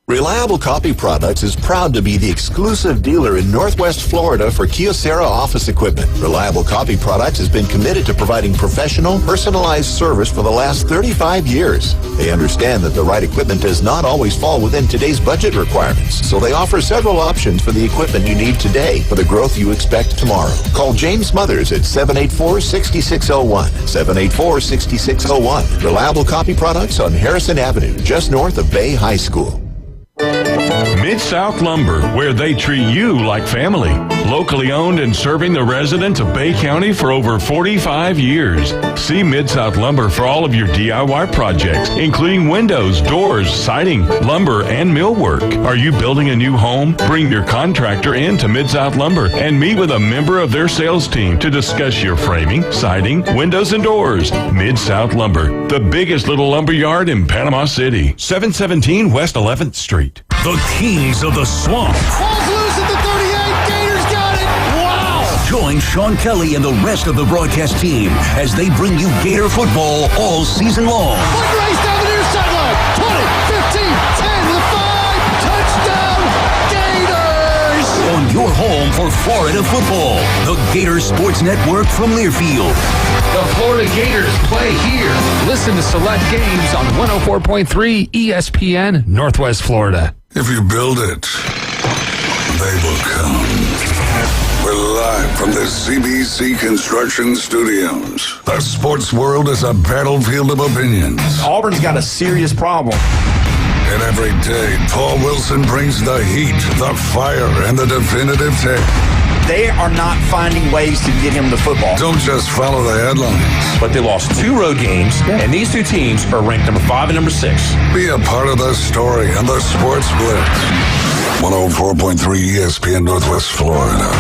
Reliable Copy Products is proud to be the exclusive dealer in Northwest Florida for Kyocera office equipment. Reliable Copy Products has been committed to providing professional, personalized service for the last 35 years. They understand that the right equipment does not always fall within today's budget requirements, so they offer several options for the equipment you need today for the growth you expect tomorrow. Call James Smothers at 784-6601. 784-6601. Reliable Copy Products on Harrison Avenue, just north of Bay High School. Mid-South Lumber, where they treat you like family. Locally owned and serving the residents of Bay County for over 45 years. See Mid-South Lumber for all of your DIY projects, including windows, doors, siding, lumber, and millwork. Are you building a new home? Bring your contractor in to Mid-South Lumber and meet with a member of their sales team to discuss your framing, siding, windows, and doors. Mid-South Lumber, the biggest little lumber yard in Panama City. 717 West 11th Street. The Kings of the Swamp. Ball's loose at the 38. Gators got it. Wow. Join Sean Kelly and the rest of the broadcast team as they bring you Gator football all season long. One race down the near sideline. 20, 15, 10 to the 5. Touchdown, Gators! On your home for Florida football, the Gator Sports Network from Learfield. The Florida Gators play here. Listen to select games on 104.3 ESPN Northwest Florida. If you build it, they will come. We're live from the CBC Construction Studios. The sports world is a battlefield of opinions. Auburn's got a serious problem. And every day, Paul Wilson brings the heat, the fire, and the definitive take. They are not finding ways to get him the football. Don't just follow the headlines. But they lost 2 road games, and these 2 teams are ranked number 5 and number 6. Be a part of the story on the Sports Blitz. 104.3 ESPN Northwest Florida.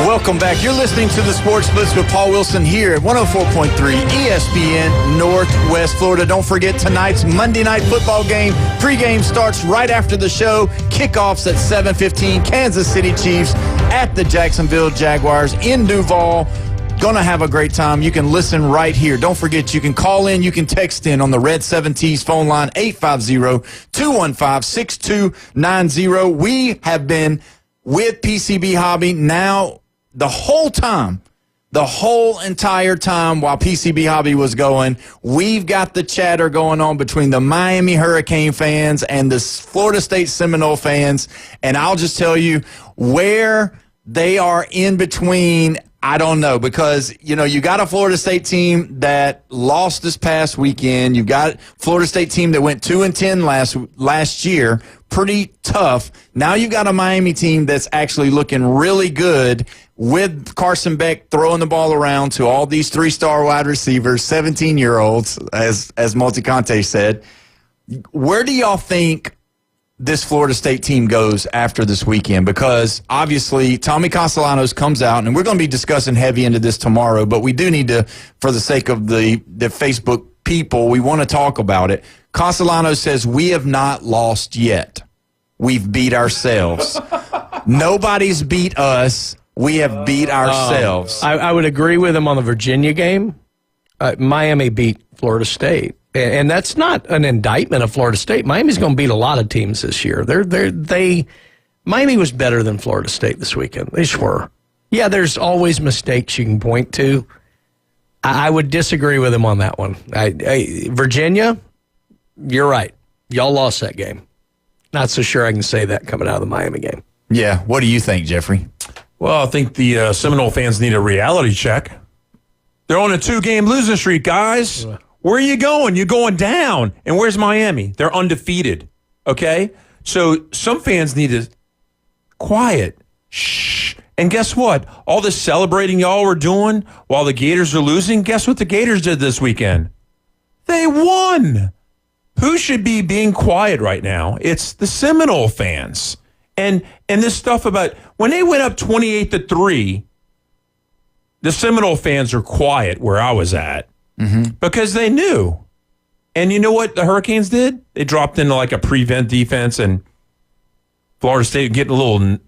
Welcome back. You're listening to the Sports Blitz with Paul Wilson here at 104.3 ESPN Northwest Florida. Don't forget tonight's Monday Night Football game. Pregame starts right after the show. Kickoffs at 7:15. Kansas City Chiefs at the Jacksonville Jaguars in Duval. Gonna have a great time. You can listen right here. Don't forget, you can call in, you can text in on the Red 7T's phone line, 850-215-6290. We have been with PCB Hobby now the whole entire time while PCB Hobby was going. We've got the chatter going on between the Miami Hurricane fans and the Florida State Seminole fans. And I'll just tell you where they are in between. I don't know, because, you got a Florida State team that lost this past weekend. You've got Florida State team that went 2-10 last year. Pretty tough. Now you've got a Miami team that's actually looking really good with Carson Beck throwing the ball around to all these 3-star wide receivers, 17-year-olds, as Multiconte said. Where do y'all think this Florida State team goes after this weekend? Because obviously Tommy Castellanos comes out, and we're going to be discussing heavy into this tomorrow, but we do need to, for the sake of the Facebook people, we want to talk about it. Castellanos says, we have not lost yet. We've beat ourselves. Nobody's beat us. We have beat ourselves. I would agree with him on the Virginia game. Miami beat Florida State. And that's not an indictment of Florida State. Miami's going to beat a lot of teams this year. Miami was better than Florida State this weekend. They just were. Yeah, there's always mistakes you can point to. I would disagree with him on that one. Virginia, you're right. Y'all lost that game. Not so sure I can say that coming out of the Miami game. Yeah. What do you think, Jeffrey? Well, I think the Seminole fans need a reality check. They're on a 2-game losing streak, guys. Where are you going? You're going down. And where's Miami? They're undefeated. Okay? So some fans need to quiet. Shh. And guess what? All this celebrating y'all were doing while the Gators are losing, guess what the Gators did this weekend? They won. Who should be being quiet right now? It's the Seminole fans. And this stuff about when they went up 28-3, the Seminole fans are quiet where I was at because they knew. And you know what the Hurricanes did? They dropped into like a prevent defense, and Florida State getting a little,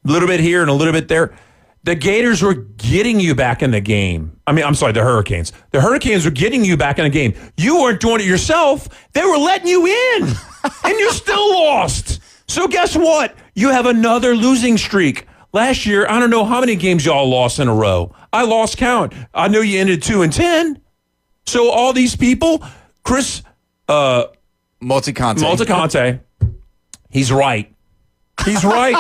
little bit here and a little bit there. The Gators were getting you back in the game. I'm sorry, the Hurricanes. The Hurricanes were getting you back in the game. You weren't doing it yourself. They were letting you in, and you still lost. So guess what? You have another losing streak. Last year, I don't know how many games y'all lost in a row. I lost count. I know you ended 2-10. So all these people, Chris Multiconte, he's right. He's right.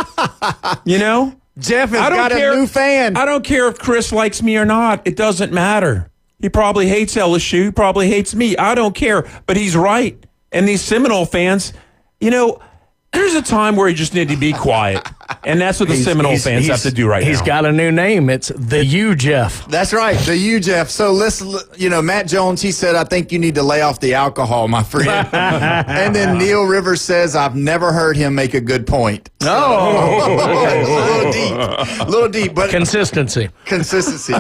Jeff has got a new fan. I don't care if Chris likes me or not. It doesn't matter. He probably hates LSU. He probably hates me. I don't care. But he's right. And these Seminole fans, there's a time where you just need to be quiet. And that's what the Seminole fans have to do right now. He's got a new name. It's the U Jeff. That's right, the U Jeff. So listen, Matt Jones, he said, I think you need to lay off the alcohol, my friend. And then Neil Rivers says, I've never heard him make a good point. A little deep. But Consistency,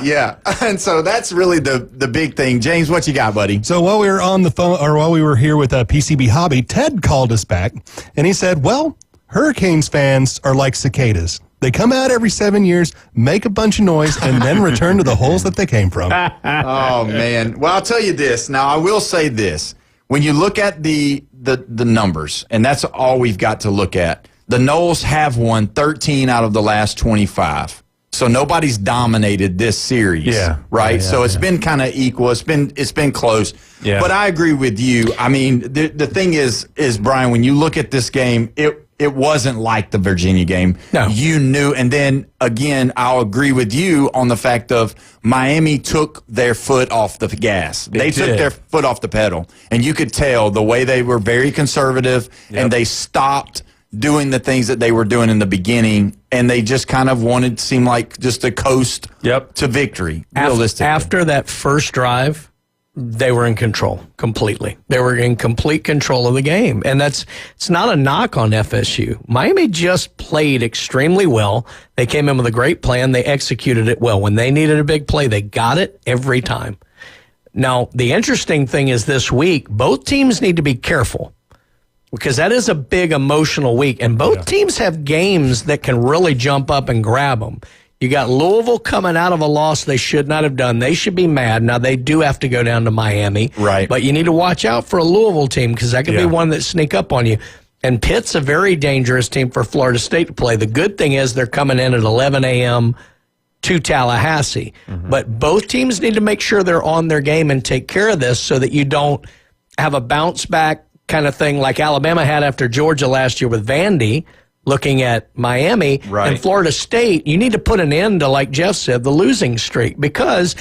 yeah. And so that's really the big thing. James, what you got, buddy? So while we were on the phone, or while we were here with PCB Hobby, Ted called us back, and he said, well, Hurricanes fans are like cicadas. They come out every 7 years, make a bunch of noise, and then return to the holes that they came from. Oh, man. Well, I'll tell you this. Now, I will say this. When you look at the numbers, and that's all we've got to look at, the Noles have won 13 out of the last 25. So nobody's dominated this series, right? So it's been kind of equal. It's been close. Yeah. But I agree with you. I mean, the thing is Brian, when you look at this game, it wasn't like the Virginia game. No. You knew, and then again, I'll agree with you on the fact of Miami took their foot off the gas. They took their foot off the pedal, and you could tell the way they were very conservative, and they stopped doing the things that they were doing in the beginning, and they just kind of wanted to seem like just a coast to victory, realistically. After that first drive, they were in control completely. They were in complete control of the game, and it's not a knock on FSU. Miami just played extremely well. They came in with a great plan. They executed it well. When they needed a big play, they got it every time. Now, the interesting thing is this week, both teams need to be careful, because that is a big emotional week, and both teams have games that can really jump up and grab them. You got Louisville coming out of a loss they should not have done. They should be mad. Now, they do have to go down to Miami. Right. But you need to watch out for a Louisville team, because that could be one that sneak up on you. And Pitt's a very dangerous team for Florida State to play. The good thing is they're coming in at 11 a.m. to Tallahassee. Mm-hmm. But both teams need to make sure they're on their game and take care of this so that you don't have a bounce back kind of thing like Alabama had after Georgia last year with Vandy, looking at Miami. Right. And Florida State, you need to put an end to, like Jeff said, the losing streak, because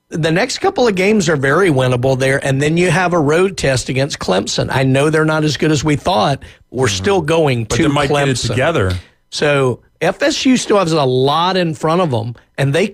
the next couple of games are very winnable there, and then you have a road test against Clemson. I know they're not as good as we thought. We're still going to Clemson. But they might get it together. So FSU still has a lot in front of them, and they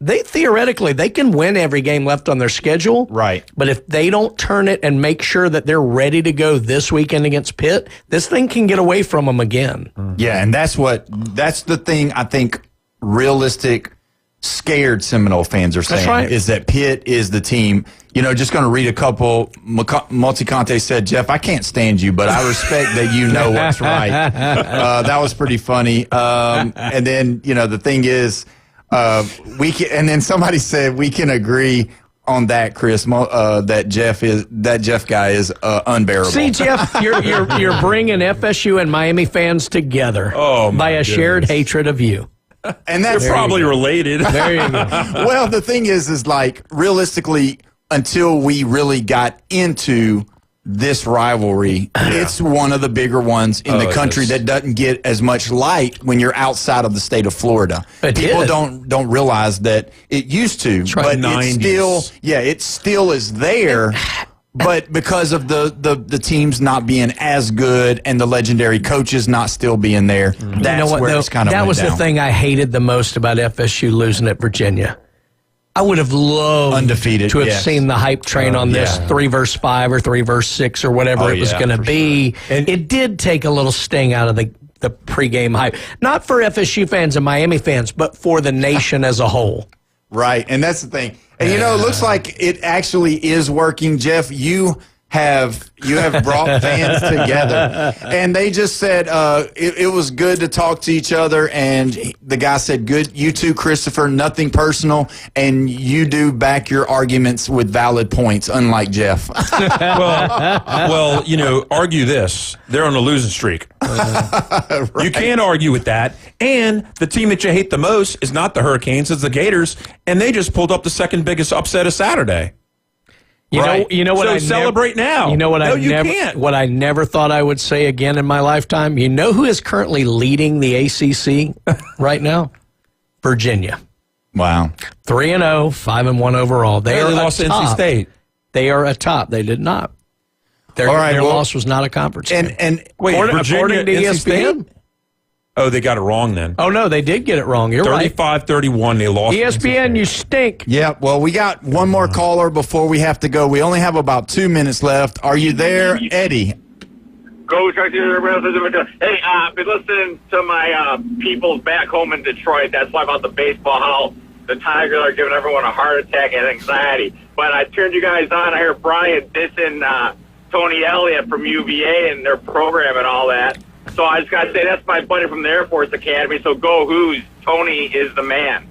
theoretically, they can win every game left on their schedule. Right. But if they don't turn it and make sure that they're ready to go this weekend against Pitt, this thing can get away from them again. Yeah, and that's the thing I think realistic, scared Seminole fans are saying, is that Pitt is the team. You know, just going to read a couple. Multiconte said, Jeff, I can't stand you, but I respect that you know what's right. That was pretty funny. And then, you know, the thing is, and then somebody said we can agree on that, Chris. That Jeff guy is unbearable. See, Jeff, you're bringing FSU and Miami fans together by a shared hatred of you. And that's probably related. There you go. Well, the thing is like realistically, until we really got into this rivalry, it's one of the bigger ones in the country that doesn't get as much light when you're outside of the state of Florida. People don't realize that it used to, but it still is there. But because of the teams not being as good and the legendary coaches not still being there, that's where it's kind of that was down. The thing I hated the most about FSU losing at Virginia. I would have loved undefeated to have seen the hype train on this 3 versus 5 or 3 versus 6 or whatever it was going to be. Sure. And it did take a little sting out of the pregame hype. Not for FSU fans and Miami fans, but for the nation as a whole. Right, and that's the thing. And, you know, it looks like it actually is working. Jeff, you have brought fans together. And they just said it was good to talk to each other. And the guy said, good, you too, Christopher, nothing personal. And you do back your arguments with valid points, unlike Jeff. well, you know, argue this. They're on a losing streak. Right. You can't argue with that. And the team that you hate the most is not the Hurricanes, it's the Gators. And they just pulled up the second biggest upset of Saturday. You know what? So celebrate now. You know what? Can't. What I never thought I would say again in my lifetime. You know who is currently leading the ACC right now? Virginia. Wow. 3-0, 5-1 overall. They lost to NC State. They are atop. They did not. Their loss was not a conference. And wait, according to ESPN. State? Oh, they got it wrong then. Oh, no, they did get it wrong. You're 35-31, they lost. ESPN, you stink. Yeah, well, we got one more caller before we have to go. We only have about 2 minutes left. Are you there, Eddie? Go try to. Hey, I've been listening to my people back home in Detroit. That's why about the baseball, how the Tigers are giving everyone a heart attack and anxiety. But I turned you guys on. I heard Brian dissing Tony Elliott from UVA and their program and all that. So I just got to say, that's my buddy from the Air Force Academy. So go Who's. Tony is the man.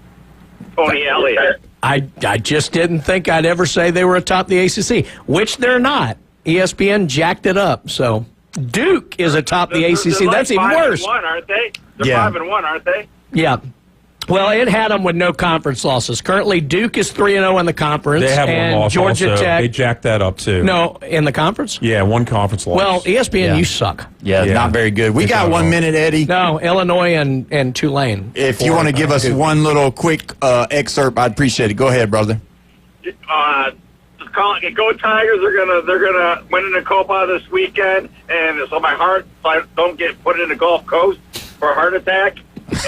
Tony Elliott. I just didn't think I'd ever say they were atop the ACC, which they're not. ESPN jacked it up. So Duke is atop the ACC. They're That's even worse. 5-1, aren't they? They're 5-1, aren't they? Yeah. Well, it had them with no conference losses. Currently, Duke is 3-0 in the conference. They have and one loss Georgia also. Tech. They jacked that up, too. No, in the conference? Yeah, one conference loss. Well, ESPN, you suck. Yeah, not very good. We got 1 minute, Eddie. No, Illinois and Tulane. If you want to give us one little quick excerpt, I'd appreciate it. Go ahead, brother. Just call it. Go Tigers! They're gonna win in the Copa this weekend, and so my heart, so I don't get put in the Gulf Coast for a heart attack.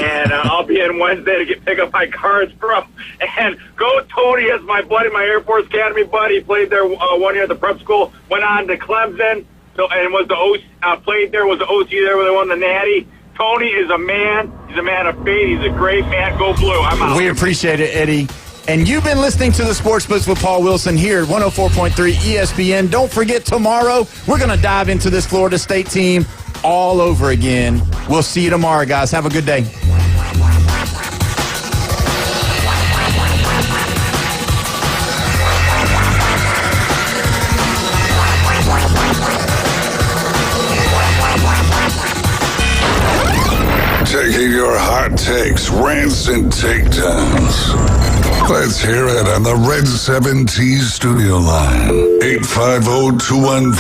And I'll be in Wednesday to pick up my cards from. And go Tony, as my buddy, my Air Force Academy buddy, played there 1 year at the prep school. Went on to Clemson, and was the OC, played there, was the OC there when they won the Natty. Tony is a man. He's a man of faith. He's a great man. Go Blue. I'm out. We appreciate it, Eddie. And you've been listening to the Sports Blitz with Paul Wilson here at 104.3 ESPN. Don't forget, tomorrow we're going to dive into this Florida State team all over again. We'll see you tomorrow, guys. Have a good day. Taking your hot takes, rants, and takedowns. Let's hear it on the Red 7T studio line. 850-215